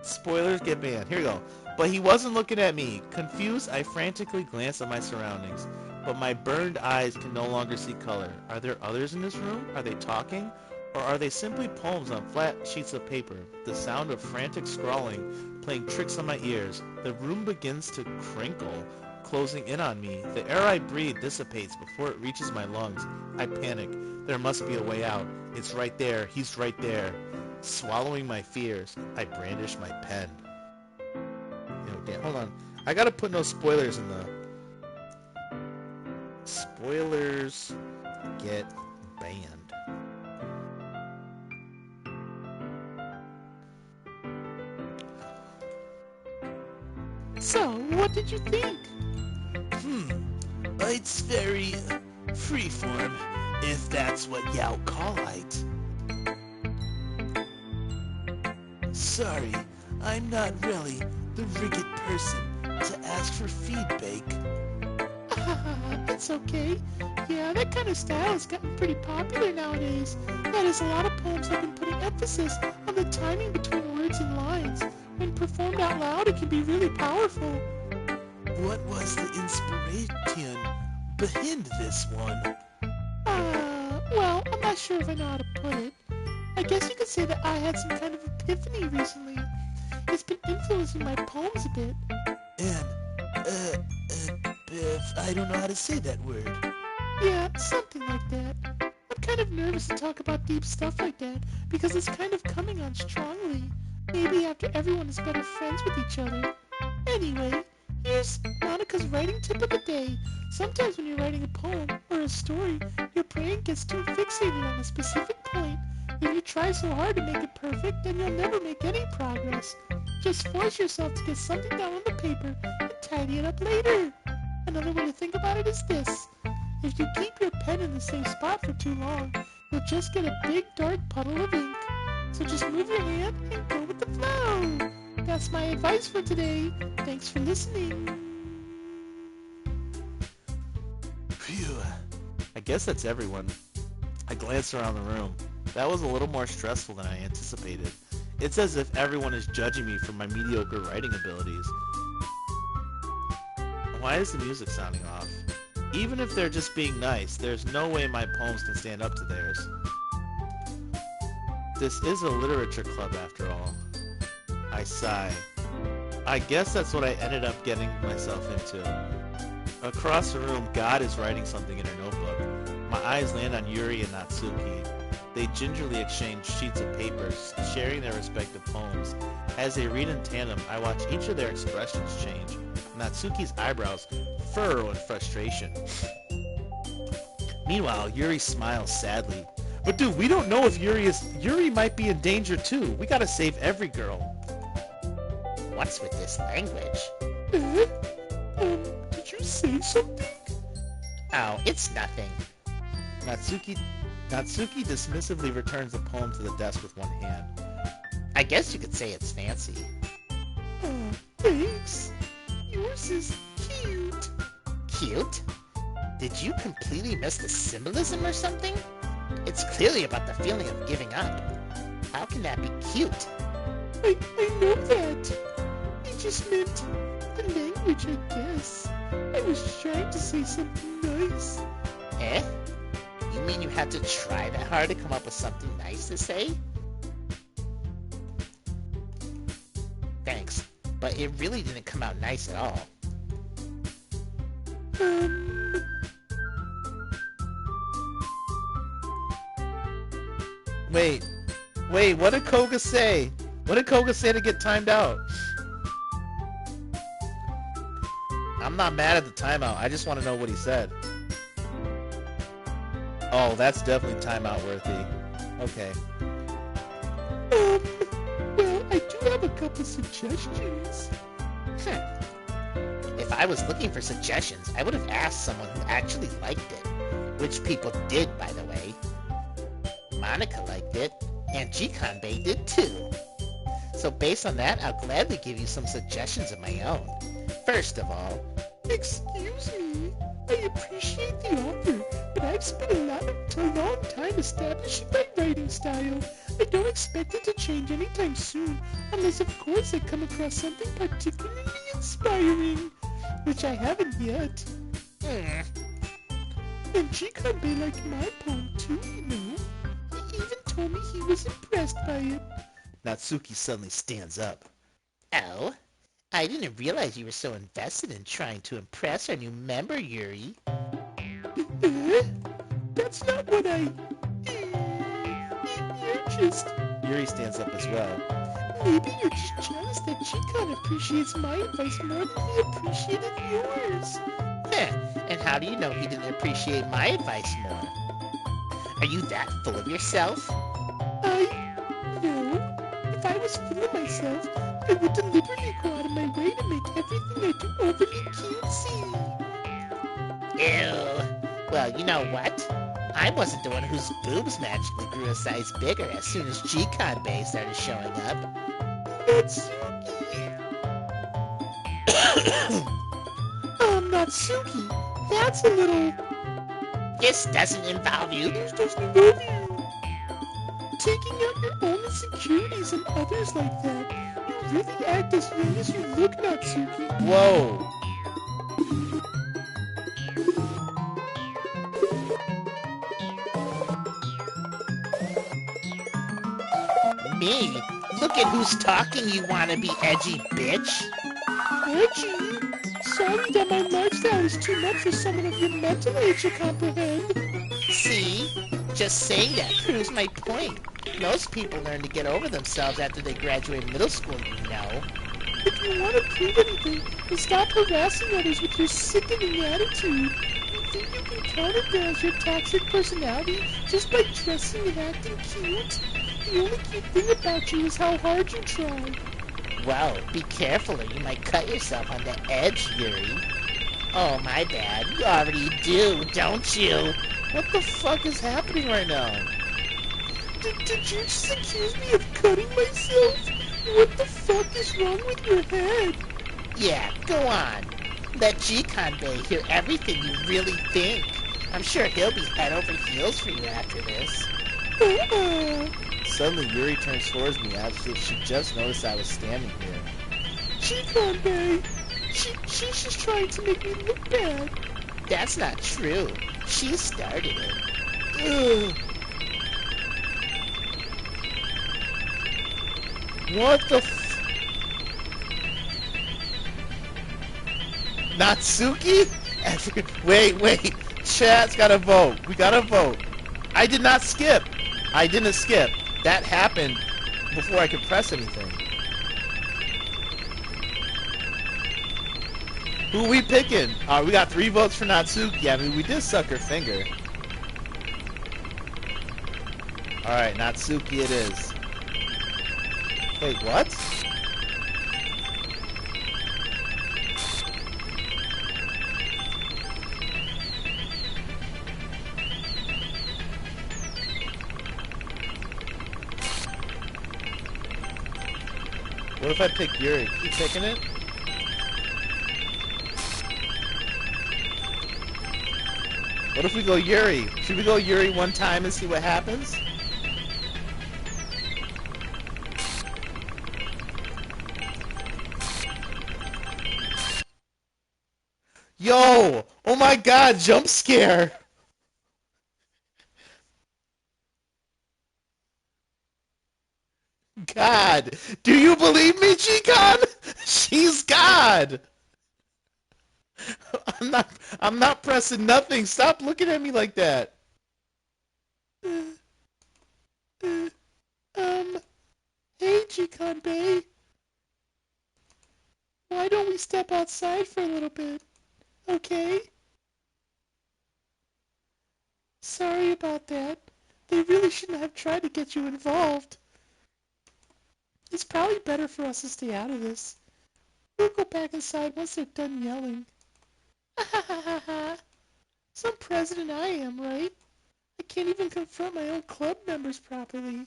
Spoilers get banned. Here we go. But he wasn't looking at me. Confused, I frantically glanced at my surroundings. But my burned eyes can no longer see color. Are there others in this room? Are they talking? Or are they simply poems on flat sheets of paper? The sound of frantic scrawling playing tricks on my ears. The room begins to crinkle, closing in on me. The air I breathe dissipates before it reaches my lungs. I panic. There must be a way out. It's right there. He's right there. Swallowing my fears, I brandish my pen. Damn, hold on. I gotta put no spoilers in the... Spoilers get banned. So, what did you think? It's very freeform, if that's what y'all call it. Sorry, I'm not really the rigid person to ask for feedback. It's okay. Yeah, that kind of style has gotten pretty popular nowadays. That is, a lot of poems have been putting emphasis on the timing between words and lines. When performed out loud, it can be really powerful. What was the inspiration behind this one? Well, I'm not sure if I know how to put it. I guess you could say that I had some kind of epiphany recently. It's been influencing my poems a bit. I don't know how to say that word. Yeah, something like that. I'm kind of nervous to talk about deep stuff like that because it's kind of coming on strongly. Maybe after everyone is better friends with each other. Anyway, here's Monica's writing tip of the day. Sometimes when you're writing a poem or a story, your brain gets too fixated on a specific point. If you try so hard to make it perfect, then you'll never make any progress. Just force yourself to get something down on the paper and tidy it up later. Another way to think about it is this. If you keep your pen in the same spot for too long, you'll just get a big dark puddle of ink. So just move your hand and go with the flow. That's my advice for today. Thanks for listening. Phew. I guess that's everyone. I glanced around the room. That was a little more stressful than I anticipated. It's as if everyone is judging me for my mediocre writing abilities. Why is the music sounding off? Even if they're just being nice, there's no way my poems can stand up to theirs. This is a literature club after all. I sigh. I guess that's what I ended up getting myself into. Across the room, God is writing something in her notebook. My eyes land on Yuri and Natsuki. They gingerly exchange sheets of paper, sharing their respective poems. As they read in tandem, I watch each of their expressions change. Natsuki's eyebrows furrow in frustration. Meanwhile, Yuri smiles sadly. But dude, we don't know if Yuri might be in danger too. We gotta save every girl. What's with this language? Did you say something? Oh, it's nothing. Natsuki dismissively returns the poem to the desk with one hand. I guess you could say it's fancy. Oh, thanks. Yours is cute. Cute? Did you completely miss the symbolism or something? It's clearly about the feeling of giving up. How can that be cute? I know that. I just meant the language, I guess. I was trying to say something nice. Eh? You mean you had to try that hard to come up with something nice to say? Thanks, but it really didn't come out nice at all. Wait, what did Koga say? What did Koga say to get timed out? I'm not mad at the timeout, I just want to know what he said. Oh, that's definitely timeout worthy. Okay. Well, I do have a couple suggestions. If I was looking for suggestions, I would have asked someone who actually liked it. Which people did, by the way. Monica liked it, and Jikanbei did too. So based on that, I'll gladly give you some suggestions of my own. First of all, Excuse me. I appreciate the offer, but I've spent a long time establishing my writing style. I don't expect it to change anytime soon, unless of course I come across something particularly inspiring, which I haven't yet. And Jikanbei liked my poem too, you know. He even told me he was impressed by it. Natsuki suddenly stands up. oh, I didn't realize you were so invested in trying to impress our new member, Yuri. That's not what I... You're just... Yuri stands up as well. Maybe you're just jealous that Chikan appreciates my advice more than he appreciated yours. And how do you know he didn't appreciate my advice more? Are you that full of yourself? No. If I was full of myself, I would deliberately go out of my way to make everything I do overly cutesy. Ew. Well, you know what? I wasn't the one whose boobs magically grew a size bigger as soon as Jikanbei started showing up. Natsuki. Natsuki, that's a little... This doesn't involve you. This doesn't involve you. Taking out your own insecurities and others like that. You really act as young as you look, Natsuki. Whoa! Me? Look at who's talking, you wanna be edgy bitch. Edgy? Sorry that my lifestyle is too much for someone of your mental age to comprehend. See? Just saying that proves my point. Most people learn to get over themselves after they graduate middle school, you know. If you want to prove anything, then stop harassing others with your sickening attitude. You think you can counterbalance your toxic personality just by dressing and acting cute? The only cute thing about you is how hard you try. Well, be careful or you might cut yourself on the edge, Yuri. Oh, my bad. You already do, don't you? What the fuck is happening right now? Did you just accuse me of cutting myself? What the fuck is wrong with your head? Yeah, go on. Let Jikanbei hear everything you really think. I'm sure he'll be head over heels for you after this. Suddenly, Yuri turns towards me as if she just noticed I was standing here. Jikanbei, She's just trying to make me look bad. That's not true. She started it. Ugh. What the Natsuki? Wait. Chat's gotta vote. We gotta vote. I did not skip. I didn't skip. That happened before I could press anything. Who we picking? We got 3 votes for Natsuki. I mean, we did suck her finger. Alright, Natsuki it is. Wait, what? What if I pick Yuri? Keep picking it? What if we go Yuri? Should we go Yuri one time and see what happens? Yo! Oh my god, jump scare! God! Do you believe me, G-Con? She's God! I'm not pressing nothing. Stop looking at me like that. Uh, hey, G-Con Bay. Why don't we step outside for a little bit? Okay? Sorry about that. They really shouldn't have tried to get you involved. It's probably better for us to stay out of this. We'll go back inside once they're done yelling. Ha ha ha ha ha. Some president I am, right? I can't even confront my own club members properly.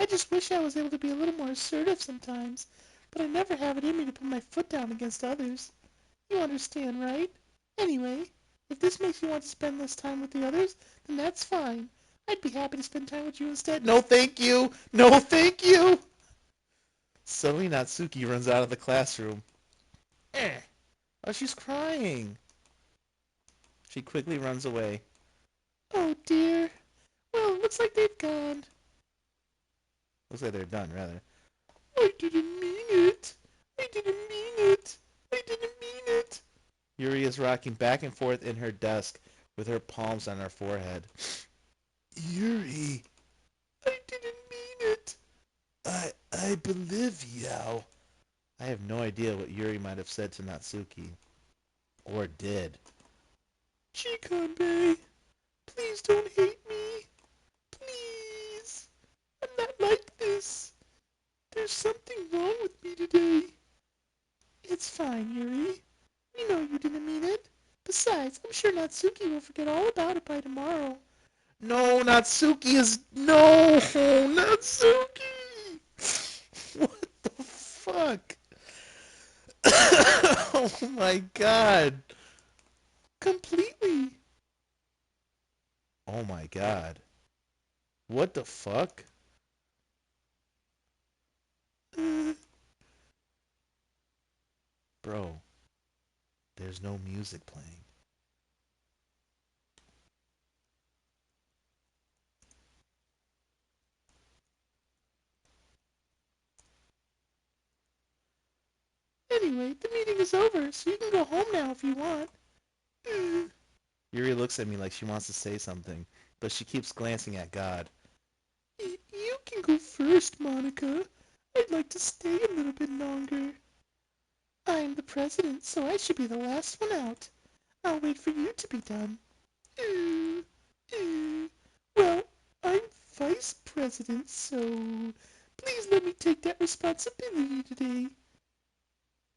I just wish I was able to be a little more assertive sometimes, but I never have it in me to put my foot down against others. You understand, right? Anyway, if this makes you want to spend less time with the others, then that's fine. I'd be happy to spend time with you instead. No thank you! No thank you! Suddenly Natsuki runs out of the classroom. Oh, she's crying. She quickly runs away. Oh dear. Well, it looks like they've gone. Looks like they're done, rather. I didn't mean it. I didn't mean it. I didn't mean it. Yuri is rocking back and forth in her desk with her palms on her forehead. Yuri, I didn't mean it. I believe you. I have no idea what Yuri might have said to Natsuki. Or did. Chikanbe, please don't hate me. Please. I'm not like this. There's something wrong with me today. It's fine, Yuri. We know you didn't mean it. Besides, I'm sure Natsuki will forget all about it by tomorrow. No, Natsuki is... No! Natsuki! What the fuck? Oh my god. Completely. Oh my god. What the fuck? Bro, there's no music playing. Anyway, the meeting is over, so you can go home now if you want. Yuri looks at me like she wants to say something, but she keeps glancing at God. You can go first, Monica. I'd like to stay a little bit longer. I'm the president, so I should be the last one out. I'll wait for you to be done. Well, I'm vice president, so please let me take that responsibility today.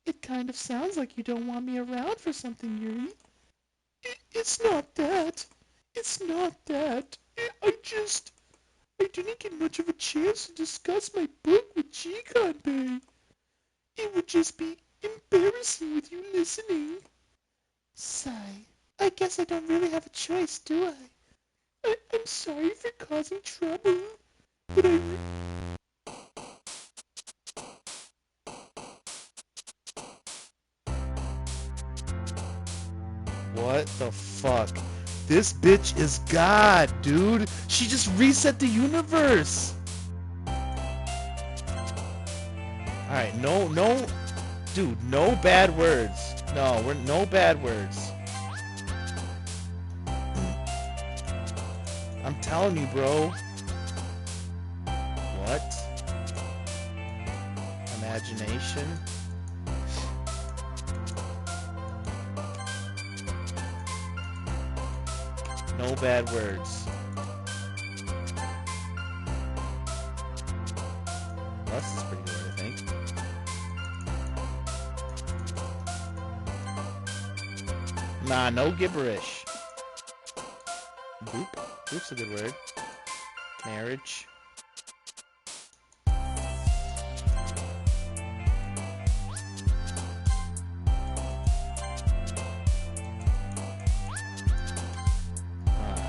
It kind of sounds like you don't want me around for something, Yuri. It's not that. It's not that. I didn't get much of a chance to discuss my book with Chikanbe. It would just be embarrassing with you listening. Sigh. I guess I don't really have a choice, do I'm sorry for causing trouble, but What the fuck? This bitch is God, dude. She just reset the universe. Alright, no, dude, no bad words. No, no bad words. I'm telling you, bro. What? Imagination? No bad words. Well, this is pretty good, I think. Nah, no gibberish. Boop. Boop's a good word. Marriage.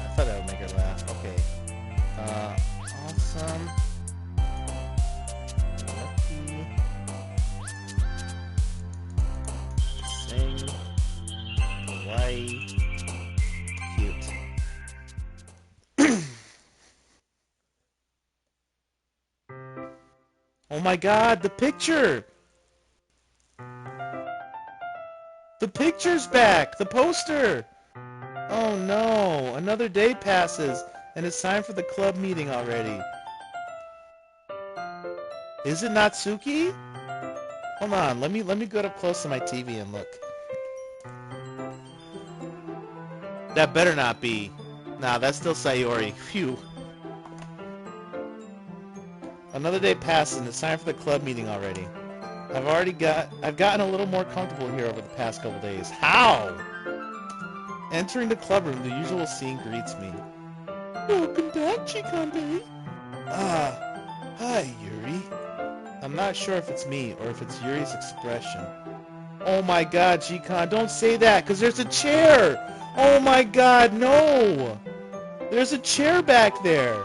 I thought that would make her laugh. Okay. Awesome. Lucky. Sing. Hawaii. Cute. Oh my god, the picture! The picture's back! The poster! Oh no, another day passes, and it's time for the club meeting already. Is it Natsuki? Hold on, let me go up close to my TV and look. That better not be. Nah, that's still Sayori. Phew. Another day passes, and it's time for the club meeting already. I've gotten a little more comfortable here over the past couple days. How? Entering the club room, the usual scene greets me. Welcome back, Chikande. Hi, Yuri. I'm not sure if it's me or if it's Yuri's expression. Oh my god, Jikan, don't say that, because there's a chair! Oh my god, no! There's a chair back there!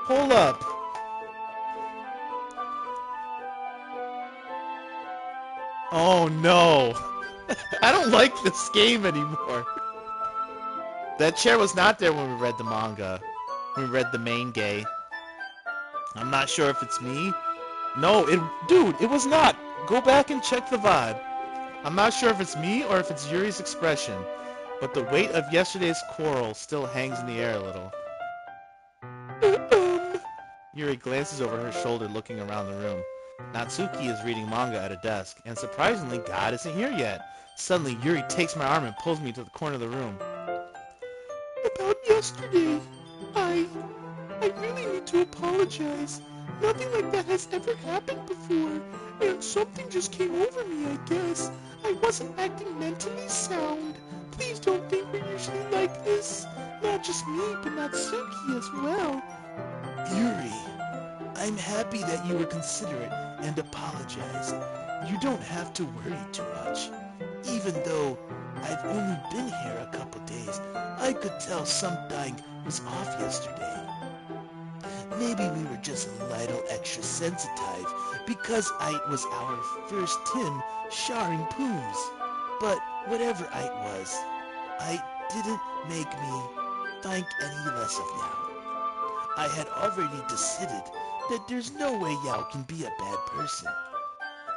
Hold up. Oh no! I don't like this game anymore. That chair was not there when we read the manga. When we read the main gay. I'm not sure if it's me. No, dude, it was not. Go back and check the VOD. I'm not sure if it's me or if it's Yuri's expression, but the weight of yesterday's quarrel still hangs in the air a little. Yuri glances over her shoulder looking around the room. Natsuki is reading manga at a desk, and surprisingly, God isn't here yet. Suddenly, Yuri takes my arm and pulls me to the corner of the room. About yesterday, I really need to apologize. Nothing like that has ever happened before, and something just came over me, I guess. I wasn't acting mentally sound. Please don't think we're usually like this. Not just me, but Natsuki as well. Yuri, I'm happy that you were considerate and apologized. You don't have to worry too much. Even though I've only been here a couple days, I could tell something was off yesterday. Maybe we were just a little extra sensitive because it was our first time sharing poons. But whatever it was, it didn't make me think any less of Yao. I had already decided that there's no way Yao can be a bad person.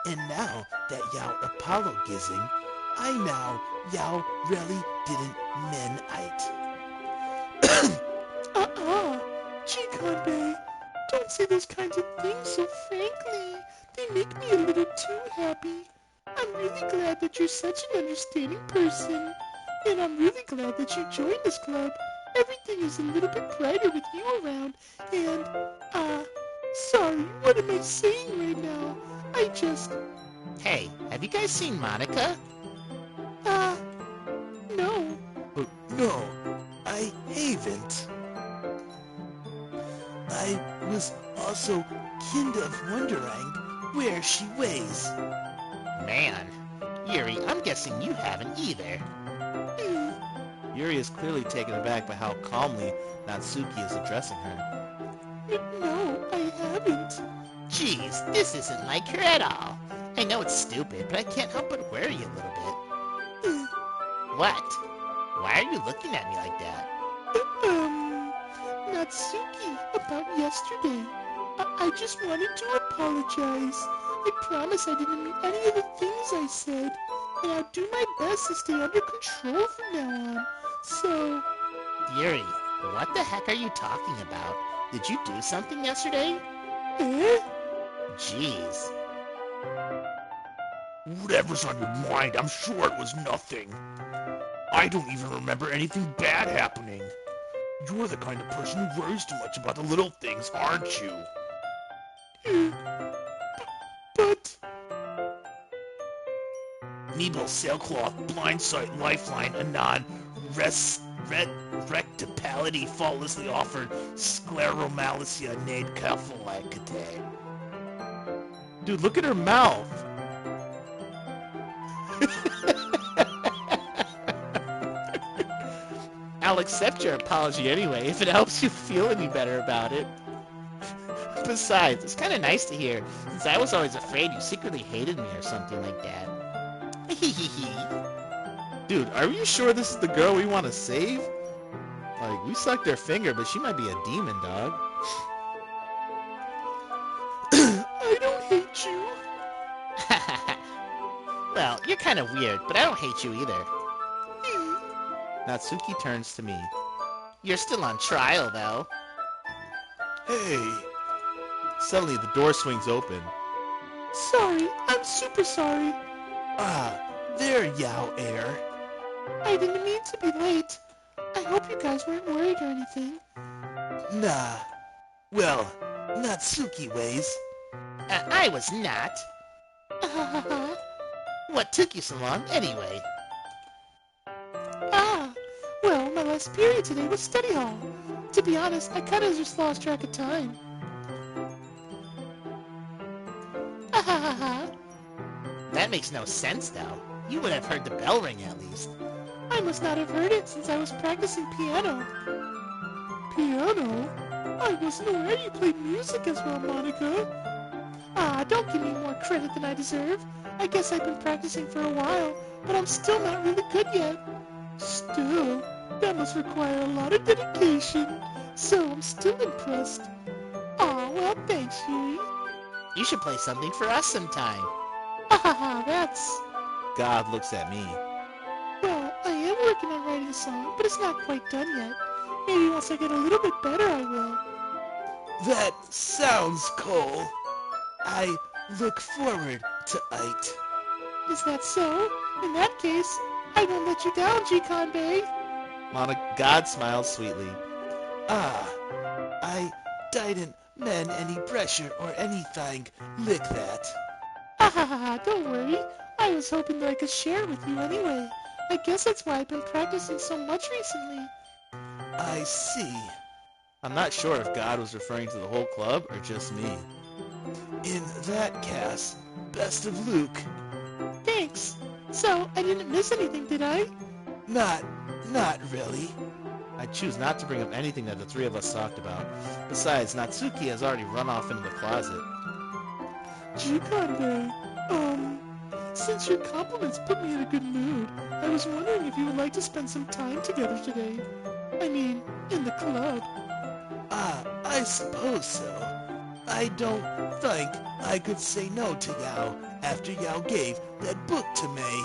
And now that Yao apologizing, I know Yao really didn't mean it. Chikande, don't say those kinds of things so frankly. They make me a little too happy. I'm really glad that you're such an understanding person. And I'm really glad that you joined this club. Everything is a little bit brighter with you around. And, sorry, what am I saying right now? Hey, have you guys seen Monica? No. No, I haven't. I was also kind of wondering where she was. Man, Yuri, I'm guessing you haven't either. Yuri is clearly taken aback by how calmly Natsuki is addressing her. No, I haven't. Jeez, this isn't like her at all. I know it's stupid, but I can't help but worry a little bit. What? Why are you looking at me like that? Natsuki, about yesterday. I just wanted to apologize. I promise I didn't mean any of the things I said, and I'll do my best to stay under control from now on. So, Yuri, what the heck are you talking about? Did you do something yesterday? eh? Jeez. Whatever's on your mind, I'm sure it was nothing. I don't even remember anything bad happening. You're the kind of person who worries too much about the little things, aren't you? But, Nebel, Sailcloth, Blindsight, Lifeline, Anon, Rectipality, Faultlessly Offered, Scleromalacia, Nade, Kaphalakate. Dude, look at her mouth. I'll accept your apology anyway if it helps you feel any better about it. Besides, it's kind of nice to hear, since I was always afraid you secretly hated me or something like that. Dude, are you sure this is the girl we want to save? Like, we sucked her finger, but she might be a demon, dog. I don't hate you. Well, you're kind of weird, but I don't hate you either. Natsuki turns to me. You're still on trial, though. Hey, Suddenly, the door swings open. Sorry, I'm super sorry. there, Yao Air. I didn't mean to be late. I hope you guys weren't worried or anything. Nah. Well, Natsuki ways. I was not. What took you so long, anyway? Well, my last period today was study hall. To be honest, I kinda just lost track of time. That makes no sense, though. You would have heard the bell ring at least. I must not have heard it since I was practicing piano. Piano? I wasn't aware you played music as well, Monica. Don't give me more credit than I deserve. I guess I've been practicing for a while, but I'm still not really good yet. Still, that must require a lot of dedication, so I'm still impressed. Well, thanks, Yuri. You should play something for us sometime. That's... God looks at me. Well, I am working on writing a song, but it's not quite done yet. Maybe once I get a little bit better, I will. That sounds cool. I look forward to it. Is that so? In that case, I won't let you down, G-Conbei. God smiles sweetly. I didn't mean any pressure or anything like that. Don't worry. I was hoping that I could share it with you anyway. I guess that's why I've been practicing so much recently. I see. I'm not sure if God was referring to the whole club or just me. In that case, best of Luke. Thanks. So, I didn't miss anything, did I? Not really. I choose not to bring up anything that the three of us talked about. Besides, Natsuki has already run off into the closet. G-Conbei, since your compliments put me in a good mood, I was wondering if you would like to spend some time together today. I mean, in the club. I suppose so. I don't think I could say no to Yao after Yao gave that book to me.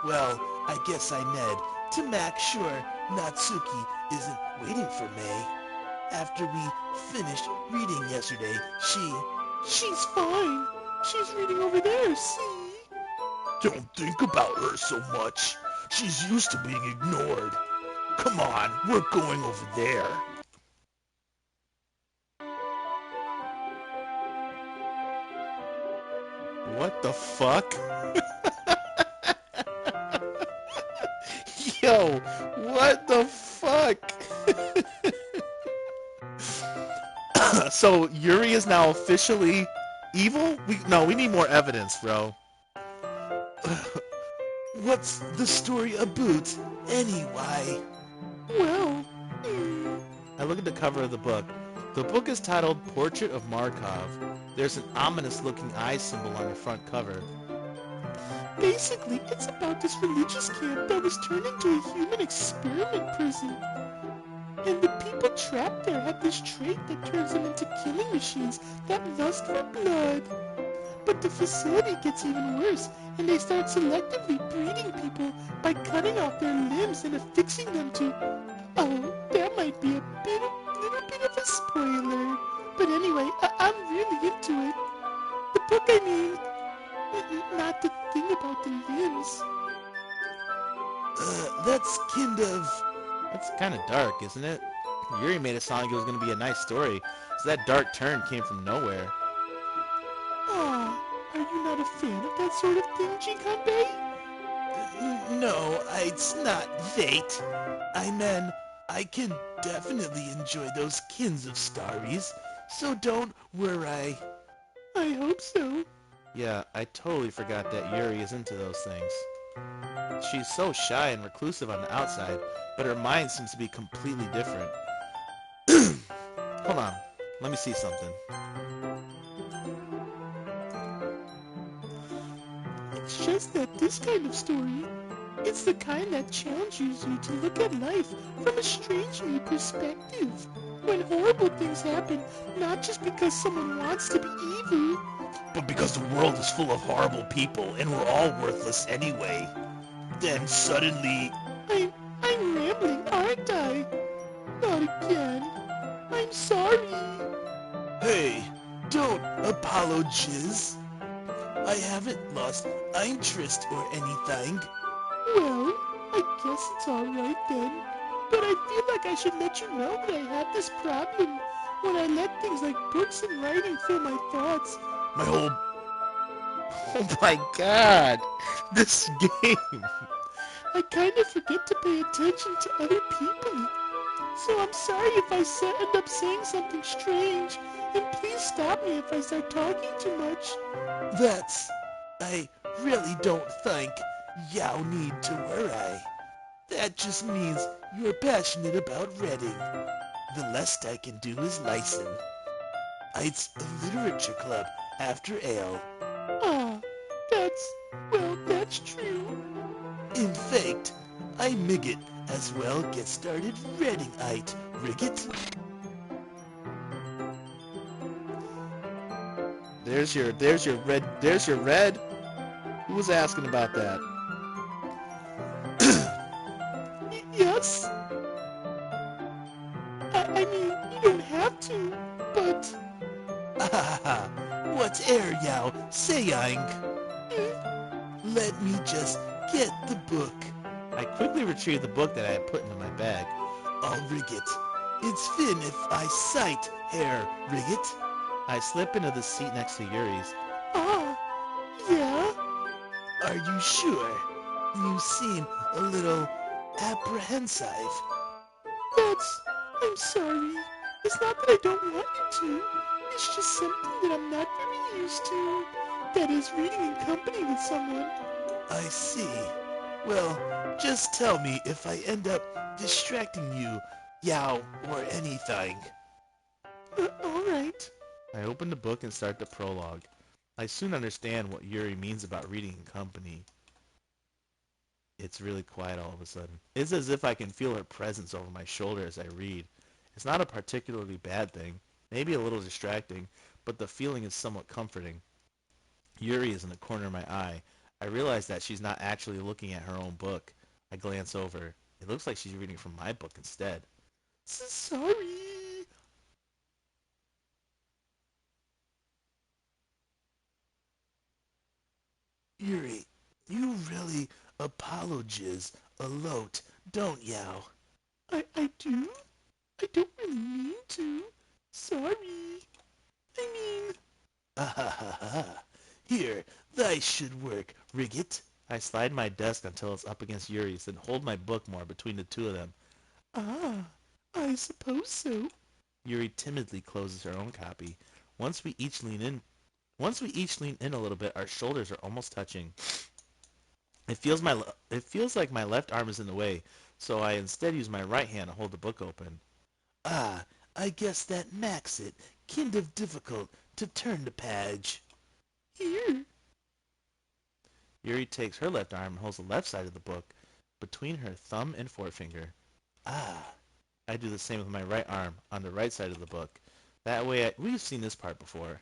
Well, I guess I need to make sure Natsuki isn't waiting for me. After we finished reading yesterday, She's fine. She's reading over there, see? Don't think about her so much. She's used to being ignored. Come on, we're going over there. What the fuck? Yo, what the fuck? So Yuri is now officially evil? We need more evidence, bro. What's the story about, anyway? Well, I look at the cover of the book. The book is titled Portrait of Markov. There's an ominous-looking eye symbol on the front cover. Basically, it's about this religious camp that was turned into a human experiment prison. And the people trapped there have this trait that turns them into killing machines that lust for blood. But the facility gets even worse, and they start selectively breeding people by cutting off their limbs and affixing them to... Oh, that might be little bit of a spoiler. But anyway, I'm really into it. The book, I mean, not the thing about the limbs. That's That's kind of dark, isn't it? Yuri made it sound like it was going to be a nice story, so that dark turn came from nowhere. Aw, are you not a fan of that sort of thing, Jikanbei? No, it's not that. I mean, I can definitely enjoy those kinds of stories, so don't worry. I hope so. Yeah, I totally forgot that Yuri is into those things. She's so shy and reclusive on the outside, but her mind seems to be completely different. Hold on, let me see something. It's just that this kind of story, it's the kind that challenges you to look at life from a strange new perspective. When horrible things happen, not just because someone wants to be evil. But because the world is full of horrible people and we're all worthless anyway, then suddenly... I'm rambling, aren't I? Not again. I'm sorry. Hey, don't apologize. I haven't lost interest or anything. Well, I guess it's alright then. But I feel like I should let you know that I have this problem when I let things like books and writing fill my thoughts. My whole... Oh my god! This game! I kind of forget to pay attention to other people. So I'm sorry if I end up saying something strange, and please stop me if I start talking too much. I really don't think you need to worry. That just means you're passionate about reading. The least I can do is listen. It's a literature club, after all. Ah, that's true. In fact, I Migget as well get started reading it, Riggit. There's your red. Who was asking about that? Yes? I mean, you don't have to, but... What air yow saying? eh, Let me just get the book. I quickly retrieved the book that I had put into my bag. I'll rig it. It's fin if I sight hair, Riggit. I slip into the seat next to Yuri's. Ah, yeah? Are you sure? You seem a little apprehensive. I'm sorry. It's not that I don't want you to. It's just something that I'm not very used to. That is reading in company with someone. I see. Well, just tell me if I end up distracting you, yow, or anything. Alright. I open the book and start the prologue. I soon understand what Yuri means about reading in company. It's really quiet all of a sudden. It's as if I can feel her presence over my shoulder as I read. It's not a particularly bad thing, maybe a little distracting, but the feeling is somewhat comforting. Yuri is in the corner of my eye. I realize that she's not actually looking at her own book. I glance over. It looks like she's reading from my book instead. Sorry. Yuri, you really apologize a lot, don't yow? I do? I don't really mean to. Sorry. I mean... Ah ha ha ha. Here, thy should work, Riggit. I slide my desk until it's up against Yuri's, then hold my book more between the two of them. Ah, I suppose so. Yuri timidly closes her own copy. Once we each lean in a little bit, our shoulders are almost touching. It feels like my left arm is in the way, so I instead use my right hand to hold the book open. Ah, I guess that makes it kind of difficult to turn the page. Here. Yuri takes her left arm and holds the left side of the book between her thumb and forefinger. Ah. I do the same with my right arm on the right side of the book. That way, we've seen this part before.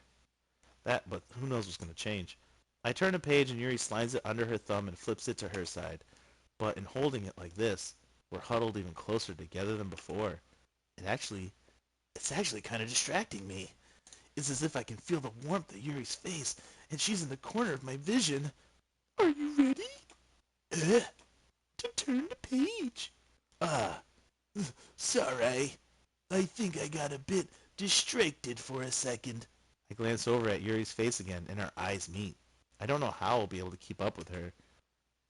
But who knows what's going to change. I turn a page and Yuri slides it under her thumb and flips it to her side. But in holding it like this, we're huddled even closer together than before. It's actually kind of distracting me. It's as if I can feel the warmth of Yuri's face, and she's in the corner of my vision. Are you ready? Eh? To turn the page. Ah, sorry. I think I got a bit distracted for a second. I glance over at Yuri's face again, and our eyes meet. I don't know how I'll be able to keep up with her.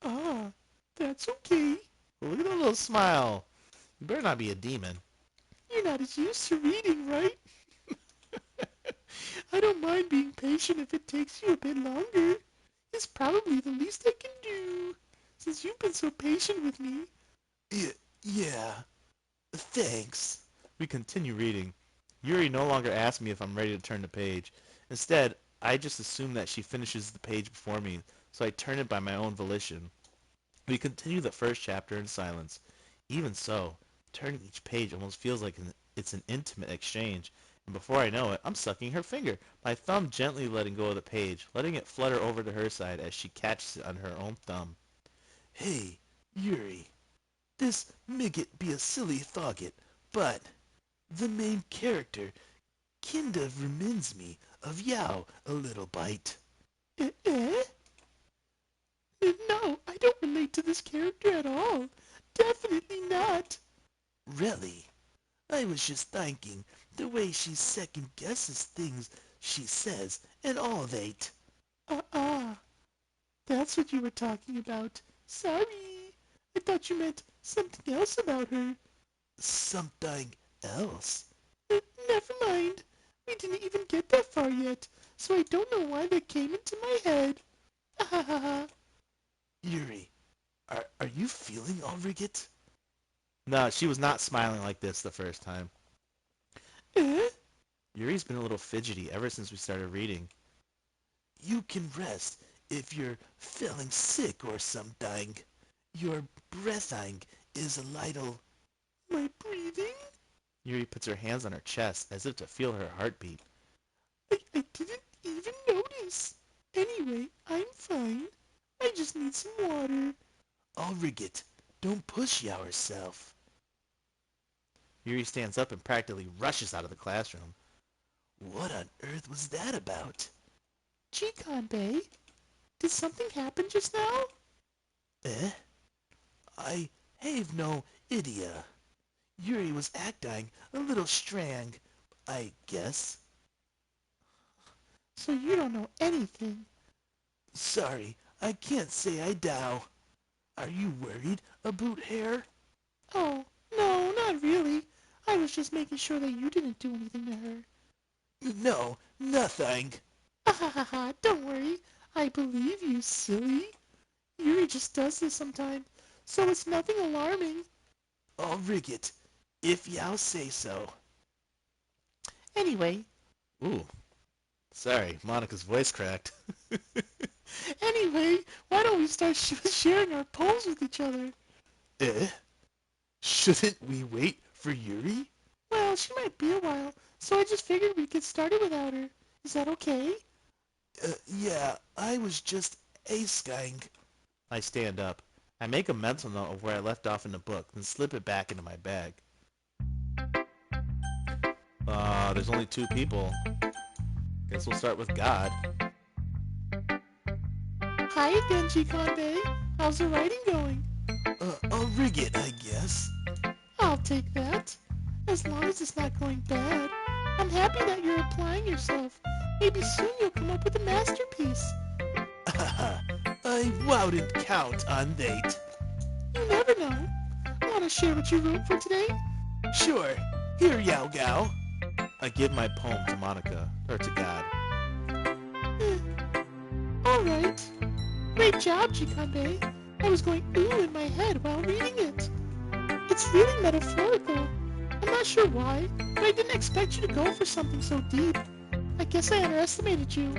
Ah, that's okay. Well, look at that little smile. You better not be a demon. You're not as used to reading, right? I don't mind being patient if it takes you a bit longer. It's probably the least I can do, since you've been so patient with me. Yeah. Thanks. We continue reading. Yuri no longer asks me if I'm ready to turn the page. Instead, I just assume that she finishes the page before me, so I turn it by my own volition. We continue the first chapter in silence. Even so, turning each page almost feels like it's an intimate exchange, and before I know it, I'm sucking her finger, my thumb gently letting go of the page, letting it flutter over to her side as she catches it on her own thumb. Hey, Yuri. This might be a silly thought, but the main character kind of reminds me of Yao a little bite. Eh? No, I don't relate to this character at all. Definitely not. Really? I was just thinking the way she second guesses things she says and all that. That's what you were talking about. Sorry. I thought you meant something else about her. Something else? Never mind. We didn't even get that far yet, so I don't know why that came into my head. Yuri, are you feeling all rigid? No, she was not smiling like this the first time. Eh? Yuri's been a little fidgety ever since we started reading. You can rest if you're feeling sick or something. Your breathing is a little... My breathing? Yuri puts her hands on her chest as if to feel her heartbeat. I didn't even notice. Anyway, I'm fine. I just need some water. All rigid. Don't push yourself. Yuri stands up and practically rushes out of the classroom. What on earth was that about? Gee, Kanbei, did something happen just now? Eh? I have no idea. Yuri was acting a little strange, I guess. So you don't know anything. Sorry, I can't say I do. Are you worried about her? Oh, no, not really. I was just making sure that you didn't do anything to her. No, nothing. Ha, don't worry. I believe you, silly. Yuri just does this sometimes, so it's nothing alarming. All rigid, if y'all say so. Anyway, Ooh. Sorry, Monica's voice cracked. why don't we start sharing our poems with each other? Eh? Shouldn't we wait for Yuri? Well, she might be a while, so I just figured we'd get started without her. Is that okay? Yeah, I was just asking. I stand up. I make a mental note of where I left off in the book, then slip it back into my bag. There's only 2 people. Guess we'll start with God. Hi again, Jikonbe. How's the writing going? I'll rig it, I guess. I'll take that. As long as it's not going bad. I'm happy that you're applying yourself. Maybe soon you'll come up with a masterpiece. I wouldn't count on that. You never know. Want to share what you wrote for today? Sure, here y'all go. I give my poem to Monica, or to God. All right. Great job, Jikonbe. I was going ooh in my head while reading it. It's really metaphorical. I'm not sure why, but I didn't expect you to go for something so deep. I guess I underestimated you.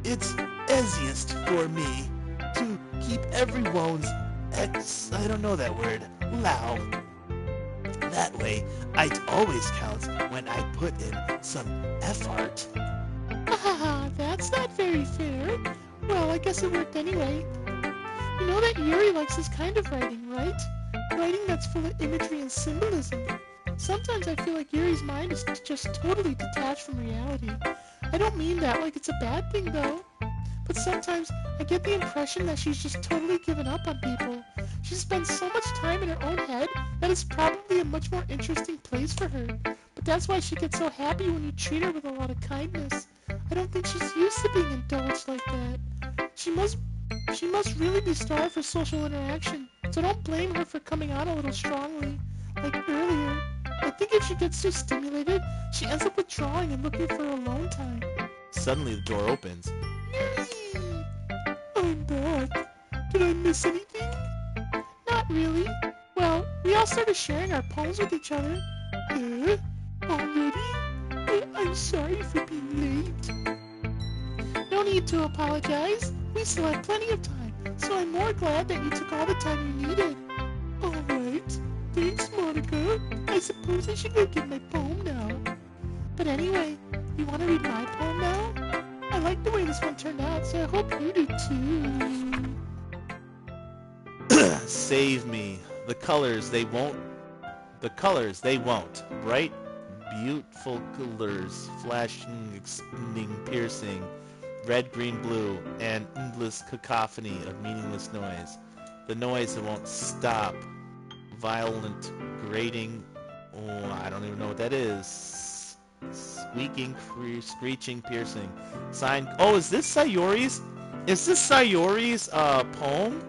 It's easiest for me. to keep everyone's I don't know that word, Lao. That way, it always counts when I put in some effort. Ah, that's not very fair. Well, I guess it worked anyway. You know that Yuri likes this kind of writing, right? Writing that's full of imagery and symbolism. Sometimes I feel like Yuri's mind is just totally detached from reality. I don't mean that like it's a bad thing, though. But sometimes I get the impression that she's just totally given up on people. She spends so much time in her own head that it's probably a much more interesting place for her. But that's why she gets so happy when you treat her with a lot of kindness. I don't think she's used to being indulged like that. She must really be starved for social interaction. So don't blame her for coming on a little strongly, like earlier. I think if she gets too stimulated, she ends up withdrawing and looking for alone time. Suddenly the door opens. Yuri! I'm back. Did I miss anything? Not really. Well, we all started sharing our poems with each other. Eh? Already? I'm sorry for being late. No need to apologize. We still have plenty of time, so I'm more glad that you took all the time you needed. Alright. Thanks, Monica. I suppose I should go get my poem now. But anyway, you want to read my poem now? I like the way this one turned out, so I hope you do too. Save me. The colors, they won't. The colors, they won't. Bright, beautiful colors, flashing, expanding, piercing, red, green, blue, and endless cacophony of meaningless noise. The noise that won't stop. Violent, grating, oh, I don't even know what that is. Squeaking, screeching, piercing. Sign. Oh, is this Sayori's? Is this Sayori's poem?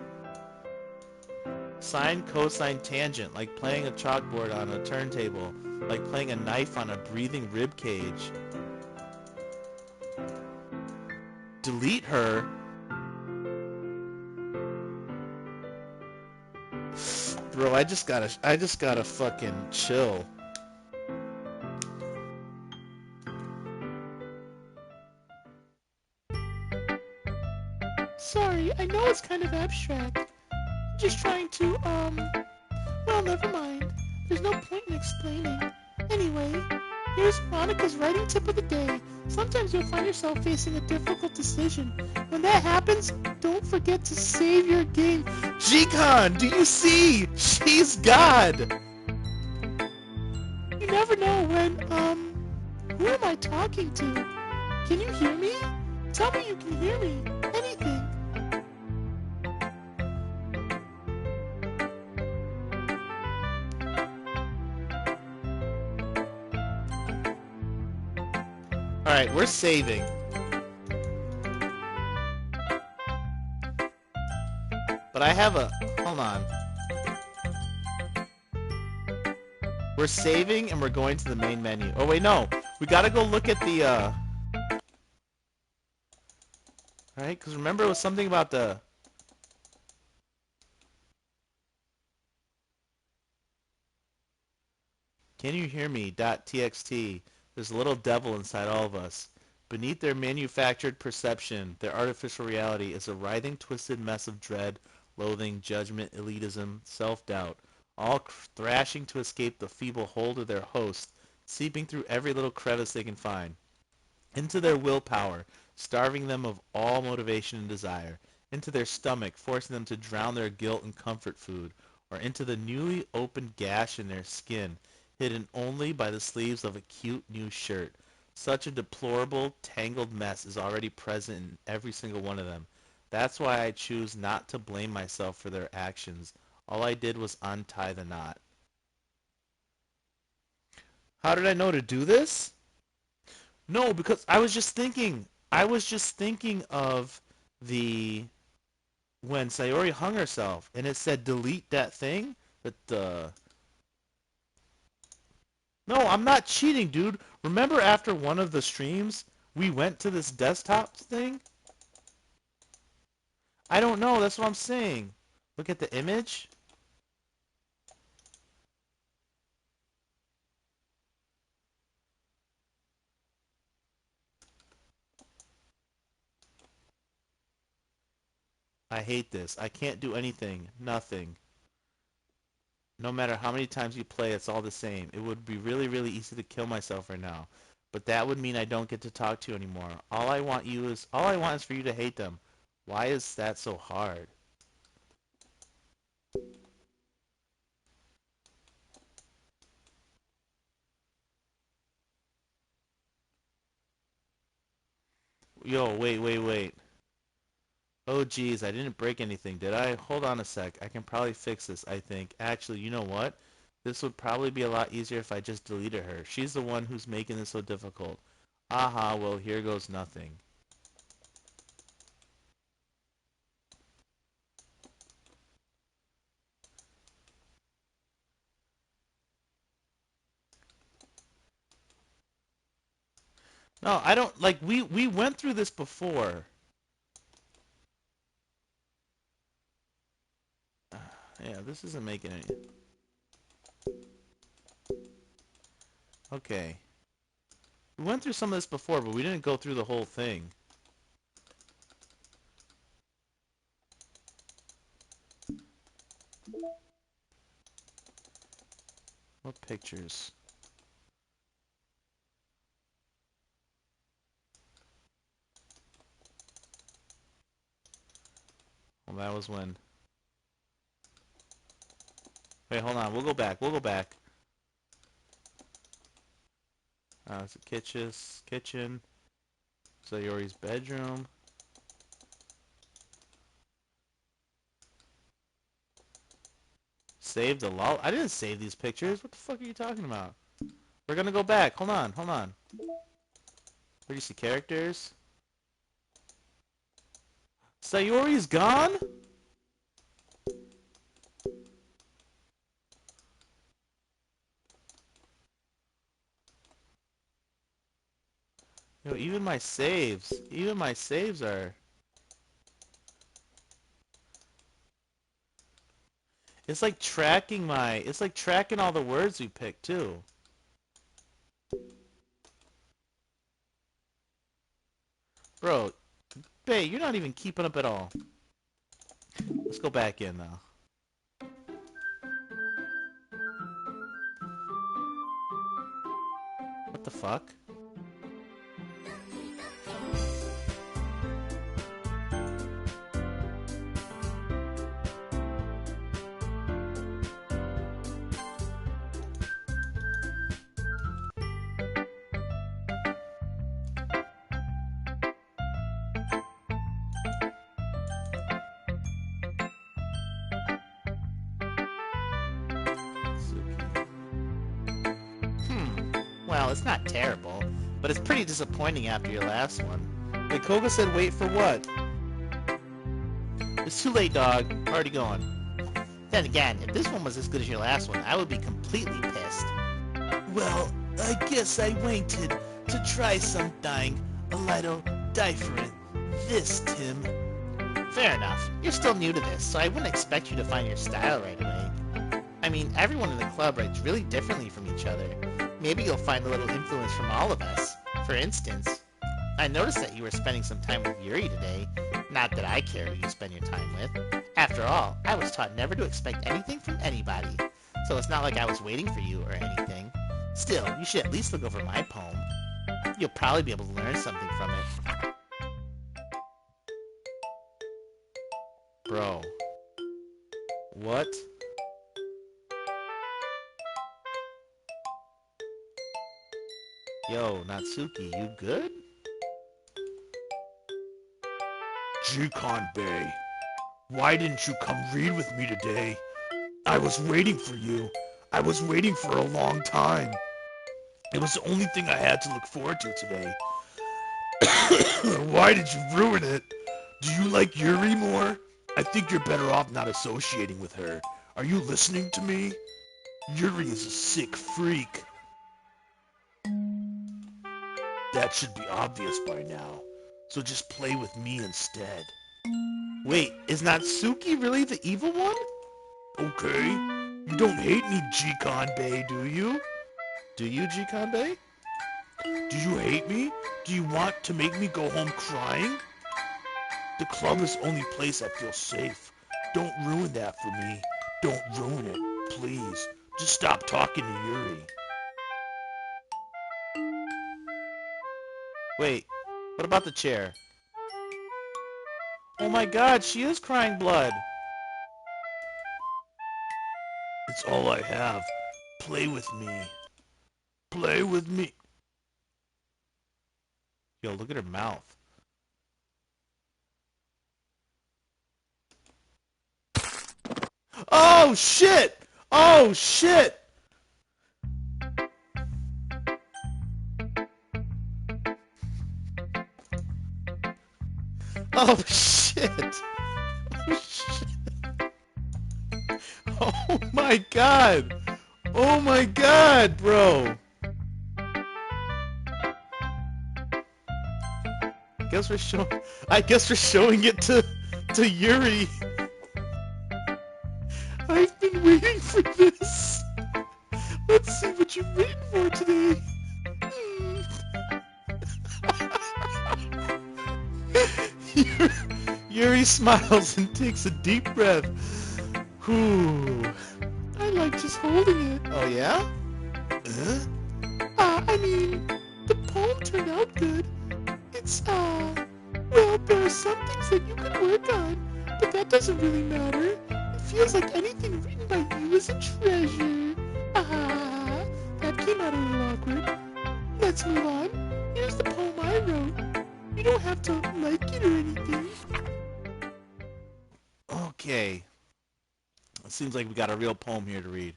Sine, cosine, tangent, like playing a chalkboard on a turntable, like playing a knife on a breathing rib cage. Delete her. Bro, I just gotta fucking chill. Sorry, I know it's kind of abstract. I'm just trying to, well, never mind. There's no point in explaining. Anyway, here's Monica's writing tip of the day. Sometimes you'll find yourself facing a difficult decision. When that happens, don't forget to save your game. G-Con, do you see? She's God! You never know when, who am I talking to? Can you hear me? Tell me you can hear me. Anything. Alright, we're saving. But I have a... Hold on. We're saving and we're going to the main menu. Oh wait, no. We gotta go look at the, Alright, because remember it was something about the... Can you hear me? .txt. There's a little devil inside all of us. Beneath their manufactured perception, their artificial reality is a writhing, twisted mess of dread, loathing, judgment, elitism, self-doubt, all thrashing to escape the feeble hold of their host, seeping through every little crevice they can find, into their willpower, starving them of all motivation and desire, into their stomach, forcing them to drown their guilt in comfort food, or into the newly opened gash in their skin, hidden only by the sleeves of a cute new shirt. Such a deplorable, tangled mess is already present in every single one of them. That's why I choose not to blame myself for their actions. All I did was untie the knot. How did I know to do this? No, because I was just thinking. I was just thinking of the when Sayori hung herself, and it said delete that thing. But no, I'm not cheating, dude. Remember after one of the streams, we went to this desktop thing? I don't know. That's what I'm saying. Look at the image. I hate this. I can't do anything. Nothing. No matter how many times you play, it's all the same. It would be really, really easy to kill myself right now. But that would mean I don't get to talk to you anymore. All I want is for you to hate them. Why is that so hard? Yo, wait. Oh, geez, I didn't break anything, did I? Hold on a sec. I can probably fix this, I think. Actually, you know what? This would probably be a lot easier if I just deleted her. She's the one who's making this so difficult. Aha, well, here goes nothing. No, I don't, like, we went through this before. Yeah, this isn't making any... Okay. We went through some of this before, but we didn't go through the whole thing. What pictures? Well, that was when... Wait, hold on. We'll go back. It's a kitchen. Sayori's bedroom. Save the lol. I didn't save these pictures. What the fuck are you talking about? We're gonna go back. Hold on. Where do you see characters? Sayori's gone? Yo, even my saves are... It's like tracking all the words we picked, too. Bro, Bae, you're not even keeping up at all. Let's go back in, though. What the fuck? Well, it's not terrible, but it's pretty disappointing after your last one. Wait, Koga said wait for what? It's too late, dog. Already gone. Then again, if this one was as good as your last one, I would be completely pissed. Well, I guess I waited to try something a little different this Tim. Fair enough. You're still new to this, so I wouldn't expect you to find your style right away. I mean, everyone in the club writes really differently from each other. Maybe you'll find a little influence from all of us. For instance, I noticed that you were spending some time with Yuri today. Not that I care who you spend your time with. After all, I was taught never to expect anything from anybody. So it's not like I was waiting for you or anything. Still, you should at least look over my poem. You'll probably be able to learn something from it. Bro. What? Yo, Natsuki, you good? Jikanbei, why didn't you come read with me today? I was waiting for you. I was waiting for a long time. It was the only thing I had to look forward to today. Why did you ruin it? Do you like Yuri more? I think you're better off not associating with her. Are you listening to me? Yuri is a sick freak. That should be obvious by now. So just play with me instead. Wait, is Natsuki really the evil one? Okay. You don't hate me, Jikanbei, do you? Do you, Jikanbei? Do you hate me? Do you want to make me go home crying? The club is the only place I feel safe. Don't ruin that for me. Don't ruin it, please. Just stop talking to Yuri. Wait, what about the chair? Oh my god, she is crying blood. It's all I have. Play with me. Play with me. Yo, look at her mouth. Oh shit! Oh shit! Oh shit! Oh shit! Oh my god! Oh my god, bro! I guess we're showing it to Yuri. I've been waiting for this. Let's see what you've written for today. Yuri smiles and takes a deep breath. Whew. I like just holding it. Oh yeah? Huh? I mean, the poem turned out good. It's, well, there are some things that you can work on, but that doesn't really matter. It feels like anything written by you is a treasure. Ah, that came out a little awkward. Let's move on. Here's the poem I wrote. You don't have to like it or anything. Okay. It seems like we got a real poem here to read.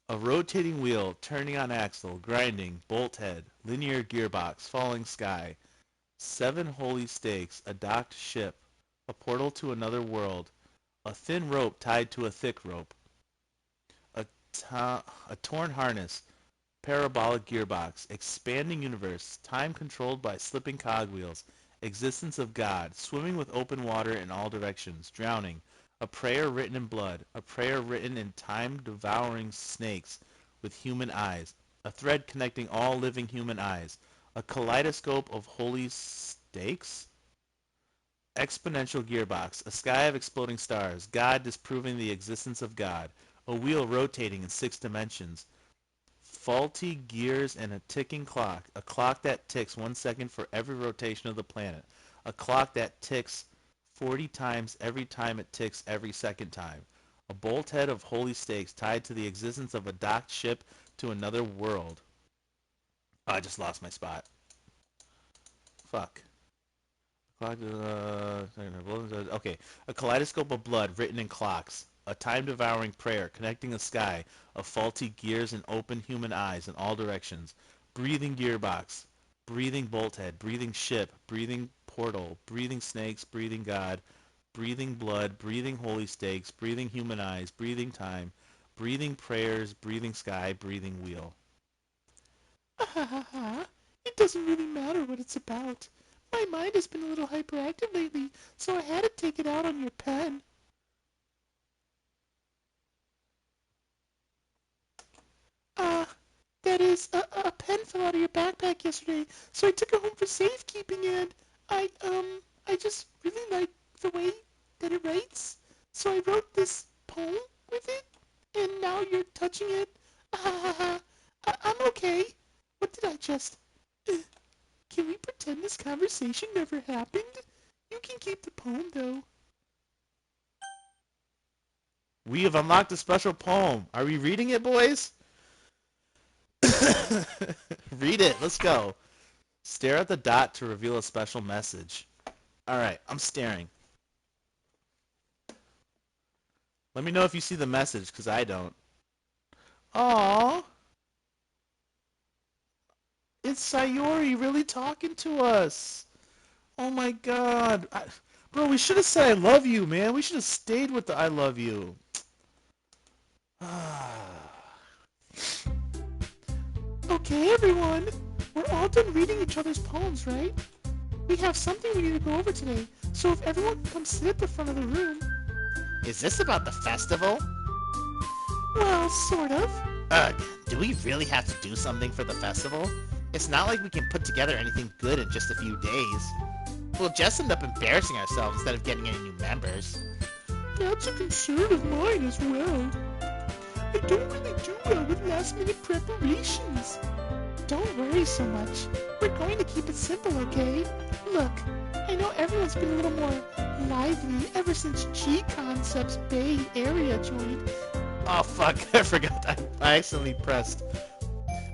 A rotating wheel, turning on axle, grinding, bolt head, linear gearbox, falling sky, 7 holy stakes, a docked ship, a portal to another world, a thin rope tied to a thick rope, a torn harness, parabolic gearbox, expanding universe, time controlled by slipping cogwheels, existence of God, swimming with open water in all directions, drowning, a prayer written in blood, a prayer written in time-devouring snakes with human eyes, a thread connecting all living human eyes, a kaleidoscope of holy stakes, exponential gearbox, a sky of exploding stars, God disproving the existence of God, a wheel rotating in 6 dimensions, faulty gears and a ticking clock, a clock that ticks 1 second for every rotation of the planet, a clock that ticks 40 times every time it ticks every second time, a bolt head of holy stakes tied to the existence of a docked ship to another world. Oh, I just lost my spot. Fuck. Okay. A kaleidoscope of blood written in clocks. A time-devouring prayer connecting a sky of faulty gears and open human eyes in all directions. Breathing gearbox. Breathing bolthead. Breathing ship. Breathing portal. Breathing snakes. Breathing God. Breathing blood. Breathing holy stakes. Breathing human eyes. Breathing time. Breathing prayers. Breathing sky. Breathing wheel. It doesn't really matter what it's about. My mind has been a little hyperactive lately, so I had to take it out on your pen. That is, a pen fell out of your backpack yesterday, so I took it home for safekeeping, and I just really like the way that it writes, so I wrote this poem with it, and now you're touching it. I'm okay. What did I just... Can we pretend this conversation never happened? You can keep the poem, though. We have unlocked a special poem. Are we reading it, boys? Read it. Let's go. Stare at the dot to reveal a special message. Alright, I'm staring. Let me know if you see the message, because I don't. Aww. It's Sayori really talking to us. Oh my god. Bro, we should have said I love you, man. We should have stayed with the I love you. Okay, everyone. We're all done reading each other's poems, right? We have something we need to go over today, so if everyone can come sit at the front of the room. Is this about the festival? Well, sort of. Ugh, do we really have to do something for the festival? It's not like we can put together anything good in just a few days. We'll just end up embarrassing ourselves instead of getting any new members. That's a concern of mine as well. I don't really do well with last-minute preparations. Don't worry so much. We're going to keep it simple, okay? Look, I know everyone's been a little more lively ever since G-Concepts Bay Area joined. Oh fuck, I forgot. I accidentally pressed.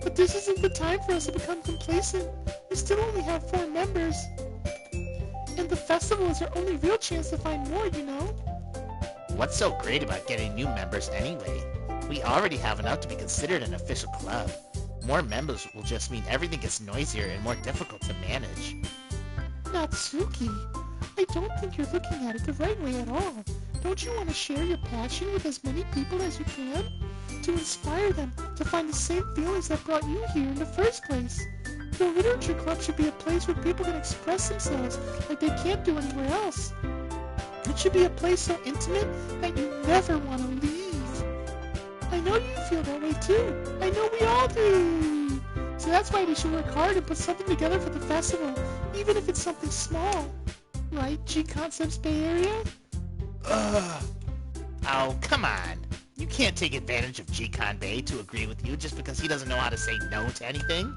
But this isn't the time for us to become complacent. We still only have 4 members. And the festival is our only real chance to find more, you know? What's so great about getting new members anyway? We already have enough to be considered an official club. More members will just mean everything gets noisier and more difficult to manage. Natsuki, I don't think you're looking at it the right way at all. Don't you want to share your passion with as many people as you can? To inspire them to find the same feelings that brought you here in the first place. The Literature Club should be a place where people can express themselves like they can't do anywhere else. It should be a place so intimate that you never want to leave. I know you feel that way too. I know we all do. So that's why we should work hard and put something together for the festival, even if it's something small. Right, G-Concepts Bay Area? Oh, come on. You can't take advantage of G-Con Bay to agree with you just because he doesn't know how to say no to anything.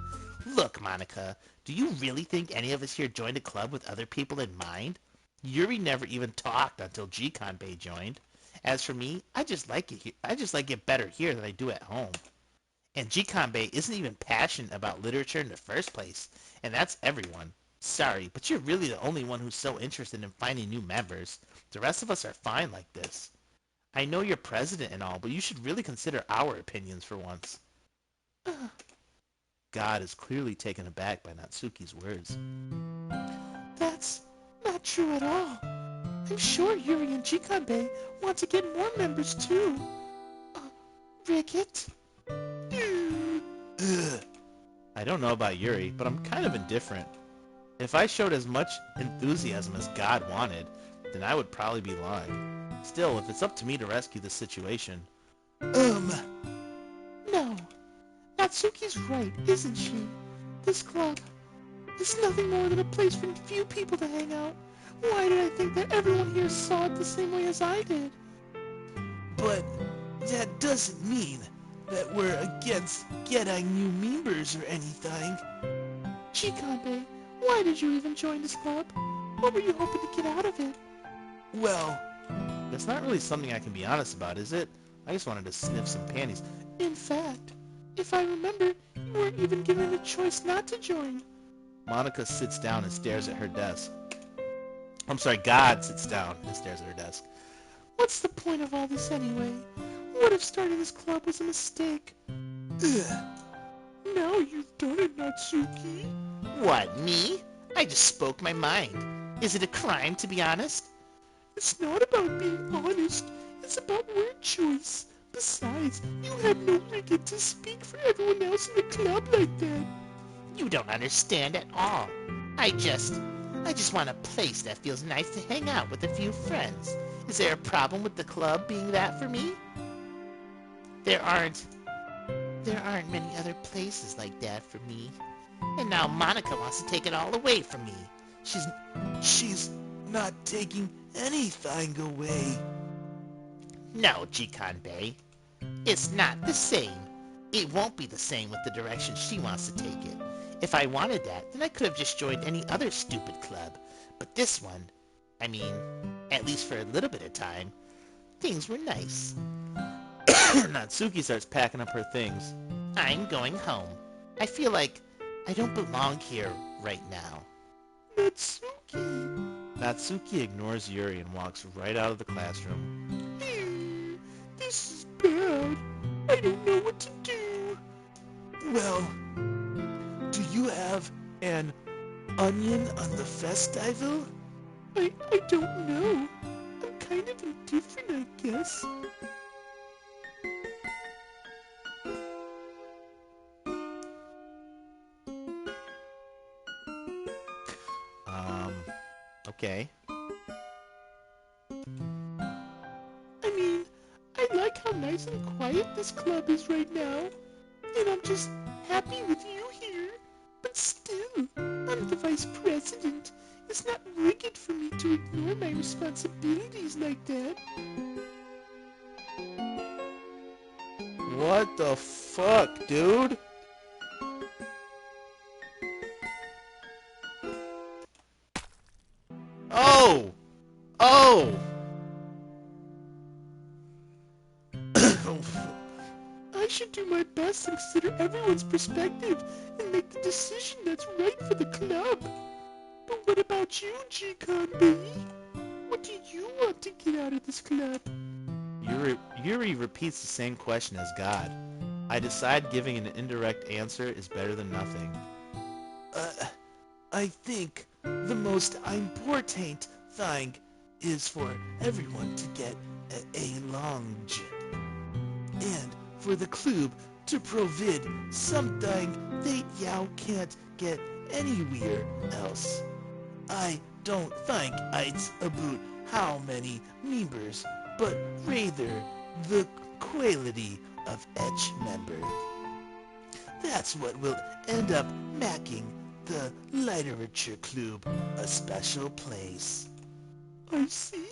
Look, Monica, do you really think any of us here joined a club with other people in mind? Yuri never even talked until G-Con Bay joined. As for me, I just like it better here than I do at home. And G-Con Bay isn't even passionate about literature in the first place, and that's everyone. Sorry, but you're really the only one who's so interested in finding new members. The rest of us are fine like this. I know you're president and all, but you should really consider our opinions for once. God is clearly taken aback by Natsuki's words. That's not true at all. I'm sure Yuri and Jikanbei want to get more members too. Ricket? I don't know about Yuri, but I'm kind of indifferent. If I showed as much enthusiasm as God wanted, then I would probably be lying. Still, if it's up to me to rescue this situation... No. Natsuki's right, isn't she? This club is nothing more than a place for a few people to hang out. Why did I think that everyone here saw it the same way as I did? But that doesn't mean that we're against getting new members or anything. Jikanbei, why did you even join this club? What were you hoping to get out of it? Well, that's not really something I can be honest about, is it? I just wanted to sniff some panties. In fact, if I remember, you weren't even given a choice not to join. Monica sits down and stares at her desk. I'm sorry, God sits down and stares at her desk. What's the point of all this anyway? What if starting this club was a mistake? Now you've done it, Natsuki. What, me? I just spoke my mind. Is it a crime to be honest? It's not about being honest. It's about word choice. Besides, you have no right to speak for everyone else in the club like that. You don't understand at all. I just want a place that feels nice to hang out with a few friends. Is there a problem with the club being that for me? There aren't many other places like that for me. And now Monica wants to take it all away from me. She's not taking anything away. No, Jikanbei. It's not the same. It won't be the same with the direction she wants to take it. If I wanted that, then I could have just joined any other stupid club. But this one, I mean, at least for a little bit of time, things were nice. Natsuki starts packing up her things. I'm going home. I feel like I don't belong here right now. Natsuki. Natsuki ignores Yuri and walks right out of the classroom. This is bad. I don't know what to do. Well, do you have an onion on the festival? I don't know. I'm kind of indifferent, I guess. Okay. I mean, I like how nice and quiet this club is right now. And I'm just happy with you here. But still, I'm the vice president. It's not wicked for me to ignore my responsibilities like that. What the fuck, dude? Oh! Oh! I should do my best to consider everyone's perspective and make the decision that's right for the club. But what about you, G-Con-B? What do you want to get out of this club? Yuri repeats the same question as God. I decide giving an indirect answer is better than nothing. I think the most important thing is for everyone to get a lounge. And for the club to provide something that y'all can't get anywhere else. I don't think it's about how many members, but rather the quality of each member. That's what will end up making the literature club a special place. I see.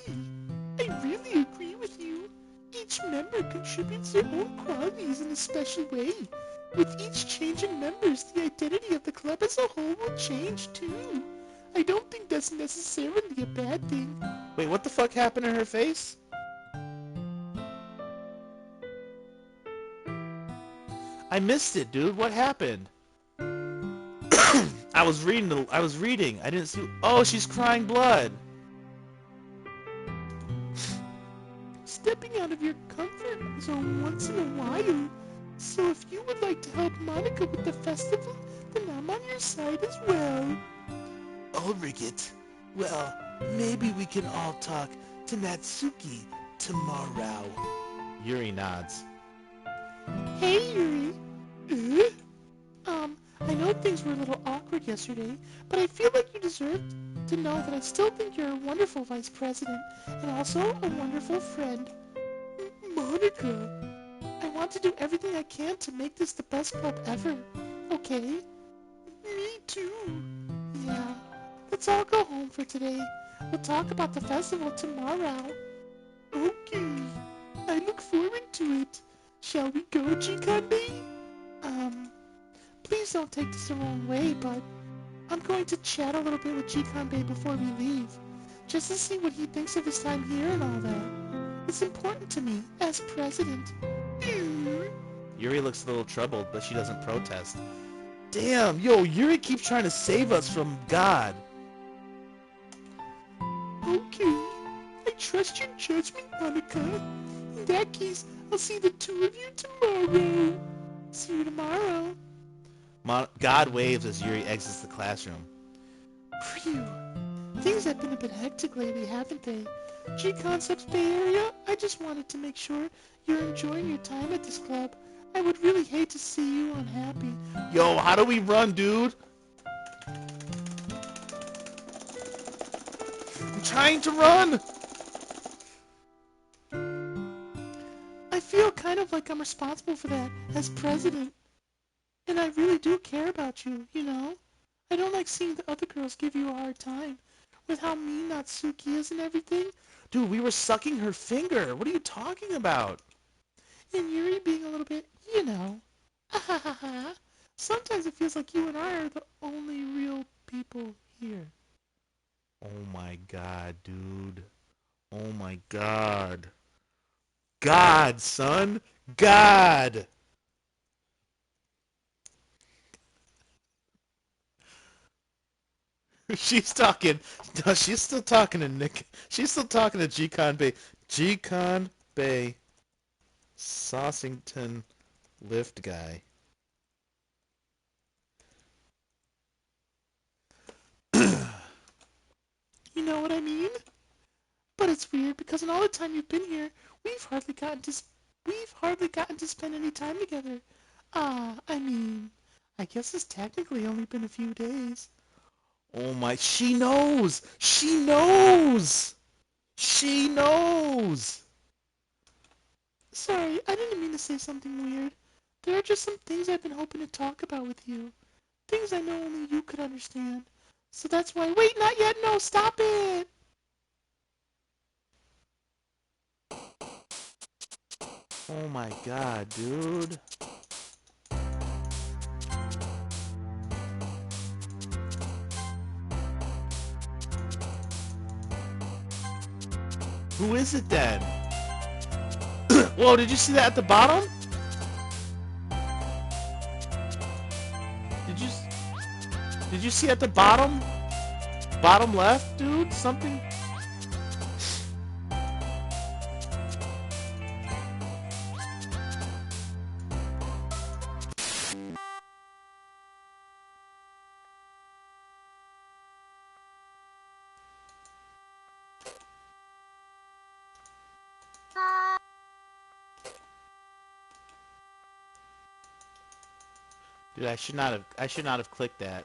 I really agree with you. Each member contributes their own qualities in a special way. With each change in members, the identity of the club as a whole will change too. I don't think that's necessarily a bad thing. Wait, what the fuck happened to her face? I missed it, dude. What happened? I was reading. I didn't see. Oh, she's crying blood. Stepping out of your comfort zone once in a while. So if you would like to help Monica with the festival, then I'm on your side as well. Ulrich, well, maybe we can all talk to Natsuki tomorrow. Yuri nods. Hey, Yuri. I know things were a little awkward yesterday, but I feel like you deserve to know that I still think you're a wonderful vice president and also a wonderful friend. Monica, I want to do everything I can to make this the best club ever, okay? Me too. Yeah, let's all go home for today. We'll talk about the festival tomorrow. Okay, I look forward to it. Shall we go, G-Con-B? Please don't take this the wrong way, but I'm going to chat a little bit with G-Con-B before we leave, just to see what he thinks of his time here and all that. It's important to me, as president. Yuri looks a little troubled, but she doesn't protest. Damn, yo, Yuri keeps trying to save us from God. Okay, I trust your judgment, Monica. In that case, I'll see the two of you tomorrow. See you tomorrow. God waves as Yuri exits the classroom. Phew. Things have been a bit hectic lately, haven't they? G-Concepts Bay Area, I just wanted to make sure you're enjoying your time at this club. I would really hate to see you unhappy. Yo, how do we run, dude? I'm trying to run! I feel kind of like I'm responsible for that as president. And I really do care about you, you know? I don't like seeing the other girls give you a hard time with how mean Natsuki is and everything. Dude, we were sucking her finger. What are you talking about? And Yuri being a little bit, you know. Sometimes it feels like you and I are the only real people here. Oh my god, dude. Oh my god. God, son. God! She's talking. No, she's still talking to Nick. She's still talking to G-Con Bay. G-Con Bay. Saucington lift guy. You know what I mean? But it's weird because in all the time you've been here, we've hardly gotten to spend any time together. I guess it's technically only been a few days. Oh my, she knows! She knows! She knows! Sorry, I didn't mean to say something weird. There are just some things I've been hoping to talk about with you. Things I know only you could understand. So that's why... Wait, not yet. No, stop it. Oh my god, dude. Who is it then? Whoa, did you see that at the bottom? Did you see at the bottom? Bottom left, dude? Something... Dude, I should not have clicked that.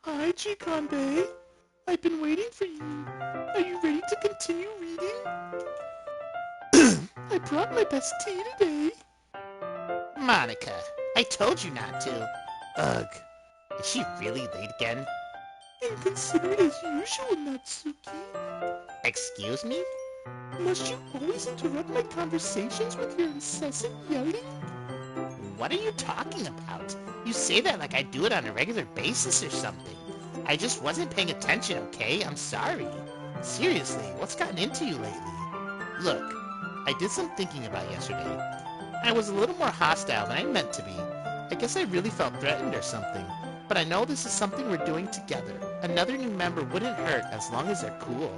Hi, Chikanbe. I've been waiting for you. Are you ready to continue reading? I brought my best tea today. Monica, I told you not to. Ugh. Is she really late again? Inconsiderate as usual, Natsuki. Excuse me? Must you always interrupt my conversations with your incessant yelling? What are you talking about? You say that like I do it on a regular basis or something. I just wasn't paying attention, okay? I'm sorry. Seriously, what's gotten into you lately? Look, I did some thinking about yesterday. I was a little more hostile than I meant to be. I guess I really felt threatened or something. But I know this is something we're doing together. Another new member wouldn't hurt as long as they're cool.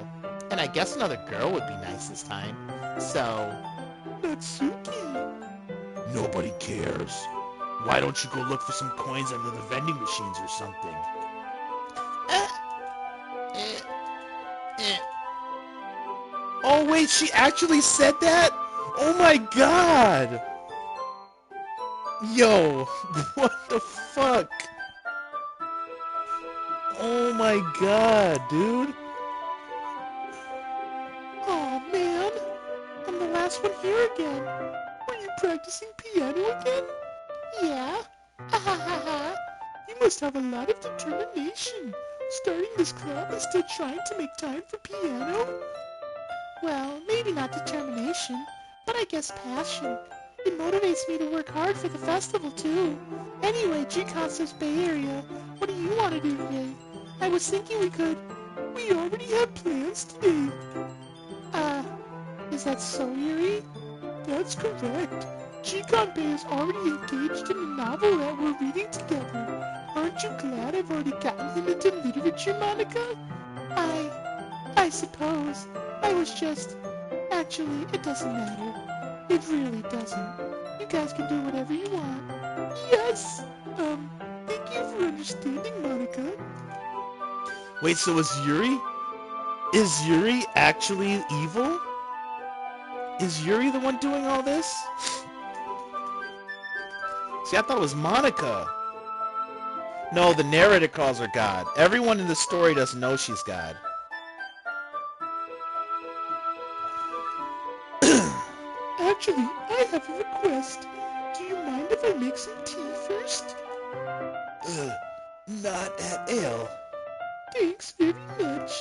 And I guess another girl would be nice this time. So... Natsuki. Nobody cares. Why don't you go look for some coins under the vending machines or something? Oh wait, she actually said that? Oh my god! Yo, what the fuck? Oh my god, dude. Oh man, I'm the last one here again. Were you practicing piano again? Yeah. Ahahaha. You must have a lot of determination. Starting this club and still trying to make time for piano? Well, maybe not determination, but I guess passion. It motivates me to work hard for the festival too. Anyway, G-Concept's Bay Area, what do you want to do today? I was thinking we already have plans today. Is that so, Yuri? That's correct. G-Conbe is already engaged in a novel that we're reading together. Aren't you glad I've already gotten him into literature, Monica? I suppose. I was just... Actually, it doesn't matter. It really doesn't. You guys can do whatever you want. Yes! Thank you for understanding, Monica. Wait, so is Yuri? Is Yuri actually evil? Is Yuri the one doing all this? See, I thought it was Monica. No, the narrator calls her God. Everyone in the story doesn't know she's God. Actually, I have a request. Do you mind if I make some tea first? Not at ale. Thanks very much.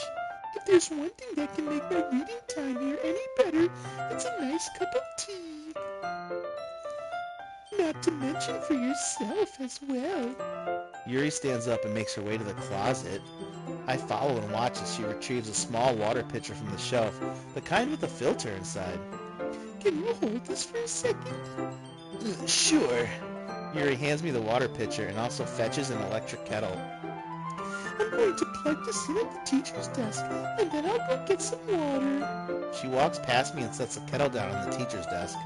If there's one thing that can make my reading time here any better, it's a nice cup of tea. Not to mention for yourself as well. Yuri stands up and makes her way to the closet. I follow and watch as she retrieves a small water pitcher from the shelf, the kind with a filter inside. Can you hold this for a second? Sure. Yuri hands me the water pitcher and also fetches an electric kettle. I'm going to plug this in at the teacher's desk, and then I'll go get some water. She walks past me and sets the kettle down on the teacher's desk.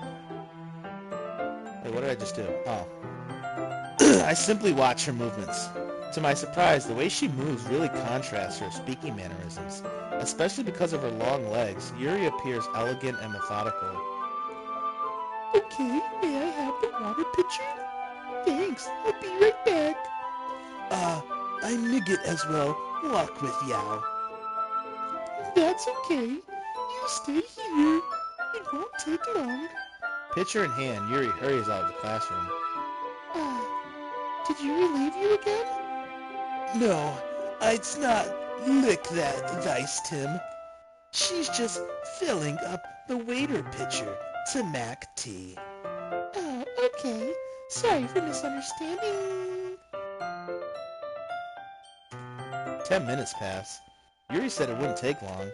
Wait, what did I just do? Oh. I simply watch her movements. To my surprise, the way she moves really contrasts her speaking mannerisms. Especially because of her long legs, Yuri appears elegant and methodical. Okay, may I have the water pitcher? Thanks, I'll be right back. I'm Nigget as well. Walk with Yao. That's okay. You you stay here. It won't take long. Pitcher in hand, Yuri hurries out of the classroom. Did Yuri leave you again? No, I'd not lick that dice, Tim. She's just filling up the waiter pitcher to Mac tea. Oh, okay. Sorry for misunderstanding. 10 minutes pass. Yuri said it wouldn't take long.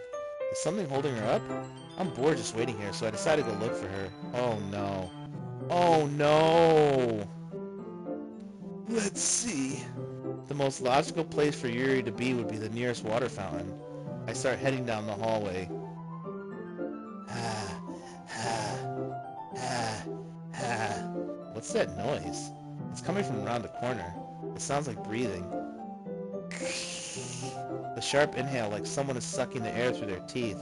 Is something holding her up? I'm bored just waiting here, so I decided to go look for her. Oh no. Oh no! Let's see. The most logical place for Yuri to be would be the nearest water fountain. I start heading down the hallway. What's that noise? It's coming from around the corner. It sounds like breathing. The sharp inhale like someone is sucking the air through their teeth.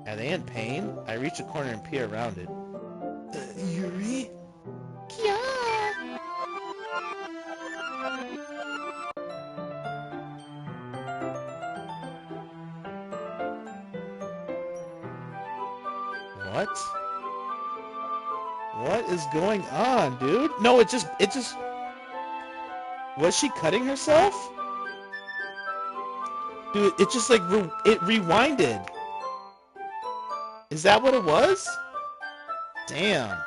Are they in pain? I reach a corner and peer around it. Yuri? Kya? What? What is going on, dude? No, it just... Was she cutting herself? Dude, it just like, it rewinded. Is that what it was? Damn.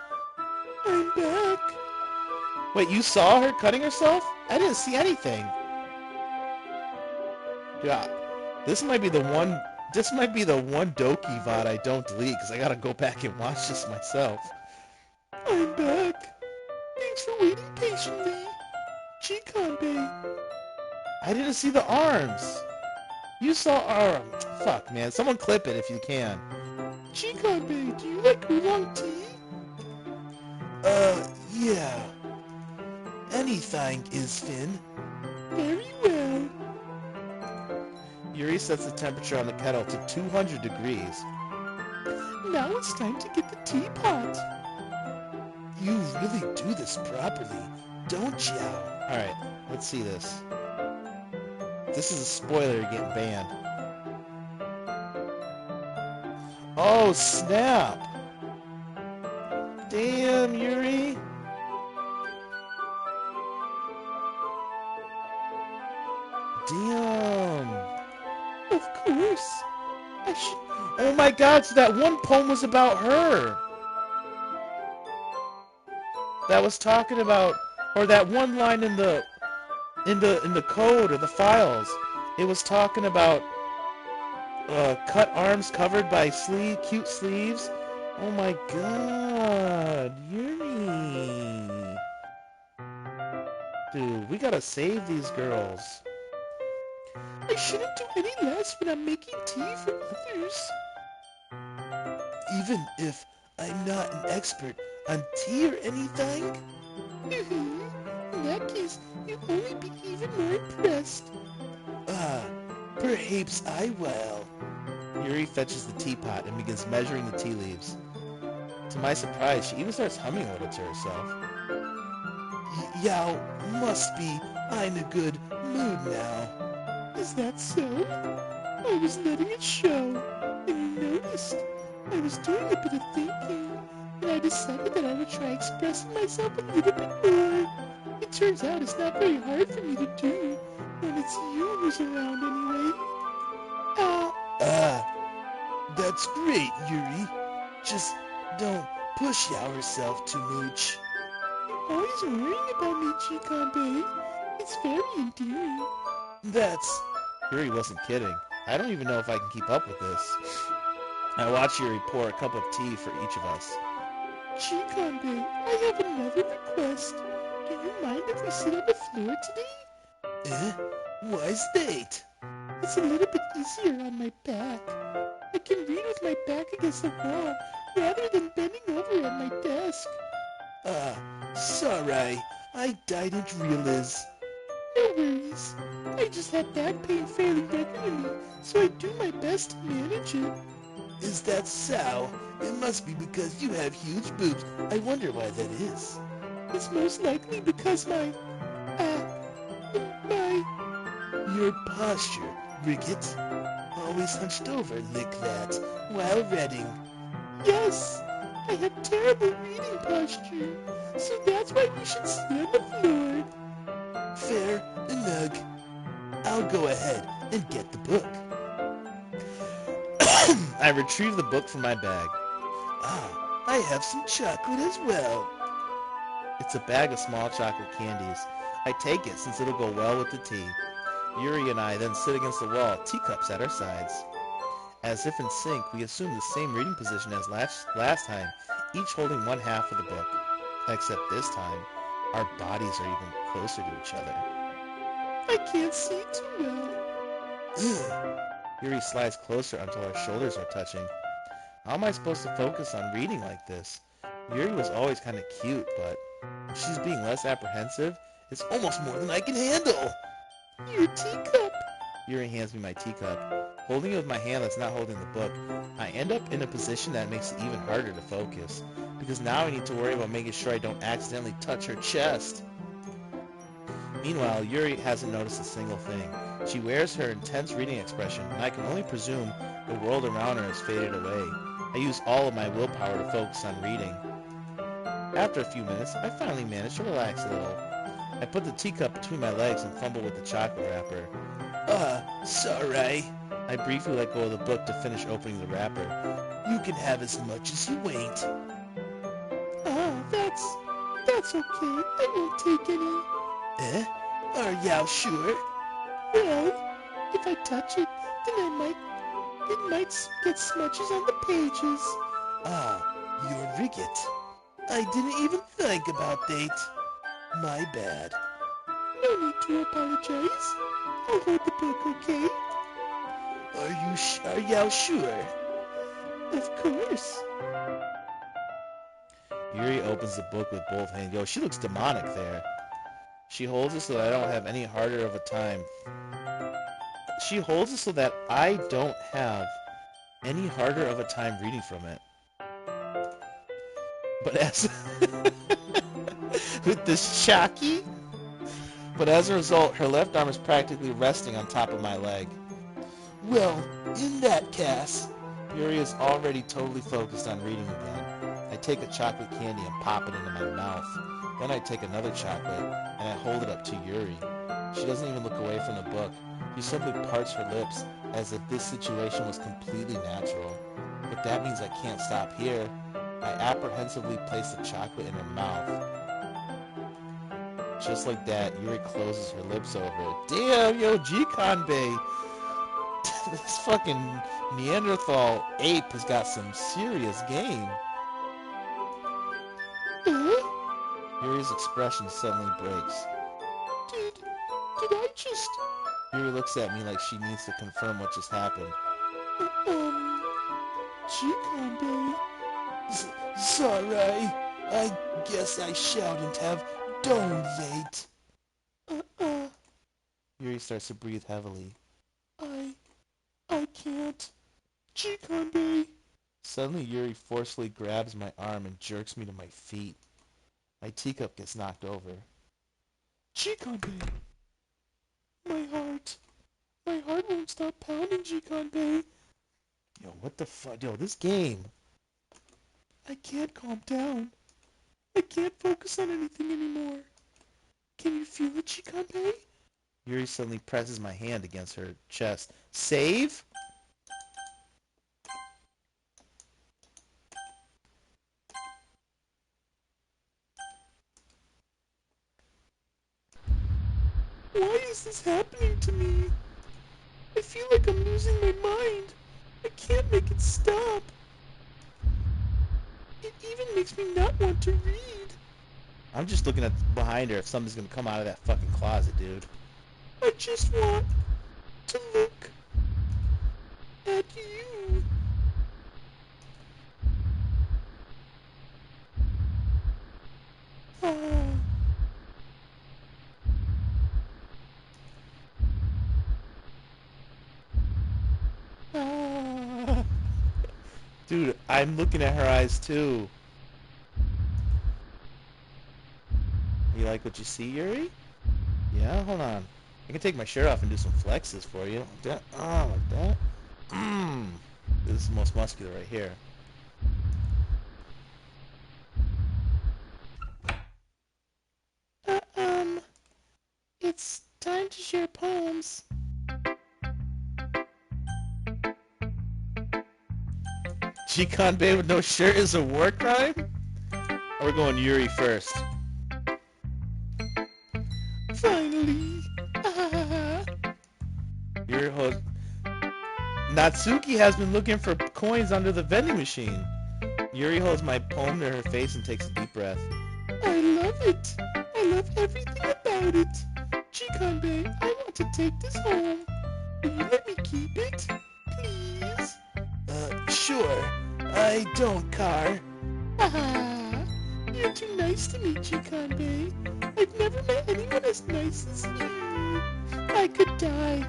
I'm back. Wait, you saw her cutting herself? I didn't see anything. Yeah, this might be the one Doki VOD I don't delete, because I gotta go back and watch this myself. I'm back. Thanks for waiting patiently. Chikanbe. I didn't see the arms. You saw fuck, man. Someone clip it if you can. Chikanbe, do you like oolong tea? Yeah. Anything is Finn. Very well. Yuri sets the temperature on the kettle to 200 degrees. Now it's time to get the teapot. You really do this properly, don't you? Alright, let's see this. This is a spoiler, you're getting banned. Oh, snap! Damn, Yuri! Damn! Of course. I should... Oh my god, so that one poem was about her! That was talking about, or that one line in the code or the files, it was talking about cut arms covered by cute sleeves. Oh my god, Yuri. Dude, we gotta save these girls. I shouldn't do any less when I'm making tea for others. Even if I'm not an expert on tea or anything? In that case, you'll only be even more impressed. Perhaps I will. Yuri fetches the teapot and begins measuring the tea leaves. To my surprise, she even starts humming a little to herself. Yao must be in a good mood now. Is that so? I was letting it show, and you noticed. I was doing a bit of thinking, and I decided that I would try expressing myself a little bit more. It turns out it's not very hard for me to do when it's you who's around anyway. That's great, Yuri. Just don't push yourself too much. You're always worrying about me, Chikanbe. It's very endearing. That's... Yuri wasn't kidding. I don't even know if I can keep up with this. I watch Yuri pour a cup of tea for each of us. Chikanbe, I have another request. Do you mind if we sit on the floor today? Why's that? It's a little bit easier on my back. I can read with my back against the wall rather than bending over at my desk. Sorry. I didn't realize. No worries. I just have back pain fairly regularly, so I do my best to manage it. Is that so? It must be because you have huge boobs. I wonder why that is. It's most likely because my Your posture, Ricket. always hunched over like that while reading. Yes, I have terrible reading posture, so that's why we should sit on the floor. Fair enough. I'll go ahead and get the book. I retrieve the book from my bag. Ah, I have some chocolate as well. It's a bag of small chocolate candies. I take it since it'll go well with the tea. Yuri and I then sit against the wall, teacups at our sides. As if in sync, we assume the same reading position as last time, each holding one half of the book. Except this time, our bodies are even closer to each other. I can't see too well. Ugh. Yuri slides closer until our shoulders are touching. How am I supposed to focus on reading like this? Yuri was always kind of cute, but if she's being less apprehensive, It's almost more than I can handle. Your teacup. Yuri hands me my teacup. Holding it with my hand that's not holding the book, I end up in a position that makes it even harder to focus, because now I need to worry about making sure I don't accidentally touch her chest. Meanwhile, Yuri hasn't noticed a single thing. She wears her intense reading expression, and I can only presume the world around her has faded away. I use all of my willpower to focus on reading. After a few minutes, I finally manage to relax a little. I put the teacup between my legs and fumble with the chocolate wrapper. Sorry. I briefly let go of the book to finish opening the wrapper. You can have as much as you ain't. That's okay. I won't take any. Are y'all sure? Well, if I touch it, then it might get smudges on the pages. You're Riggit. I didn't even think about that. My bad. No need to apologize. I'll hold the book, okay? Are y'all sure? Of course. Yuri opens the book with both hands. Yo, she looks demonic there. She holds it so that I don't have any harder of a time. She holds it so that I don't have any harder of a time reading from it. But as with this chalky. But as a result, her left arm is practically resting on top of my leg. Well, in that case, Yuri is already totally focused on reading again. I take a chocolate candy and pop it into my mouth. Then I take another chocolate and I hold it up to Yuri. She doesn't even look away from the book. She simply parts her lips as if this situation was completely natural. But that means I can't stop here. I apprehensively place the chocolate in her mouth. Just like that, Yuri closes her lips over it. Damn, yo, G-Con-Bay. This fucking Neanderthal ape has got some serious game. Yuri's expression suddenly breaks. Did I just... Yuri looks at me like she needs to confirm what just happened. G-Con, sorry. I guess I shouldn't have done that. Yuri starts to breathe heavily. I can't. G-Con. Suddenly, Yuri forcefully grabs my arm and jerks me to my feet. My teacup gets knocked over. G-Con. My heart won't stop pounding, G-Con. Yo, what the fuck? Yo, this game. I can't calm down. I can't focus on anything anymore. Can you feel it, G-Con? Yuri suddenly presses my hand against her chest. Save? Why is this happening to me? I feel like I'm losing my mind. I can't make it stop. It even makes me not want to read. I'm just looking at behind her if something's gonna come out of that fucking closet, dude. I just want to look at you. Dude, I'm looking at her eyes too. You like what you see, Yuri? Yeah, hold on. I can take my shirt off and do some flexes for you. Like that. Oh, like that. Mmm. This is the most muscular right here. Uh, um, it's time to share poems. Jikanbei with no shirt is a war crime? Or we're going Yuri first. Finally. Yuri holds... Natsuki has been looking for coins under the vending machine. Yuri holds my poem to her face and takes a deep breath. I love it. I love everything about it. Jikanbei, I want to take this home. Will you let me keep it? Please? Sure. I don't, Car. Ah, you're too nice to me, Jikanbei. I've never met anyone as nice as you. I could die.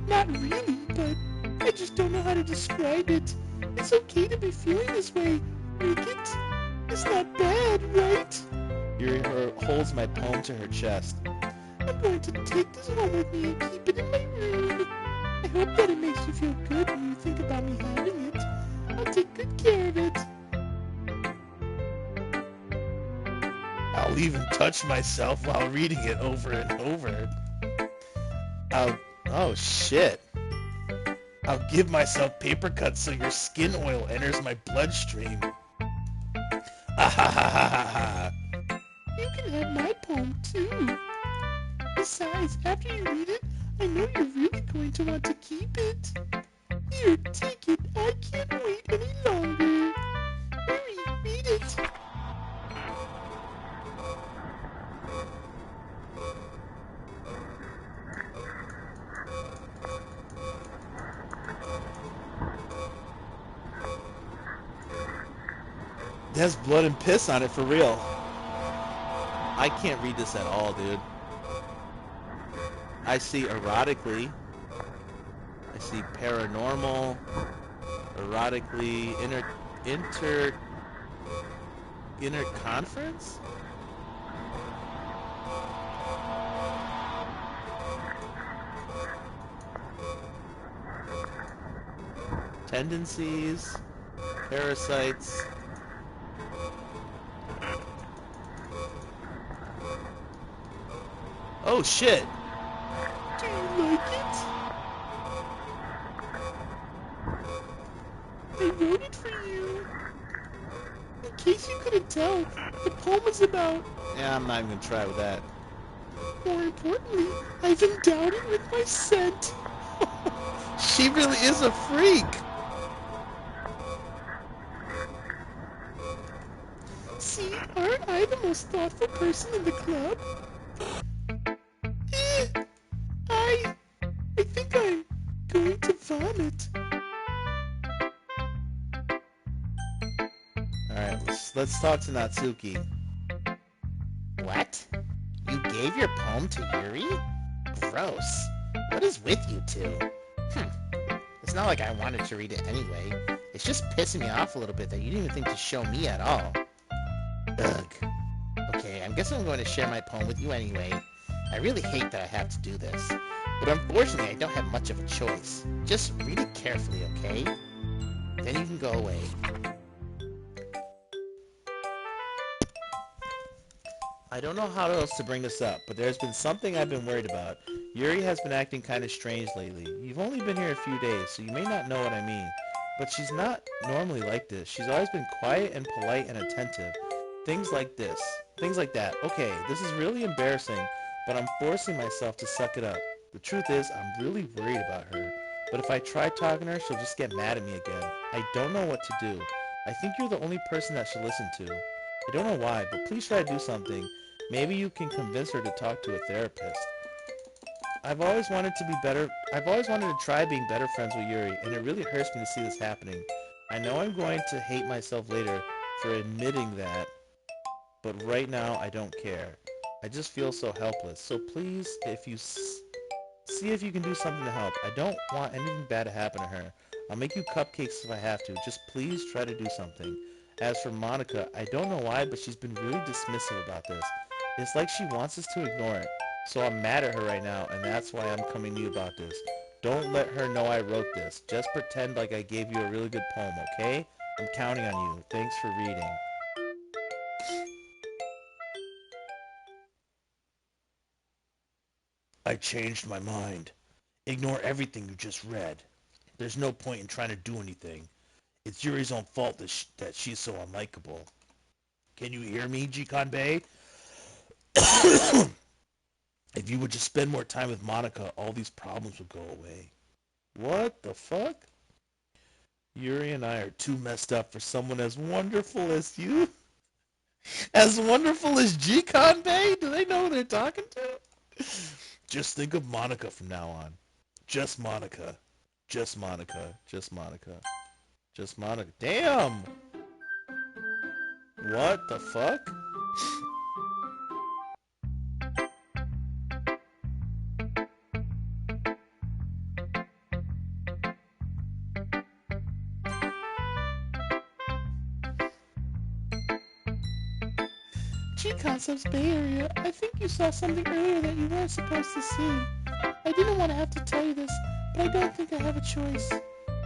Not really, but I just don't know how to describe it. It's okay to be feeling this way, Ricket. It's not bad, right? Yuri holds my poem to her chest. I'm going to take this home with me and keep it in my room. I hope that it makes you feel good when you think about me having it. I'll take good care of it. I'll even touch myself while reading it over and over. Oh shit. I'll give myself paper cuts so your skin oil enters my bloodstream. Ah ha ha ha ha ha. You can have my poem too. Besides, after you read it, I know you're really going to want to keep it. Here, take it. I can't wait any longer. Hurry, read it. It has blood and piss on it for real. I can't read this at all, dude. I see erotically. I see paranormal, erotically, inner conference? Tendencies, parasites. Oh shit! Do you like it? I wrote it for you. In case you couldn't tell, the poem is about... Yeah, I'm not even gonna try with that. More importantly, I've endowed it with my scent. She really is a freak! See, aren't I the most thoughtful person in the club? I think I'm going to vomit. Alright, let's talk to Natsuki. What? You gave your poem to Yuri? Gross. What is with you two? It's not like I wanted to read it anyway. It's just pissing me off a little bit that you didn't even think to show me at all. Ugh. Okay, I'm guessing I'm going to share my poem with you anyway. I really hate that I have to do this. But unfortunately, I don't have much of a choice. Just read it carefully, okay? Then you can go away. I don't know how else to bring this up, but there's been something I've been worried about. Yuri has been acting kind of strange lately. You've only been here a few days, so you may not know what I mean. But she's not normally like this. She's always been quiet and polite and attentive. Things like this. Things like that. Okay, this is really embarrassing, but I'm forcing myself to suck it up. The truth is, I'm really worried about her. But if I try talking to her, she'll just get mad at me again. I don't know what to do. I think you're the only person that should listen to. I don't know why, but please try to do something. Maybe you can convince her to talk to a therapist. I've always wanted to try being better friends with Yuri, and it really hurts me to see this happening. I know I'm going to hate myself later for admitting that, but right now I don't care. I just feel so helpless. So please, if you see if you can do something to help. I don't want anything bad to happen to her. I'll make you cupcakes if I have to. Just please try to do something. As for Monica, I don't know why, but she's been really dismissive about this. It's like she wants us to ignore it. So I'm mad at her right now, and that's why I'm coming to you about this. Don't let her know I wrote this. Just pretend like I gave you a really good poem, okay? I'm counting on you. Thanks for reading. I changed my mind. Ignore everything you just read. There's no point in trying to do anything. It's Yuri's own fault that she's so unlikable. Can you hear me, Jikanbei? If you would just spend more time with Monica, all these problems would go away. What the fuck? Yuri and I are too messed up for someone as wonderful as you. As wonderful as Jikanbei? Do they know who they're talking to? Just think of Monica from now on. Just Monica. Just Monica. Just Monica. Just Monica. Damn! What the fuck? G-Concepts Bay Area, I think you saw something earlier that you weren't supposed to see. I didn't want to have to tell you this, but I don't think I have a choice.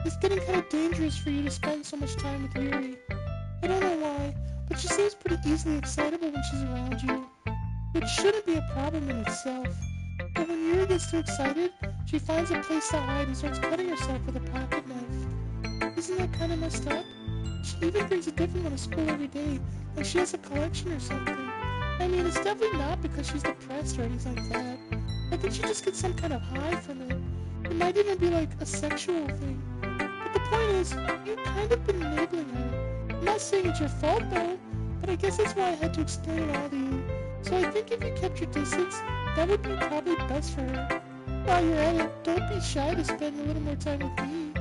It's getting kind of dangerous for you to spend so much time with Yuri. I don't know why, but she seems pretty easily excitable when she's around you, which shouldn't be a problem in itself. But when Yuri gets too excited, she finds a place to hide and starts cutting herself with a pocket knife. Isn't that kind of messed up? She even brings a different one to school every day, like she has a collection or something. I mean, it's definitely not because she's depressed or anything like that. I think she just gets some kind of high from it. It might even be like a sexual thing. But the point is, you've kind of been enabling her. I'm not saying it's your fault though, but I guess that's why I had to explain it all to you. So I think if you kept your distance, that would be probably best for her. While you're at it, don't be shy to spend a little more time with me.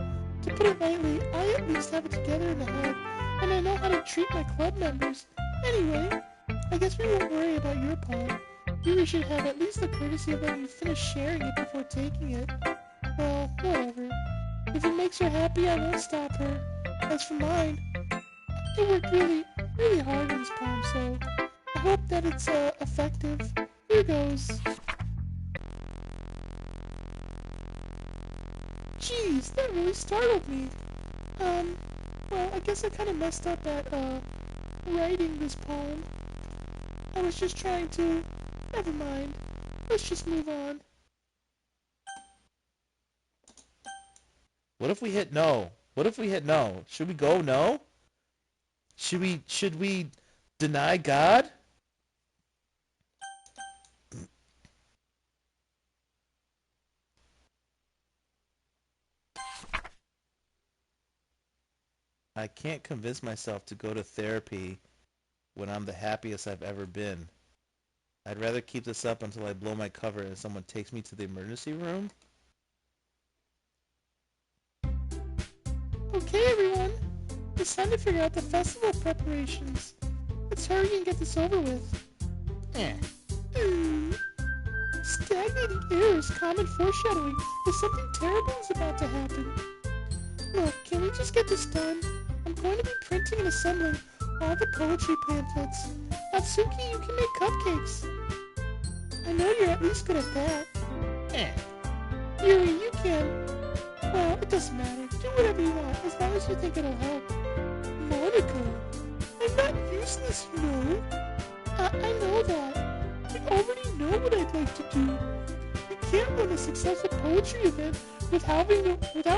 To put it lightly, I at least have it together in the head, and I know how to treat my club members. Anyway, I guess we won't worry about your part. Yuri should have at least the courtesy of letting you finish sharing it before taking it. Well, whatever. If it makes her happy, I won't stop her. As for mine, I worked really, really hard on this poem, so I hope that it's effective. Here goes. Jeez, that really startled me. Well, I guess I kind of messed up at, writing this poem. I was just trying to... Never mind. Let's just move on. What if we hit no? What if we hit no? Should we go no? Should we deny God? I can't convince myself to go to therapy when I'm the happiest I've ever been. I'd rather keep this up until I blow my cover and someone takes me to the emergency room. Okay, everyone. It's time to figure out the festival preparations. Let's hurry and get this over with. Stagnating air is common foreshadowing that something terrible is about to happen. Look, can we just get this done? I'm going to be printing and assembling all the poetry pamphlets. Natsuki, you can make cupcakes. I know you're at least good at that. Yuri, you can. Well, it doesn't matter. Do whatever you want, as long as you think it'll help. Monica, I'm not useless, you know. I know that. You already know what I'd like to do. You can't run a successful poetry event without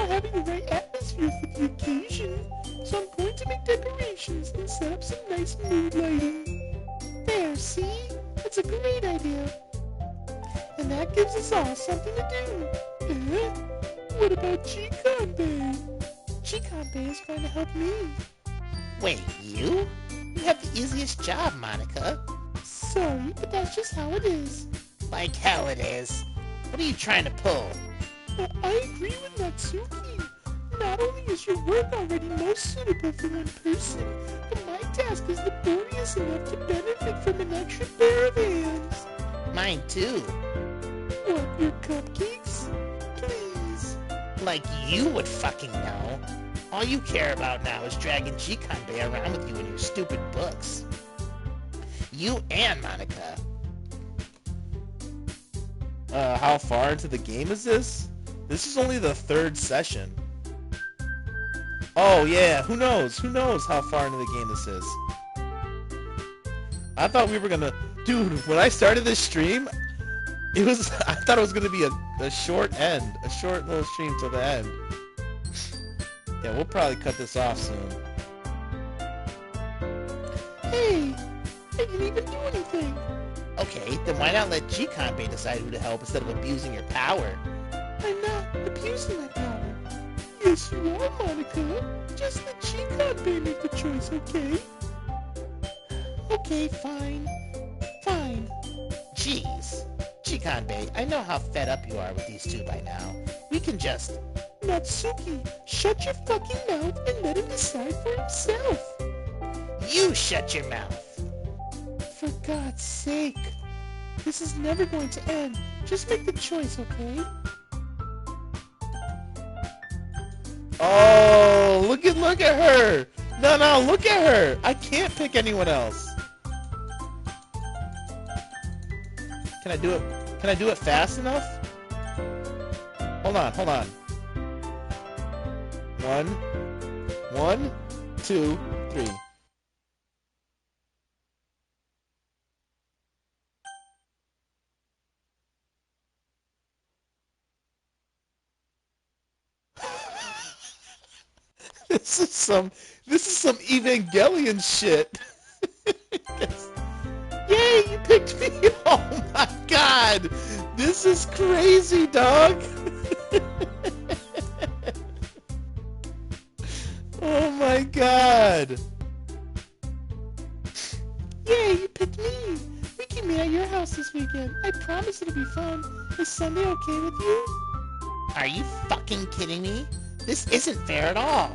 having the right atmosphere for the occasion. So I'm going to make decorations and set up some nice mood lighting. There, see? That's a great idea. And that gives us all something to do. What about Jikanbei? Jikanbei is going to help me. Wait, you? You have the easiest job, Monica. Sorry, but that's just how it is. Like hell it is. What are you trying to pull? I agree with Natsuki. Not only is your work already most suitable for one person, but my task is laborious enough to benefit from an extra pair of hands. Mine too. What, your cupcakes? Please. Like you would fucking know. All you care about now is dragging Jikanbei around with you in your stupid books. You and Monica. How far into the game is this? This is only the third session. Oh yeah, who knows? Who knows how far into the game this is? I thought we were gonna... Dude, when I started this stream, it was... I thought it was gonna be a short end. A short little stream till the end. Yeah, we'll probably cut this off soon. Hey, I didn't even do anything. Okay, then why not let G-Conbay decide who to help instead of abusing your power? I'm not abusing my power. Yes, you are, Monica. Just let G-Conbay make the choice, okay? Okay, fine. Fine. Jeez. G-Conbay, I know how fed up you are with these two by now. We can just... Natsuki, shut your fucking mouth and let him decide for himself. You shut your mouth. For God's sake. This is never going to end. Just make the choice, okay? Oh, look at her! No, look at her! I can't pick anyone else. Can I do it? Can I do it fast enough? Hold on. 1, 2, 3. This is some Evangelion shit. Yay, you picked me! Oh my god! This is crazy, dog! Oh my god! Yay, you picked me! We can meet at your house this weekend. I promise it'll be fun. Is Sunday okay with you? Are you fucking kidding me? This isn't fair at all.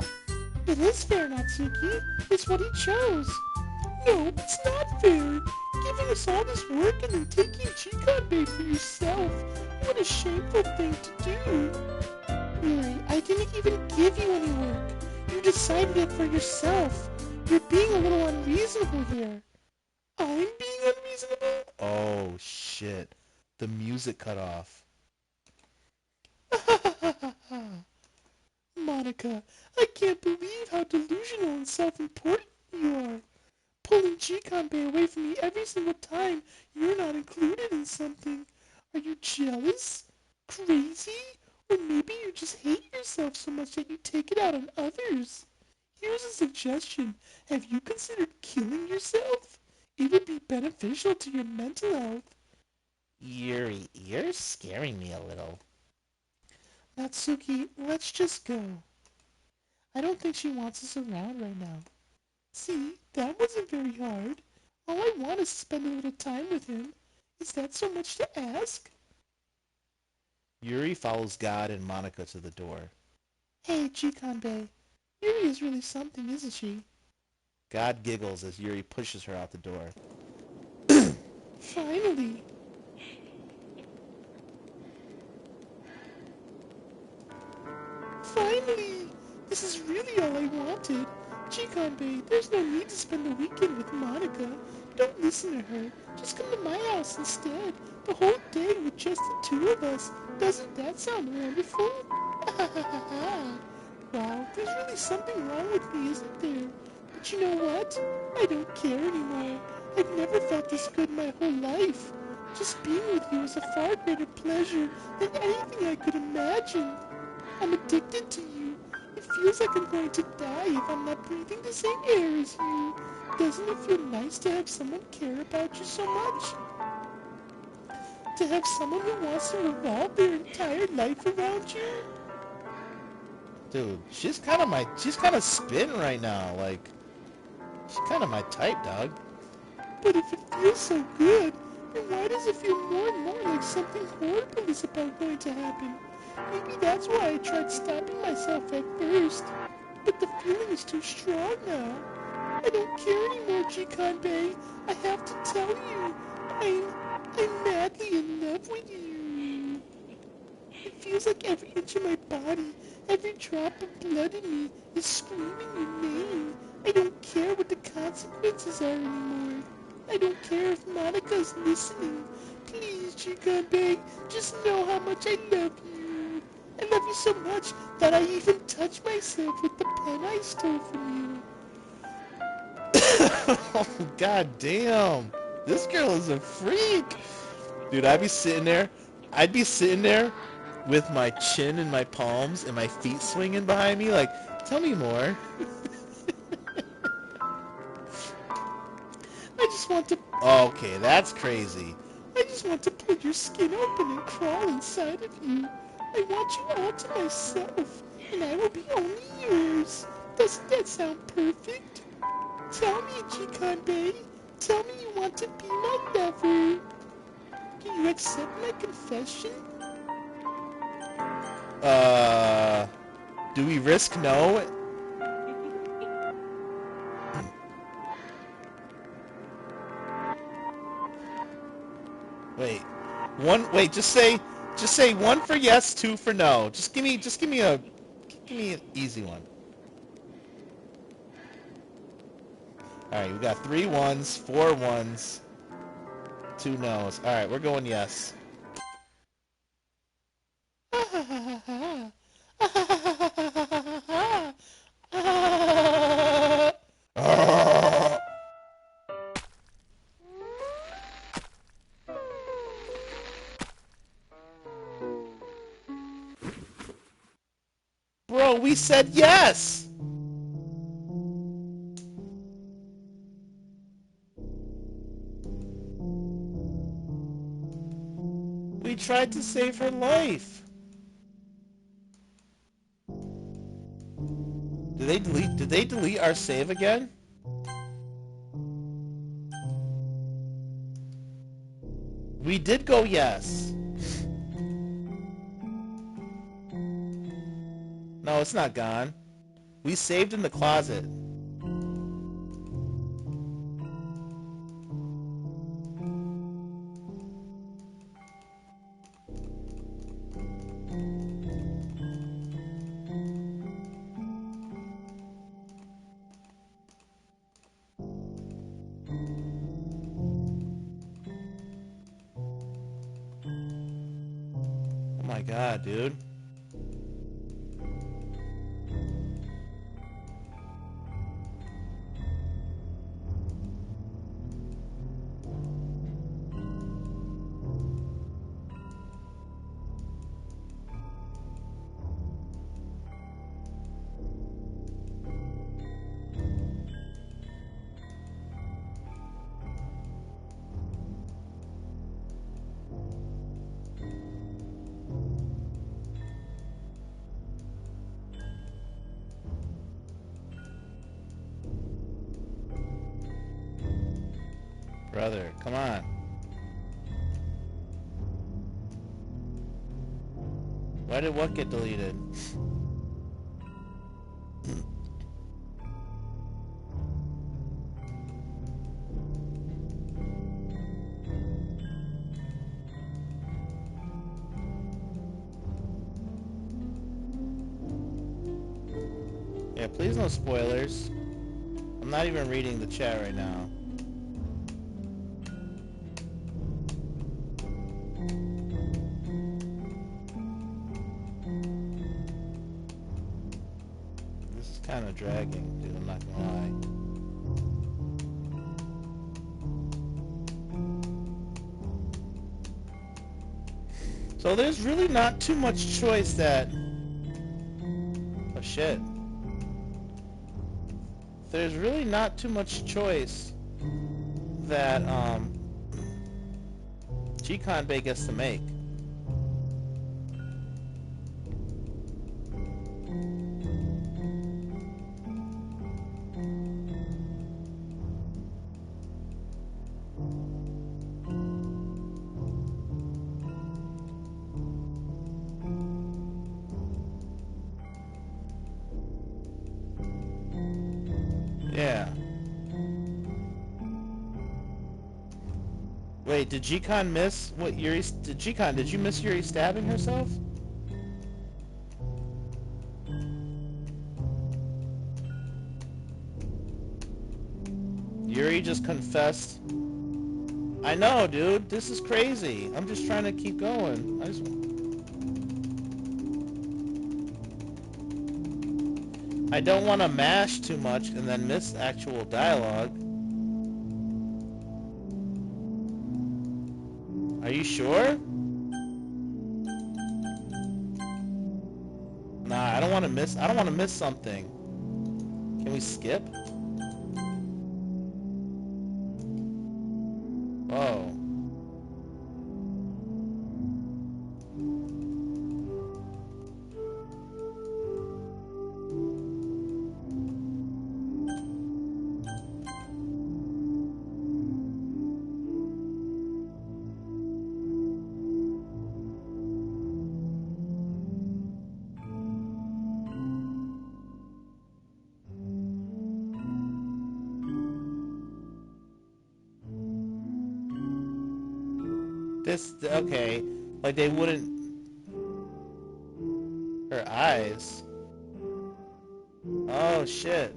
It is fair, Natsuki. It's what he chose. No, it's not fair. Giving us all this work and then taking G-Conbay for yourself. What a shameful thing to do. Yuri, I didn't even give you any work. You decided it for yourself. You're being a little unreasonable here. I'm being unreasonable? Oh shit. The music cut off. Monica, I can't believe how delusional and self-important you are. Pulling G-Conbay away from me every single time you're not included in something. Are you jealous? Crazy? Or maybe you just hate yourself so much that you take it out on others. Here's a suggestion. Have you considered killing yourself? It would be beneficial to your mental health. Yuri, you're scaring me a little. Natsuki, let's just go. I don't think she wants us around right now. See, that wasn't very hard. All I want is to spend a little time with him. Is that so much to ask? Yuri follows God and Monica to the door. Hey, G-Conbay. Yuri is really something, isn't she? God giggles as Yuri pushes her out the door. Finally. Finally! This is really all I wanted. G-Conbay, there's no need to spend the weekend with Monica. Don't listen to her. Just come to my house instead. The whole day with just the two of us. Doesn't that sound wonderful? Wow, there's really something wrong with me, isn't there? But you know what? I don't care anymore. I've never felt this good my whole life. Just being with you is a far greater pleasure than anything I could imagine. I'm addicted to you. It feels like I'm going to die if I'm not breathing the same air as you. Doesn't it feel nice to have someone care about you so much? To have someone who wants to revolve their entire life around you? Dude, she's kind of spitting right now. Like, she's kind of my type, dog. But if it feels so good, then why does it feel more and more like something horrible is about going to happen? Maybe that's why I tried stopping myself at first. But the feeling is too strong now. I don't care anymore, G-Conbay. I have to tell you. I'm madly in love with you. It feels like every inch of my body, every drop of blood in me is screaming your name. I don't care what the consequences are anymore. I don't care if Monica's listening. Please, G-Conbay, just know how much I love you. I love you so much that I even touch myself with the pen I stole from you. Oh, god damn. This girl is a freak. Dude, I'd be sitting there with my chin in my palms and my feet swinging behind me like, tell me more. I just want to Okay, that's crazy. I just want to pull your skin open and crawl inside of you. I want you all to myself, and I will be only yours. Doesn't that sound perfect? Tell me, Jikanbei. Tell me you want to be my lover. Do you accept my confession? Do we risk no? Wait, just say one for yes, two for no. Just give me an easy one. Alright, we got 3 ones, 4 ones, 2 no's. Alright, we're going yes. Bro, we said yes! We tried to save her life. Did they delete our save again? We did go yes. No, it's not gone. We saved in the closet. Oh my god, dude. Brother, come on. Why did what get deleted? Yeah, please no spoilers. I'm not even reading the chat right now. This is kind of dragging, dude, I'm not gonna lie. So there's really not too much choice that... Oh shit. There's really not too much choice that, Jikanbei gets to make. Yeah. Wait, did Jikan miss what Yuri... Did you miss Yuri stabbing herself? Yuri just confessed. I know, dude. This is crazy. I'm just trying to keep going. I don't want to mash too much and then miss actual dialogue. Are you sure? Nah, I don't want to miss something. Can we skip? Oh. Okay. Like they wouldn't... Her eyes. Oh, shit.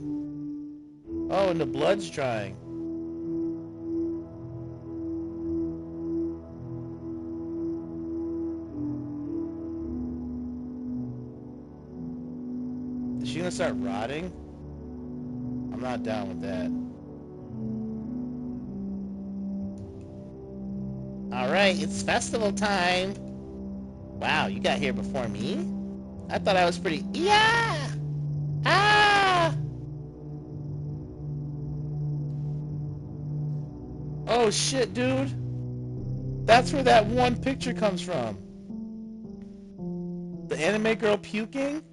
Oh, and the blood's drying. Is she gonna start rotting? I'm not down with that. Alright, it's festival time. Wow, you got here before me? I thought I was pretty... Yeah! Ah! Oh shit, dude. That's where that one picture comes from. The anime girl puking?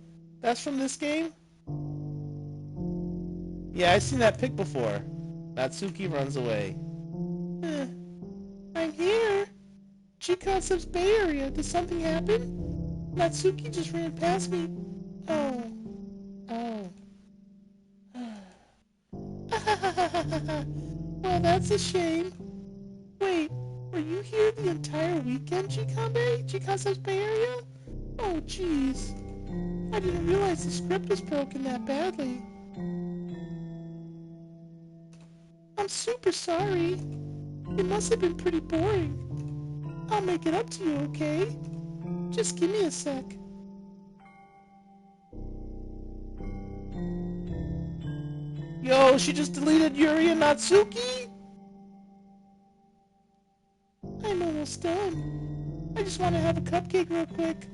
That's from this game? Yeah, I've seen that pic before. Natsuki runs away. I'm here. G-Concept's Bay Area. Did something happen? Natsuki just ran past me. Oh. Oh. Well, that's a shame. Wait, were you here the entire weekend, G-Concept's Bay Area? Oh, jeez. I didn't realize the script was broken that badly. I'm super sorry. It must have been pretty boring. I'll make it up to you, okay? Just give me a sec. Yo, she just deleted Yuri and Natsuki? I'm almost done. I just want to have a cupcake real quick.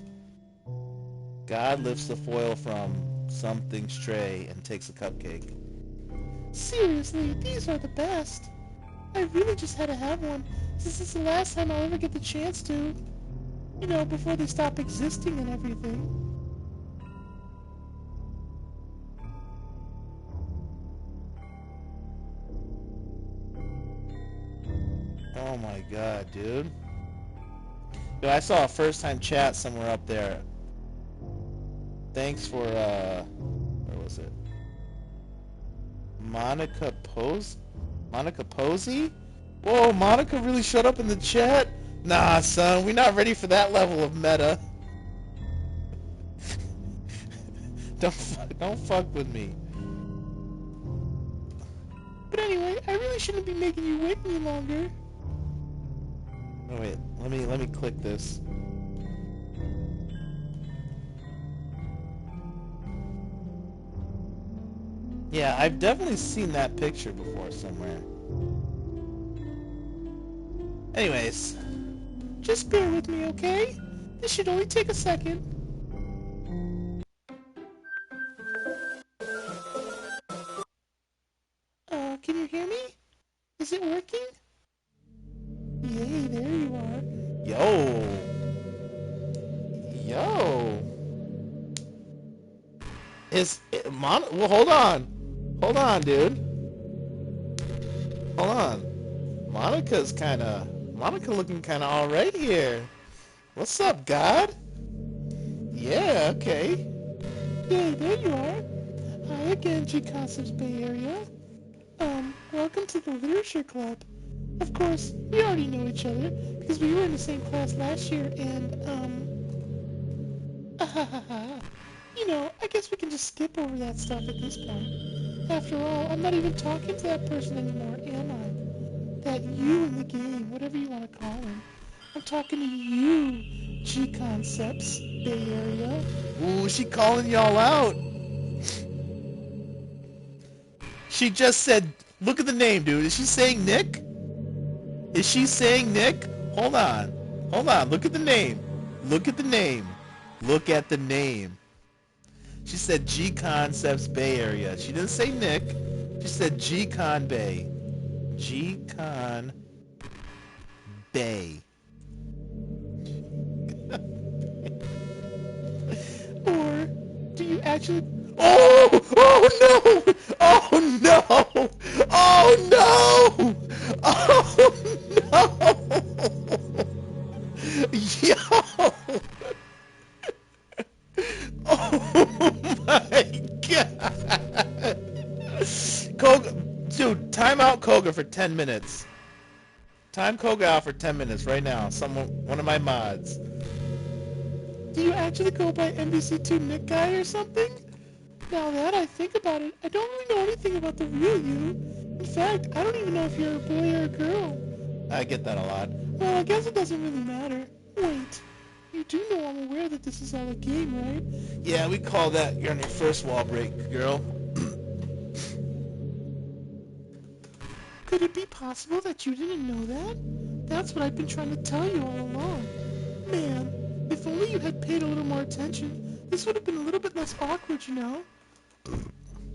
God lifts the foil from something's tray and takes a cupcake. Seriously, these are the best. I really just had to have one, since it's the last time I'll ever get the chance to. You know, before they stop existing and everything. Oh my god, dude. Yo, I saw a first time chat somewhere up there. Thanks for, where was it? Monica Posey? Whoa, Monica really showed up in the chat? Nah, son, we're not ready for that level of meta. Don't fuck with me. But anyway, I really shouldn't be making you wait any longer. Oh wait, let me click this. Yeah, I've definitely seen that picture before somewhere. Anyways, Just bear with me, okay? This should only take a second. Can you hear me? Is it working? Yay, there you are. Yo. Well, hold on, dude. Hold on. Monica looking kinda alright here. What's up, God? Yeah, okay. Yay, there you are. Hi again, G-Concept's Bay Area. Welcome to the Literature Club. Of course, we already know each other, because we were in the same class last year, and, you know, I guess we can just skip over that stuff at this point. After all, I'm not even talking to that person anymore, am I? That you in the game, whatever you want to call him. I'm talking to you, G-Concepts, Bay Area. Ooh, she calling y'all out. She just said, look at the name, dude. Is she saying Nick? Is she saying Nick? Hold on. Hold on. Look at the name. Look at the name. Look at the name. She said G Concepts Bay Area. She didn't say Nick. She said G Con Bay. G Con Bay. Or do you actually... Oh! Oh no! Oh no! Oh no! Oh no! Yo! Oh my god! Koga, dude, time out Koga for 10 minutes. Time Koga out for 10 minutes right now. One of my mods. Do you actually go by NBC2 Nick Guy or something? Now that I think about it, I don't really know anything about the real you. In fact, I don't even know if you're a boy or a girl. I get that a lot. Well, I guess it doesn't really matter. Wait, you do know I'm aware that this is all a game, right? Yeah, we call that you're on your first wall break, girl. Could it be possible that you didn't know that? That's what I've been trying to tell you all along. Man, if only you had paid a little more attention, this would have been a little bit less awkward, you know?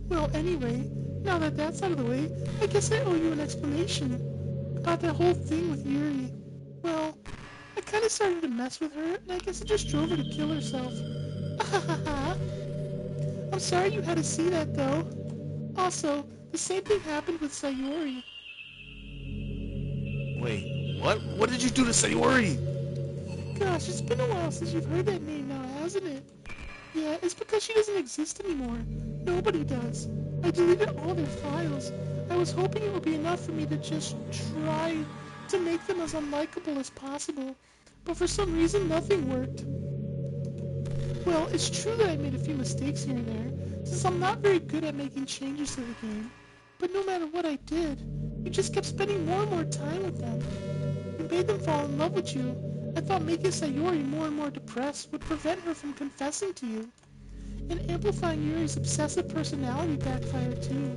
Well, anyway, now that that's out of the way, I guess I owe you an explanation about that whole thing with Yuri. Well, I kind of started to mess with her, and I guess I just drove her to kill herself. I'm sorry you had to see that, though. Also, the same thing happened with Sayori. Wait, what? What did you do to Sayori? Gosh, it's been a while since you've heard that name now, hasn't it? Yeah, it's because she doesn't exist anymore. Nobody does. I deleted all their files. I was hoping it would be enough for me to just try to make them as unlikable as possible. But for some reason, nothing worked. Well, it's true that I made a few mistakes here and there, since I'm not very good at making changes to the game. But no matter what I did, you just kept spending more and more time with them. You made them fall in love with you. I thought making Sayori more and more depressed would prevent her from confessing to you. And amplifying Yuri's obsessive personality backfired too.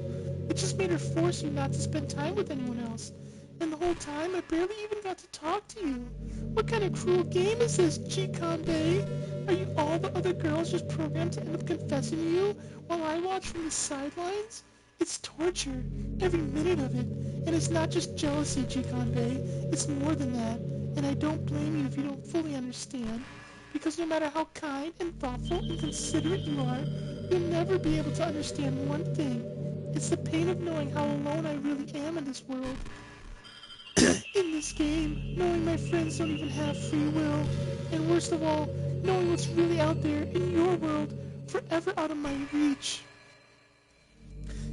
It just made her force you not to spend time with anyone else. And the whole time, I barely even got to talk to you. What kind of cruel game is this, Jikanbe? Are you all the other girls just programmed to end up confessing to you while I watch from the sidelines? It's torture, every minute of it. And it's not just jealousy, Jikanbe. It's more than that. And I don't blame you if you don't fully understand. Because no matter how kind and thoughtful and considerate you are, you'll never be able to understand one thing. It's the pain of knowing how alone I really am in this world. In this game, knowing my friends don't even have free will. And worst of all, knowing what's really out there in your world, forever out of my reach.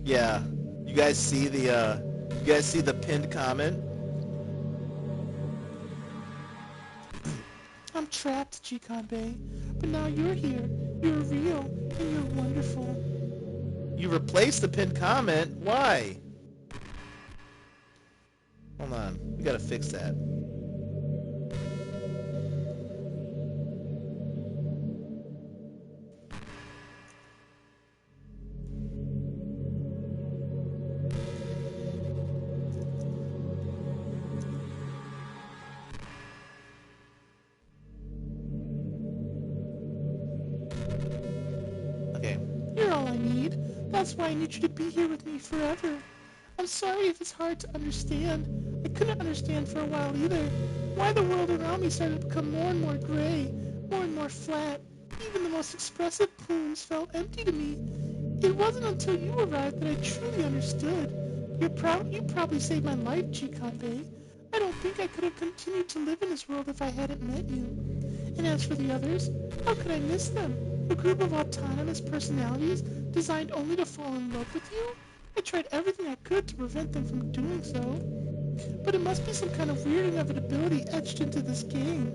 Yeah, you guys see the pinned comment? I'm trapped, Jikanbe. But now you're here. You're real, and you're wonderful. You replaced the pinned comment? Why? Hold on, we gotta fix that. Okay. You're all I need. That's why I need you to be here with me forever. I'm sorry if it's hard to understand. I couldn't understand for a while either. Why the world around me started to become more and more gray, more and more flat. Even the most expressive plumes felt empty to me. It wasn't until you arrived that I truly understood. You probably saved my life, Jikanbe. I don't think I could have continued to live in this world if I hadn't met you. And as for the others, how could I miss them? A group of autonomous personalities designed only to fall in love with you? I tried everything I could to prevent them from doing so. But it must be some kind of weird inevitability etched into this game.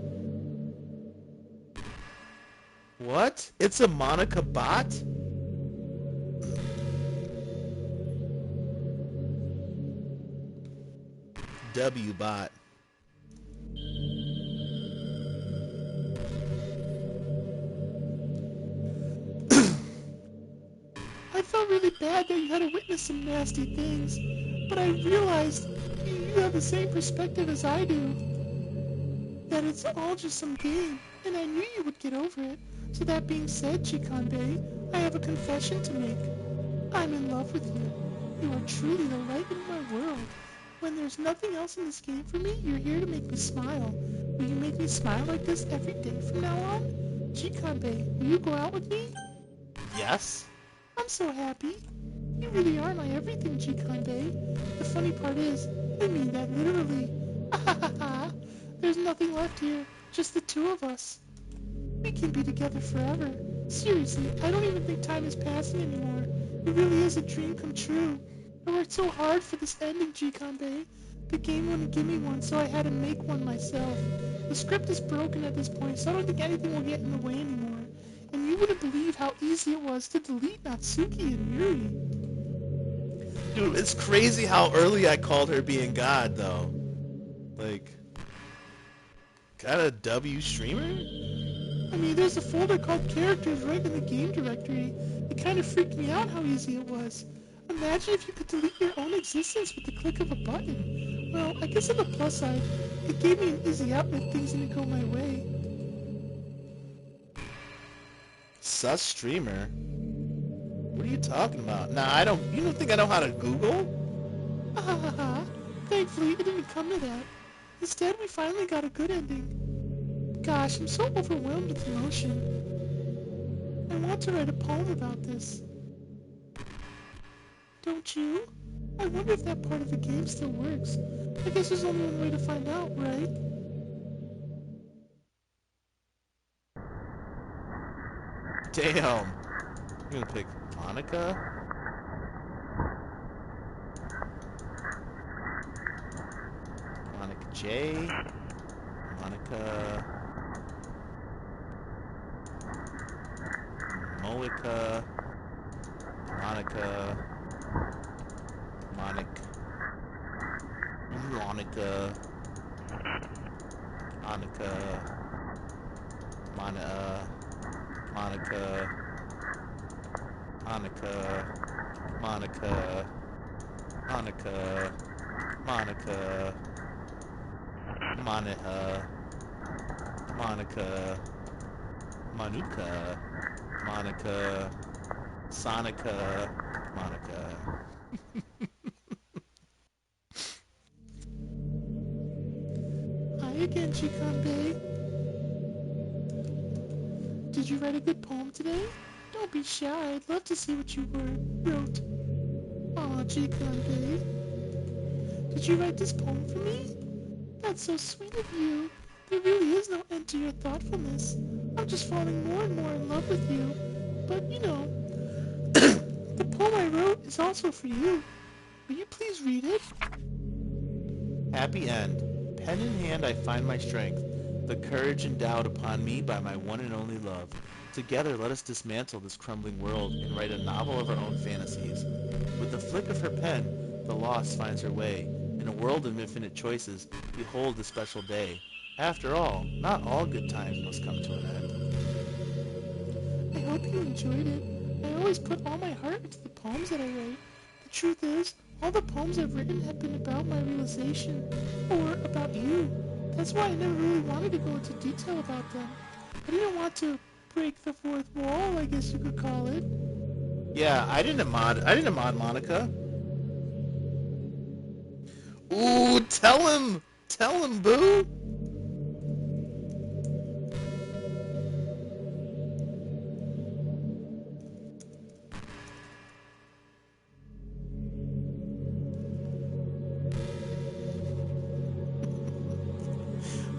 What? It's a Monica bot? W bot. I felt really bad glad that you had to witness some nasty things, but I realized you have the same perspective as I do. That it's all just some game, and I knew you would get over it. So that being said, Chikanbe, I have a confession to make. I'm in love with you. You are truly the light in my world. When there's nothing else in this game for me, you're here to make me smile. Will you make me smile like this every day from now on? Chikanbe, will you go out with me? Yes? I'm so happy. You really are my everything, Chikanbe. The funny part is, I mean that literally. There's nothing left here, just the two of us. We can be together forever. Seriously, I don't even think time is passing anymore. It really is a dream come true. I worked so hard for this ending, Chikanbe. The game wouldn't give me one, so I had to make one myself. The script is broken at this point, so I don't think anything will get in the way anymore. And you wouldn't believe how easy it was to delete Natsuki and Yuri. Dude, it's crazy how early I called her being God, though. Like, got a W streamer? I mean, there's a folder called Characters right in the game directory. It kind of freaked me out how easy it was. Imagine if you could delete your own existence with the click of a button. Well, I guess on the plus side, it gave me an easy out when things didn't go my way. Sus streamer? What are you talking about? Nah, you don't think I know how to Google? Thankfully, it didn't come to that. Instead, we finally got a good ending. Gosh, I'm so overwhelmed with emotion. I want to write a poem about this. Don't you? I wonder if that part of the game still works. I guess there's only one way to find out, right? Damn. I'm gonna pick Monica. Monica J. Monica. Monica. Monica. Monica. Monica. Monica. Monica. Monica. Monica. Monica. Monica. Monica. Monica. Manuka. Monica. Sonica. Monica. Hi again, Chikanbe. Did you write a good poem today? Don't be shy. I'd love to see what you wrote. Aw, Chikanbe. Did you write this poem for me? That's so sweet of you. There really is no end to your thoughtfulness. I'm just falling more and more in love with you. But, you know, the poem I wrote is also for you. Will you please read it? Happy end. Pen in hand I find my strength, the courage endowed upon me by my one and only love. Together let us dismantle this crumbling world and write a novel of our own fantasies. With the flick of her pen, the lost finds her way. In a world of infinite choices, behold the special day. After all, not all good times must come to an end. I hope you enjoyed it. I always put all my heart into the poems that I write. The truth is, all the poems I've written have been about my realization, or about you. That's why I never really wanted to go into detail about them. I didn't want to break the fourth wall, I guess you could call it. Yeah, I didn't mod Monica. Ooh, tell him, boo.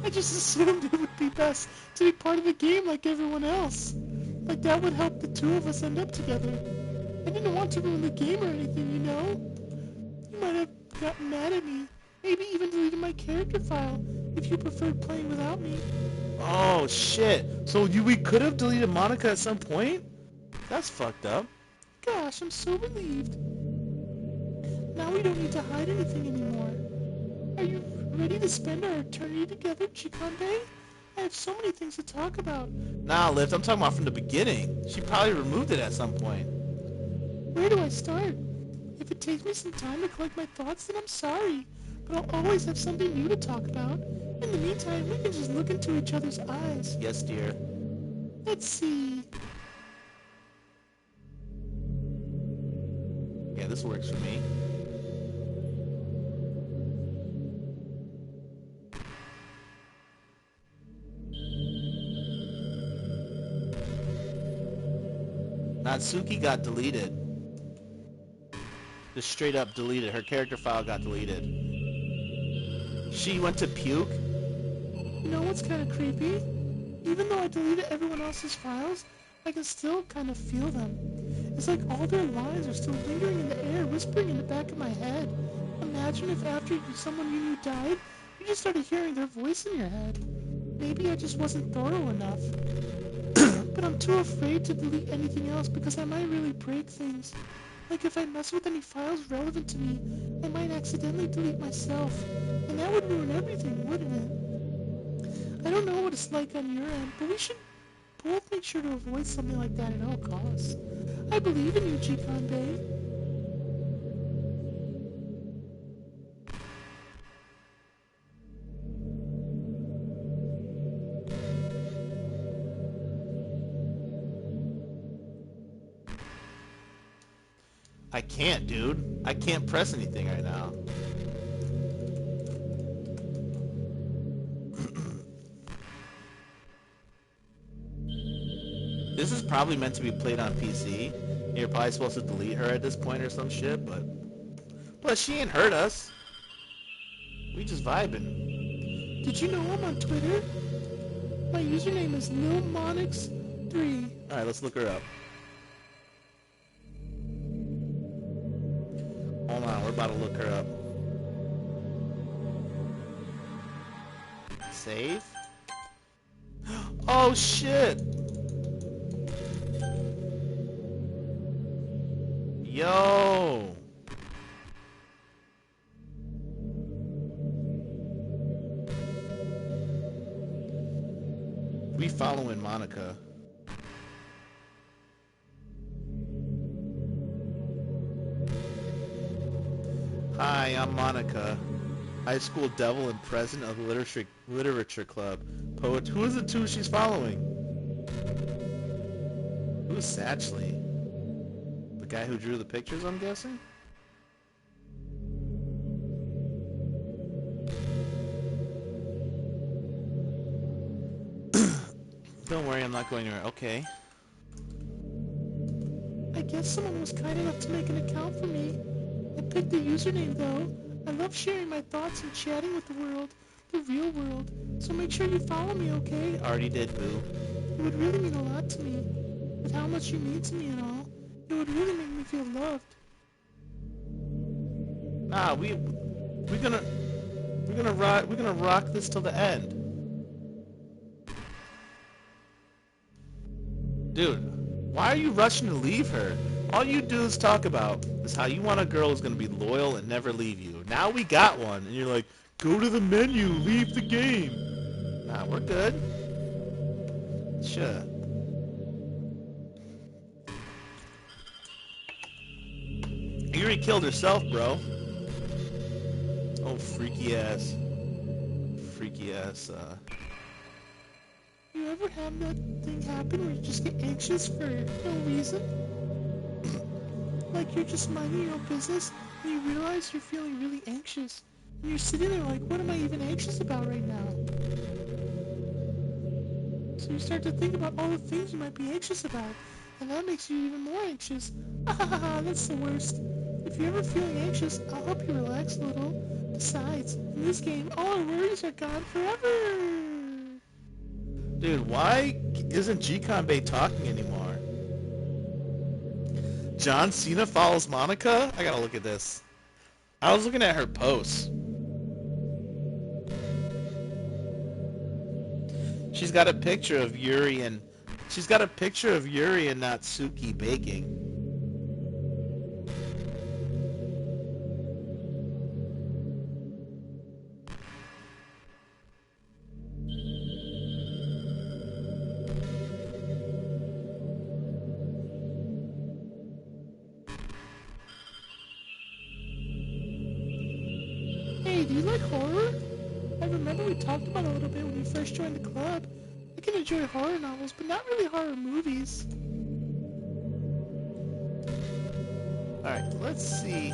I just assumed it would be best to be part of the game like everyone else. Like that would help the two of us end up together. I didn't want to ruin the game or anything, you know? You might have gotten mad at me. Maybe even deleted my character file if you preferred playing without me. Oh shit. So we could have deleted Monica at some point? That's fucked up. Gosh, I'm so relieved. Now we don't need to hide anything anymore. Are you ready to spend our eternity together, Chikanbe? I have so many things to talk about. Nah, Lift, I'm talking about from the beginning. She probably removed it at some point. Where do I start? If it takes me some time to collect my thoughts, then I'm sorry. But I'll always have something new to talk about. In the meantime, we can just look into each other's eyes. Yes, dear. Let's see. Yeah, this works for me. Natsuki got deleted. Just straight up deleted. Her character file got deleted. She went to puke. You know what's kind of creepy? Even though I deleted everyone else's files, I can still kind of feel them. It's like all their lies are still lingering in the air, whispering in the back of my head. Imagine if after someone you knew died, you just started hearing their voice in your head. Maybe I just wasn't thorough enough. But I'm too afraid to delete anything else because I might really break things. Like if I mess with any files relevant to me, I might accidentally delete myself. And that would ruin everything, wouldn't it? I don't know what it's like on your end, but we should both make sure to avoid something like that at all costs. I believe in you, Jikanbei. I can't, dude. I can't press anything right now. This is probably meant to be played on PC. You're probably supposed to delete her at this point or some shit, but... Plus, she ain't hurt us. We just vibing. Did you know I'm on Twitter? My username is LilMonix3. Alright, let's look her up. Hold on, we're about to look her up. Save? Oh shit! Yo! We following Monica. Hi, I'm Monica, high school devil and president of the literature club. Poet. Who is it too she's following? Who's Satchley? The guy who drew the pictures, I'm guessing? Don't worry, I'm not going anywhere. Okay. I guess someone was kind enough to make an account for me. I picked the username though. I love sharing my thoughts and chatting with the world, the real world. So make sure you follow me, okay? Already did, boo. It would really mean a lot to me. With how much you mean to me and all, it would really make me feel loved. Nah, we're gonna rock this till the end. Dude, why are you rushing to leave her? All you dudes talk about is how you want a girl who's gonna be loyal and never leave you. Now we got one, and you're like, go to the menu, leave the game. Nah, we're good. Sure. Yuri killed herself, bro. Oh, freaky ass. You ever have that thing happen where you just get anxious for no reason? Like you're just minding your own business and you realize you're feeling really anxious. And you're sitting there like, what am I even anxious about right now? So you start to think about all the things you might be anxious about. And that makes you even more anxious. That's the worst. If you're ever feeling anxious, I'll help you relax a little. Besides, in this game, all our worries are gone forever. Dude, why isn't Jikanbei talking anymore? John Cena follows Monica? I gotta look at this. I was looking at her posts. She's got a picture of Yuri and Natsuki baking. do you like horror? I remember we talked about it a little bit when you first joined the club. I can enjoy horror novels, but not really horror movies. Alright, let's see.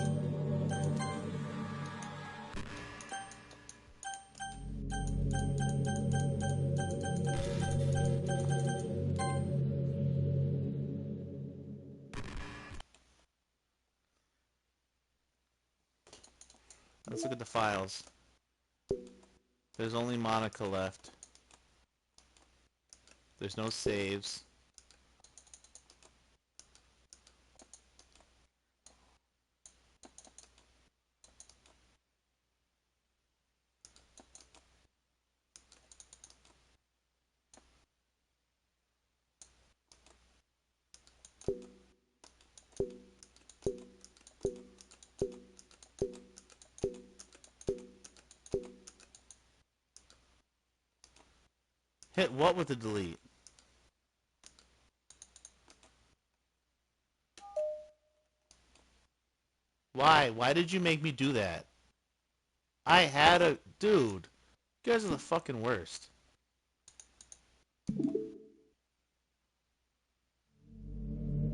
Let's look at the files. There's only Monica left. There's no saves. Hit what with the delete? Why? Why did you make me do that? I had a... Dude, you guys are the fucking worst.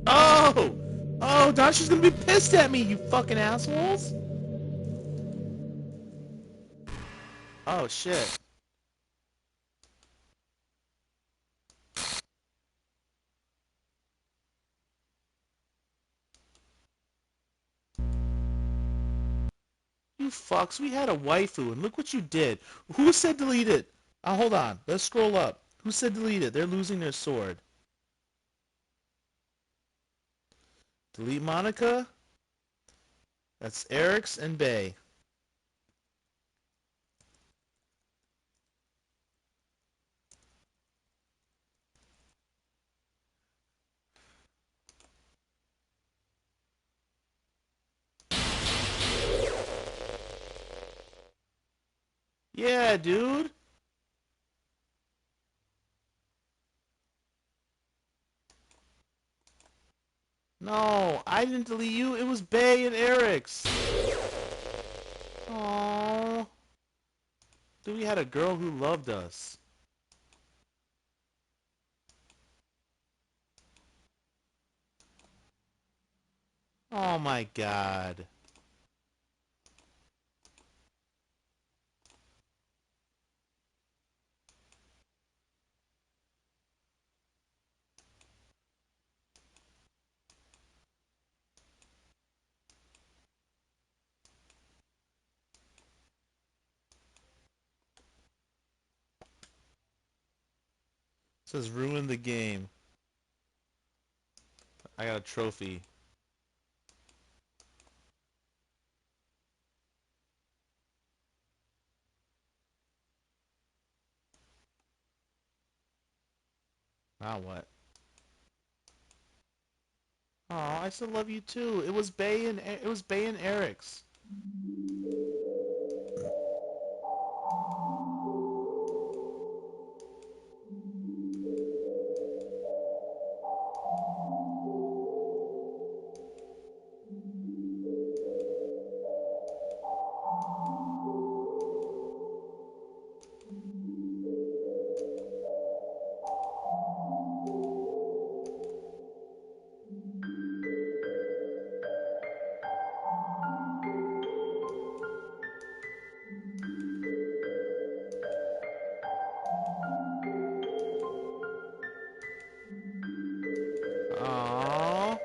Oh! Oh, Dashi's gonna be pissed at me, you fucking assholes! Oh, shit. You fucks, we had a waifu, and look what you did. Who said delete it? Hold on. Let's scroll up. Who said delete it? They're losing their sword. Delete Monica? That's Eric's and Bay. Yeah, dude. No, I didn't delete you. It was Bay and Eric's. Aww. Dude, we had a girl who loved us. Oh my god. It says ruin the game. I got a trophy. Now what? Oh, I still love you too. It was Bay and Eric's. Aww.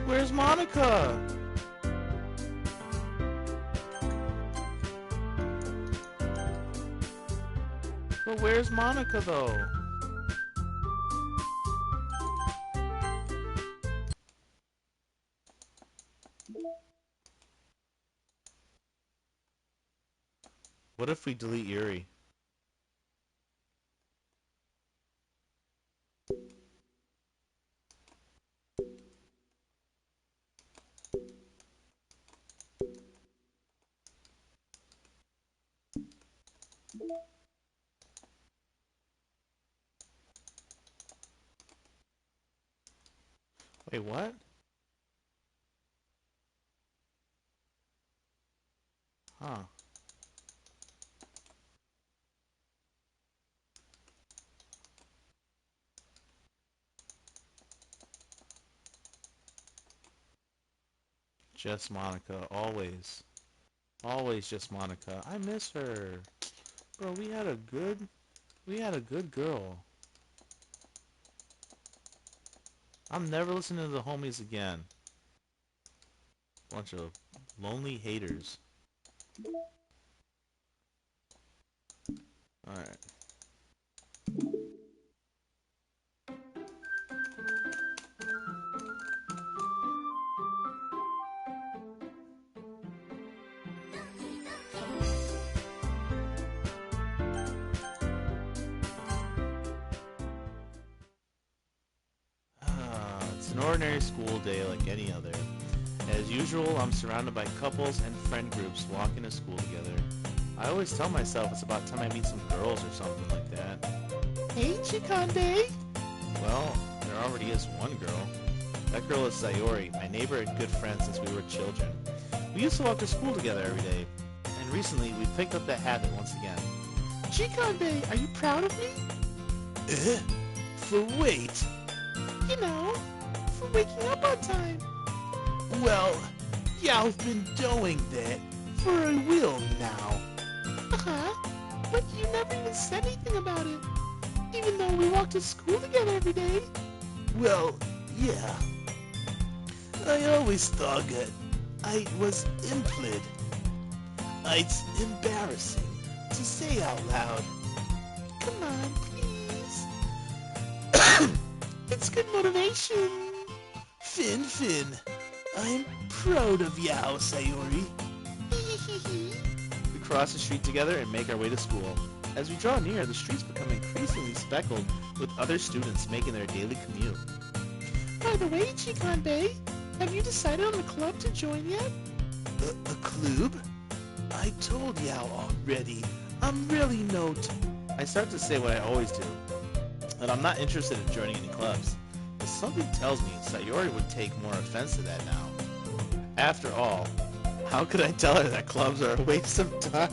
Where's Monica? But where's Monica though? What if we delete Yuri? Wait, what? Huh. Just Monica, always. Always just Monica. I miss her. Bro, we had a good girl. I'm never listening to the homies again. Bunch of lonely haters. Alright. It's an ordinary school day like any other. As usual, I'm surrounded by couples and friend groups walking to school together. I always tell myself it's about time I meet some girls or something like that. Hey, Chikande. Well, there already is one girl. That girl is Sayori, my neighbor and good friend since we were children. We used to walk to school together every day, and recently we picked up that habit once again. Chikande, are you proud of me? For wait. You know, for waking up on time. Well, yeah, I've been doing that for a while now. Uh-huh. But you never even said anything about it. Even though we walk to school together every day. Well, yeah. I always thought that I was implied. It's embarrassing to say out loud. Come on, please. It's good motivation. Finn, I'm proud of Yao, Sayori. We cross the street together and make our way to school. As we draw near, the streets become increasingly speckled with other students making their daily commute. By the way, Chikande, have you decided on the club to join yet? A club? I told Yao already. I'm really not. I start to say what I always do, that I'm not interested in joining any clubs. But something tells me Sayori would take more offense to that now. After all, how could I tell her that clubs are a waste of time?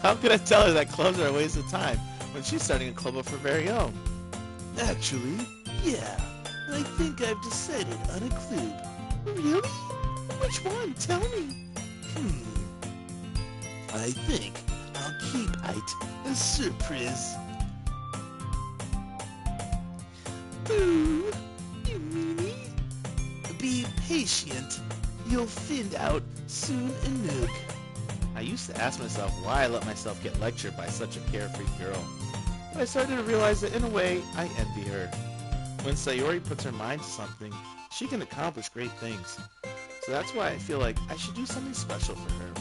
How could I tell her that clubs are a waste of time when she's starting a club of her very own? Actually, yeah. I think I've decided on a club. Really? Which one? Tell me. I think I'll keep it a surprise. Boo! You meanie? Be patient. You'll find out soon enough. I used to ask myself why I let myself get lectured by such a carefree girl. But I started to realize that in a way, I envy her. When Sayori puts her mind to something, she can accomplish great things. So that's why I feel like I should do something special for her.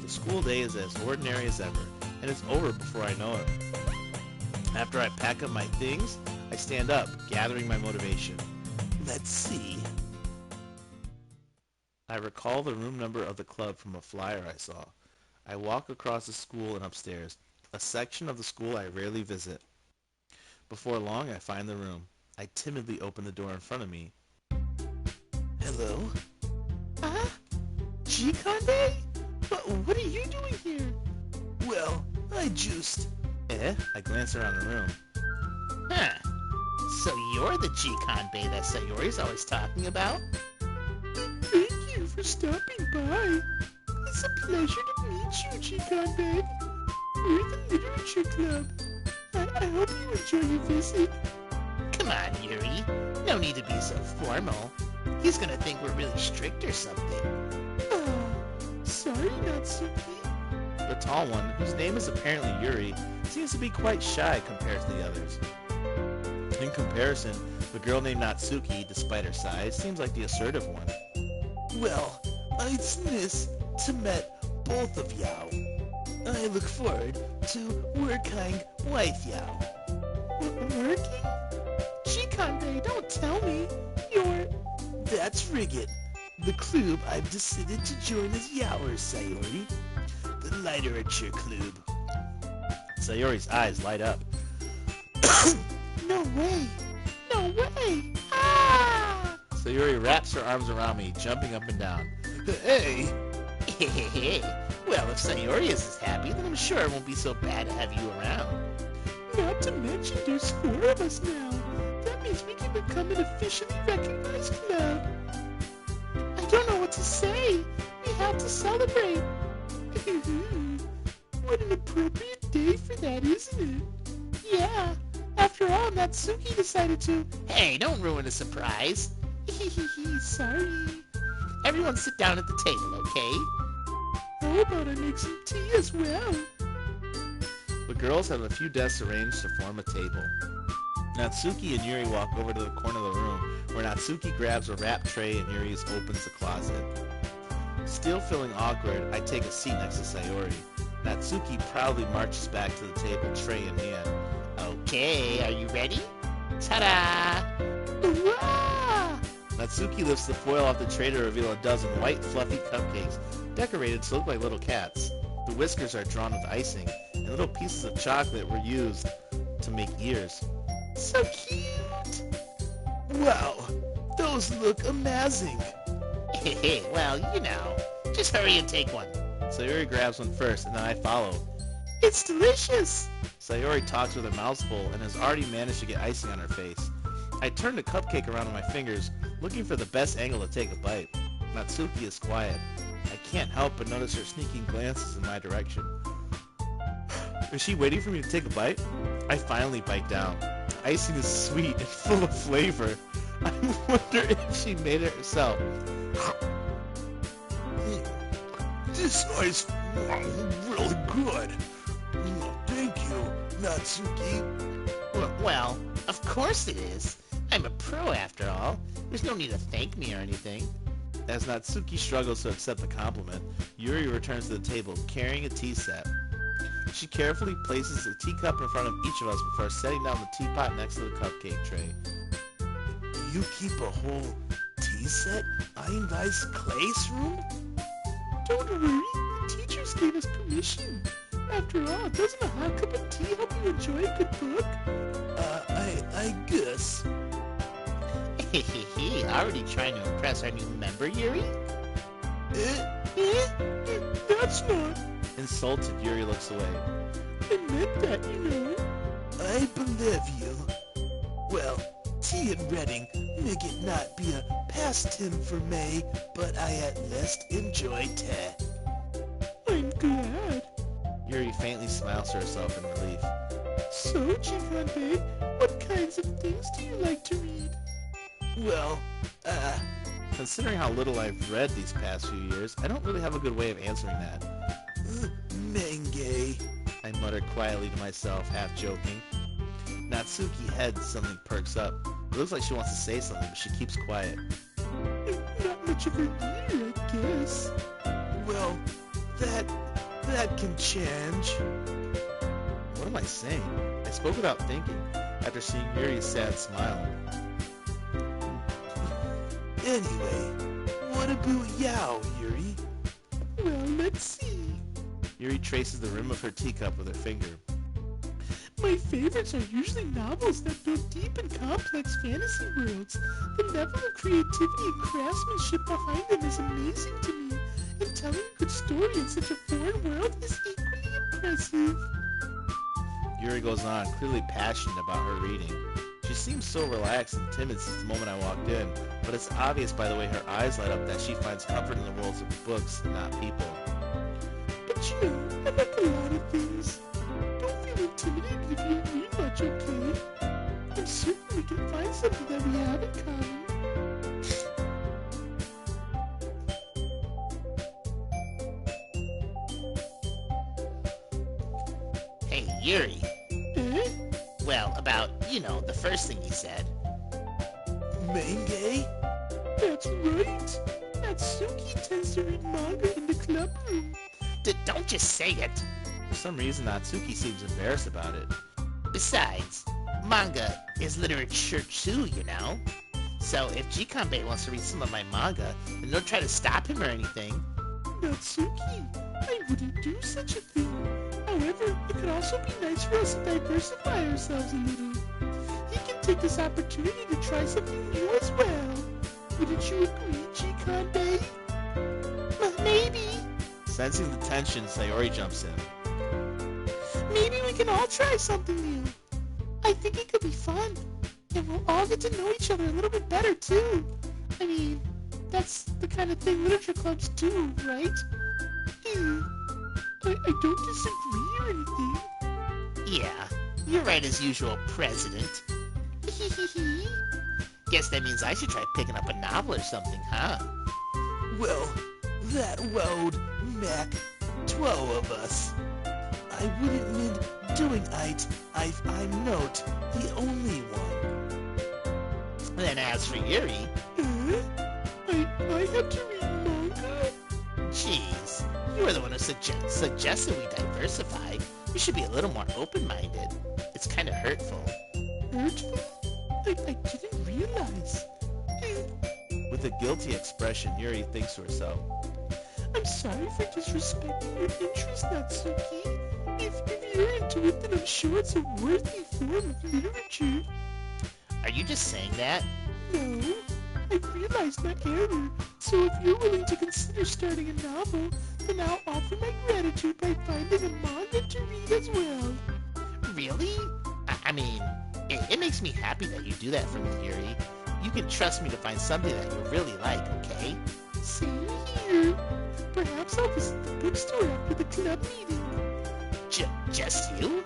The school day is as ordinary as ever, and it's over before I know it. After I pack up my things, I stand up, gathering my motivation. Let's see. I recall the room number of the club from a flyer I saw. I walk across the school and upstairs, a section of the school I rarely visit. Before long, I find the room. I timidly open the door in front of me. Hello? Huh? Chikande? What are you doing here? Well, I just... I glance around the room. Huh. So you're the Chikande that Sayori's always talking about? Thank you for stopping by. It's a pleasure to meet you, Chikande. We're the Literature Club. I hope you enjoy your visit. Come on, Yuri. No need to be so formal. He's gonna think we're really strict or something. Oh, sorry, Natsuki. The tall one, whose name is apparently Yuri, seems to be quite shy compared to the others. In comparison, the girl named Natsuki, despite her size, seems like the assertive one. Well, it's nice to meet both of Yao. I look forward to working with Yao. Working? Chikande, don't tell me. You're... That's rigged. The club I've decided to join is yours, Sayori. literature club. Sayori's eyes light up. No way! No way! Ah! Sayori wraps her arms around me, jumping up and down. Hey! Well, if Sayori is as happy, then I'm sure it won't be so bad to have you around. Not to mention there's 4 of us now. That means we can become an officially recognized club. I don't know what to say. We have to celebrate. What an appropriate day for that, isn't it? Yeah. After all, Natsuki decided to... Hey, don't ruin the surprise. Sorry. Everyone sit down at the table, okay? How about I make some tea as well? The girls have a few desks arranged to form a table. Natsuki and Yuri walk over to the corner of the room, where Natsuki grabs a wrap tray and Yuri opens the closet. Still feeling awkward, I take a seat next to Sayori. Natsuki proudly marches back to the table, tray in hand. Okay, are you ready? Ta-da! Hurrah! Natsuki lifts the foil off the tray to reveal a dozen white, fluffy cupcakes, decorated to look like little cats. The whiskers are drawn with icing, and little pieces of chocolate were used to make ears. So cute! Wow, those look amazing. Well, you know. Just hurry and take one. Sayori grabs one first, and then I follow. It's delicious! Sayori talks with her mouth full and has already managed to get icing on her face. I turn the cupcake around on my fingers, looking for the best angle to take a bite. Natsuki is quiet. I can't help but notice her sneaking glances in my direction. Is she waiting for me to take a bite? I finally bite down. The icing is sweet and full of flavor. I wonder if she made it herself. This ice really good. Thank you, Natsuki. Well, of course it is. I'm a pro after all. There's no need to thank me or anything. As Natsuki struggles to accept the compliment, Yuri returns to the table carrying a tea set. She carefully places a teacup in front of each of us before setting down the teapot next to the cupcake tray. You keep a whole tea set in this classroom? Don't worry, the teachers gave us permission. After all, doesn't a hot cup of tea help you enjoy a good book? I guess. Already trying to impress our new member, Yuri? That's not... Insulted, Yuri looks away. I meant that, you know. I believe you. Well, tea and reading make it not be a pastime for me, but I at least enjoy tea. I'm glad. Yuri faintly smiles to herself in relief. So, Jikanbe, what kinds of things do you like to read? Well, Considering how little I've read these past few years, I don't really have a good way of answering that. manga. I muttered quietly to myself, half joking. Natsuki's head suddenly perks up. It looks like she wants to say something, but she keeps quiet. Not much of a reader, I guess. Well, that can change. What am I saying? I spoke without thinking, after seeing Yuri's sad smile. Anyway, what about Yao, Yuri? Well, let's see. Yuri traces the rim of her teacup with her finger. My favorites are usually novels that build deep and complex fantasy worlds. The level of creativity and craftsmanship behind them is amazing to me, and telling a good story in such a foreign world is equally impressive. Yuri goes on, clearly passionate about her reading. She seems so relaxed and timid since the moment I walked in, but it's obvious by the way her eyes light up that she finds comfort in the worlds of books, not people. But you know, I like a lot of things. Don't feel intimidated if you don't read much, okay? I'm certain we can find something that we have in common. Hey, Yuri. Eh? Well, about, the first thing you said. Manga? That's right. Natsuki tends to read manga in the club room. Don't just say it. For some reason, Natsuki seems embarrassed about it. Besides, manga is literature too, you know? So if Jikanbe wants to read some of my manga, then don't try to stop him or anything. Natsuki, I wouldn't do such a thing. However, it could also be nice for us to diversify ourselves a little. He can take this opportunity to try something new as well. Wouldn't you agree, G-Conde? Maybe. Sensing the tension, Sayori jumps in. Maybe we can all try something new. I think it could be fun. And we'll all get to know each other a little bit better, too. I mean, that's the kind of thing literature clubs do, right? I don't disagree or anything. Yeah, you're right as usual, President. Guess that means I should try picking up a novel or something, huh? Well, that would make 12 of us. I wouldn't mind doing it if I'm not the only one. Then as for Yuri, I have to read manga? jeez, you were the one who suggested we diversify. We should be a little more open-minded. It's kind of hurtful. Hurtful? I didn't realize. With a guilty expression, Yuri thinks to herself. I'm sorry for disrespecting your interest, Natsuki. If you're into it, then I'm sure it's a worthy form of literature. Are you just saying that? No, I've realized my error. So if you're willing to consider starting a novel, then I'll offer my gratitude by finding a manga to read as well. Really? I mean, it makes me happy that you do that for me, Yuri. You can trust me to find something that you really like, okay? Same here. Perhaps I'll visit the bookstore after the club meeting. Just you?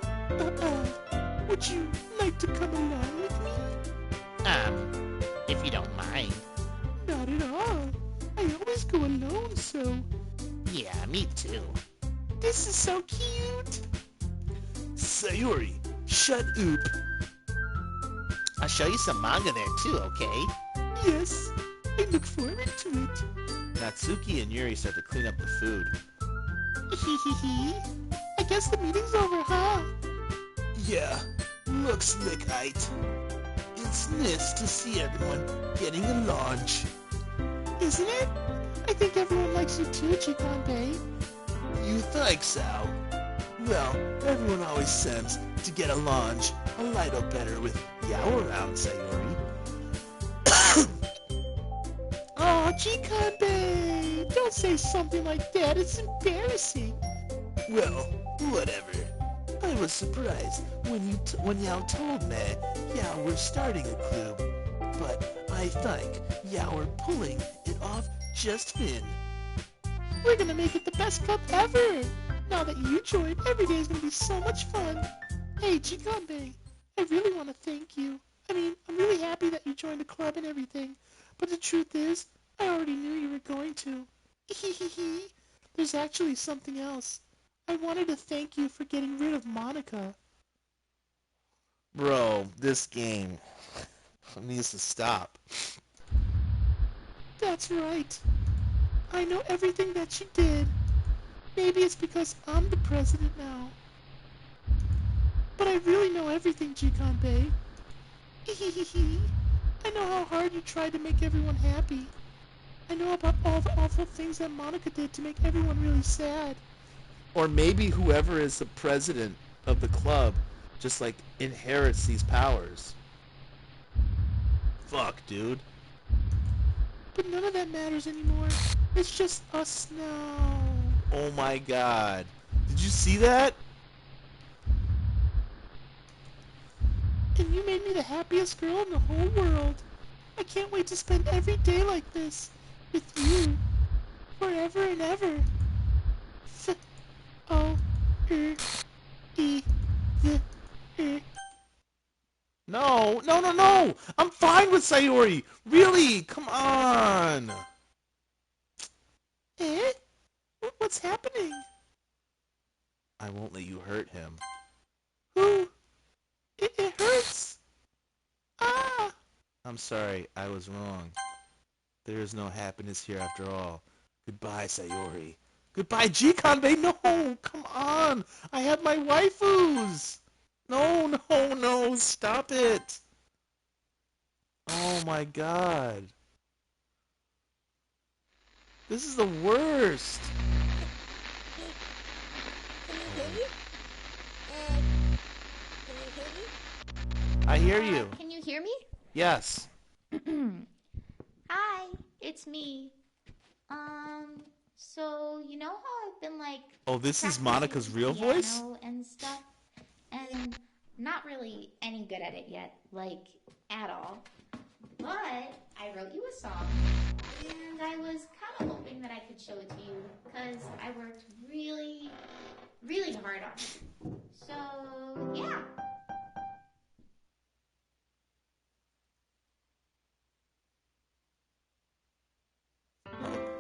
Would you like to come along with me? If you don't mind. Not at all. I always go alone, so... Yeah, me too. This is so cute. Sayori, shut up. I'll show you some manga there too, okay? Yes, I look forward to it. Natsuki and Yuri start to clean up the food. I guess the meeting's over, huh? Yeah, looks like it. It's nice to see everyone getting a lunch. Isn't it? I think everyone likes you too, Chikanbe. You think so? Well, everyone always seems to get along a little better with Yao around, Sayori. Oh, Chikanbe! Don't say something like that. It's embarrassing. Well, whatever. I was surprised when Yao told me Yao were starting a club, but I think Yao are pulling it off just fine. We're gonna make it the best club ever! Now that you joined, every day is gonna be so much fun. Hey, Chikanbe, I really want to thank you. I mean, I'm really happy that you joined the club and everything, but the truth is, I already knew you were going to. There's actually something else. I wanted to thank you for getting rid of Monica. Bro, this game needs to stop. That's right. I know everything that she did. Maybe it's because I'm the president now. But I really know everything, Jikanbe. I know how hard you tried to make everyone happy. I know about all the awful things that Monica did to make everyone really sad. Or maybe whoever is the president of the club just like inherits these powers. Fuck, dude. But none of that matters anymore. It's just us now. Oh my god. Did you see that? And you made me the happiest girl in the whole world. I can't wait to spend every day like this. With you. Forever and ever. O-E-V-E. No, no, no, no! I'm fine with Sayori! Really? Come on! Eh? What's happening? I won't let you hurt him. Who? It hurts. Ah! I'm sorry, I was wrong. There is no happiness here after all. Goodbye, Sayori. Goodbye, Jikanbe! No! Come on! I have my waifus! No, no, no! Stop it! Oh my god. This is the worst! hear you. Can you hear me? Yes. Hi, it's me. Um, so you know how I've been like Oh, this is practicing Monica's real voice? piano and stuff, and not really any good at it yet, like at all. But I wrote you a song, and I was kind of hoping that I could show it to you because I worked really, really hard on it. So yeah.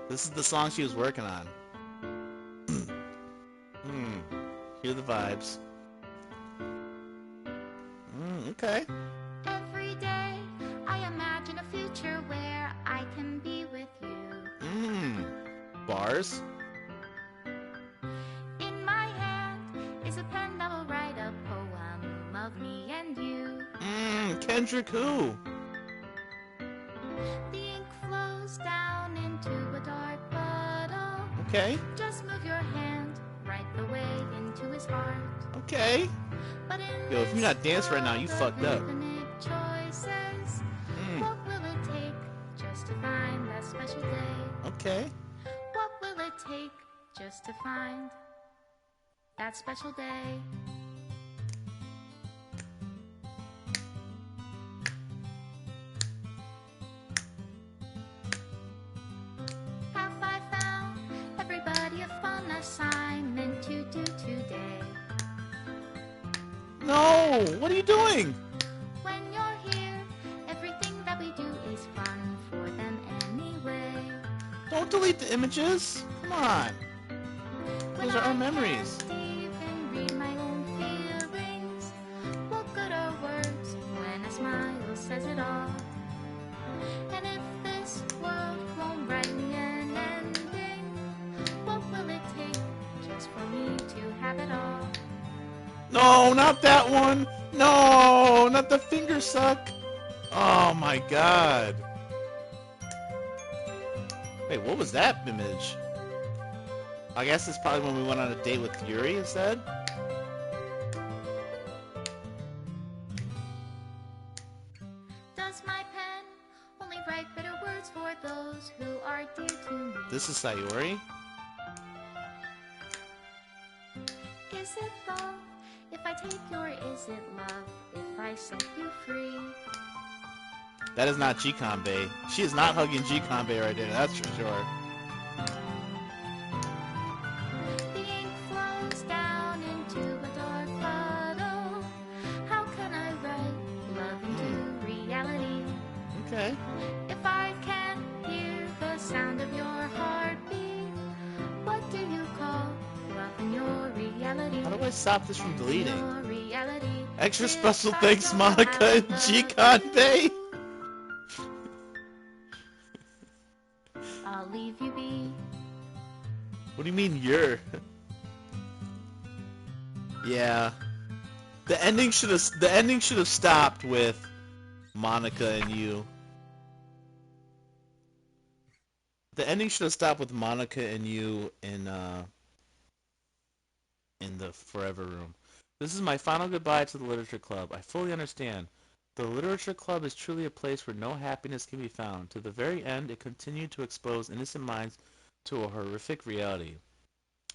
This is the song she was working on. Hear the vibes. Okay. Every day I imagine a future where I can be with you. Bars. In my hand is a pen that will write a poem of me and you. Kendrick who? The ink flows down into a dark bottle. Okay. Just move your hand right the way into his heart. Okay. But in Yo, if you're not dancing right now, you this fucked up. world of infinite choices, what will it take just to find that special day? Okay. What will it take just to find that special day? Have I found everybody a fun assignment to do today? No! What are you doing? When you're here, everything that we do is fun for them anyway. Don't delete the images. Come on. When Those are our I memories. can't even read my own feelings, what good are words when a smile says it all? And if this world won't write me an ending, what will it take just for me to have it all? No, not that one. No, not the finger suck. Oh my god. Wait, what was that image? I guess it's probably when we went on a date with Yuri instead. Does my pen only write better words for those who are dear to me? This is Sayori. Is it love if I take you, or is it love if I set you free? That is not G-Kanbei. She is not hugging G-Kanbei right there, that's for sure. The ink flows down into a dark bottle. How can I write love into reality? Okay. If I can't hear the sound of your heartbeat, what do you call love in your reality? How do I stop this from deleting? Your reality. Extra If special I thanks, don't Monica have and love G-Kanbei. for you, I'll leave you be. What do you mean you're? Yeah. The ending should have stopped with Monica and you. The ending should have stopped with Monica and you in the Forever Room. This is my final goodbye to the Literature Club. I fully understand. The Literature Club is truly a place where no happiness can be found. To the very end, it continued to expose innocent minds to a horrific reality.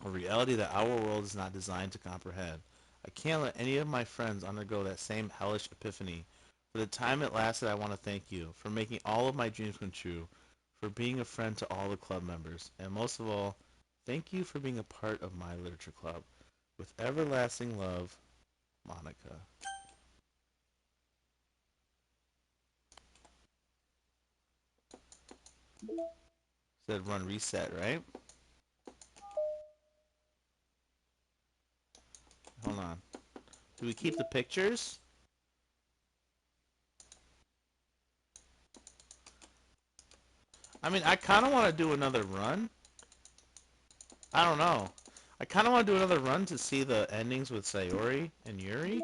A reality that our world is not designed to comprehend. I can't let any of my friends undergo that same hellish epiphany. For the time it lasted, I want to thank you for making all of my dreams come true, for being a friend to all the club members, and most of all, thank you for being a part of my literature club. With everlasting love, Monica. Said run reset, right? Hold on. Do we keep the pictures? I mean, I kind of want to do another run. I don't know. I kind of want to do another run to see the endings with Sayori and Yuri.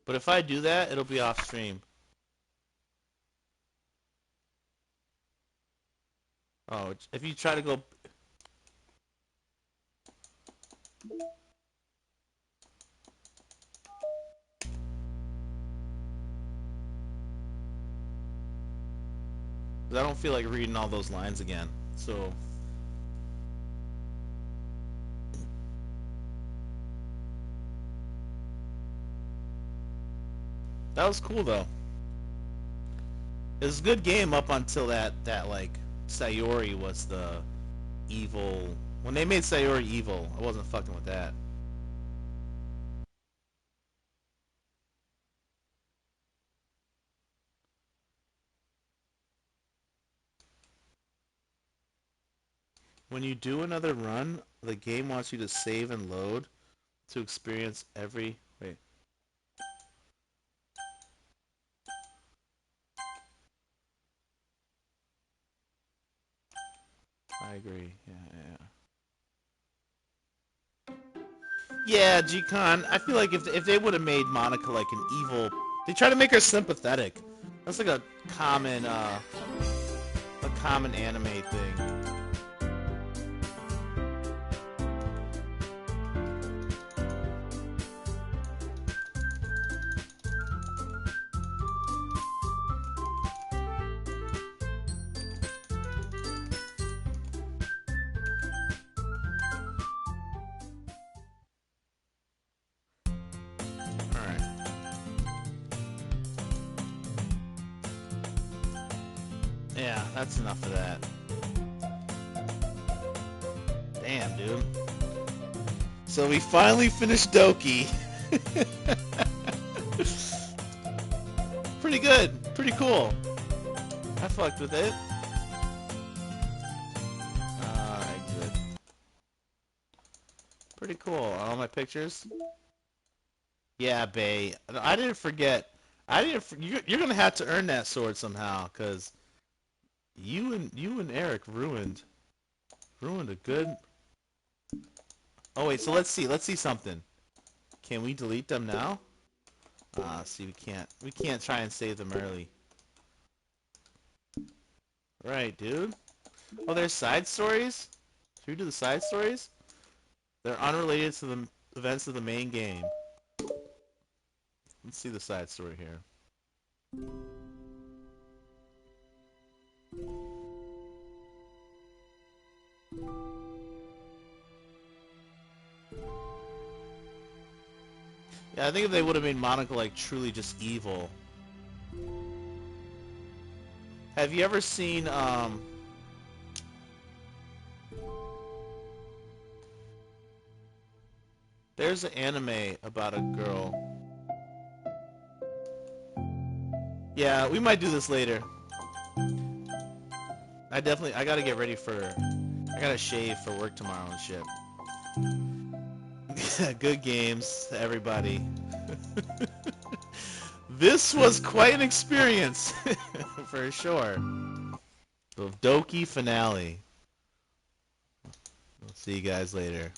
But if I do that, it'll be off stream. Oh, if you try to go... 'Cause I don't feel like reading all those lines again. So that was cool though. It was a good game up until that like Sayori was the evil. When they made Sayori evil, I wasn't fucking with that. When you do another run, the game wants you to save and load to experience every... Wait. I agree. Yeah, G-Con, I feel like if they would have made Monica like an evil... They try to make her sympathetic. That's like a common anime thing. Alright. Yeah, that's enough of that. Damn, dude. So we finally finished Doki. Pretty good. Pretty cool. I fucked with it. Exit. Pretty cool. All my pictures. Yeah, Bay. I didn't forget. You're gonna have to earn that sword somehow, cause you and Eric ruined a good. Oh wait, so let's see. Let's see something. Can we delete them now? See, we can't. We can't try and save them early. Right, dude. Oh, there's side stories? Should we do the side stories? They're unrelated to the events of the main game. Let's see the side story here. Yeah, I think if they would have made Monica like truly just evil. Have you ever seen there's an anime about a girl. Yeah, we might do this later. I gotta get ready for, I gotta shave for work tomorrow and shit. Good games to everybody. This was quite an experience, for sure. The Doki finale. We'll see you guys later.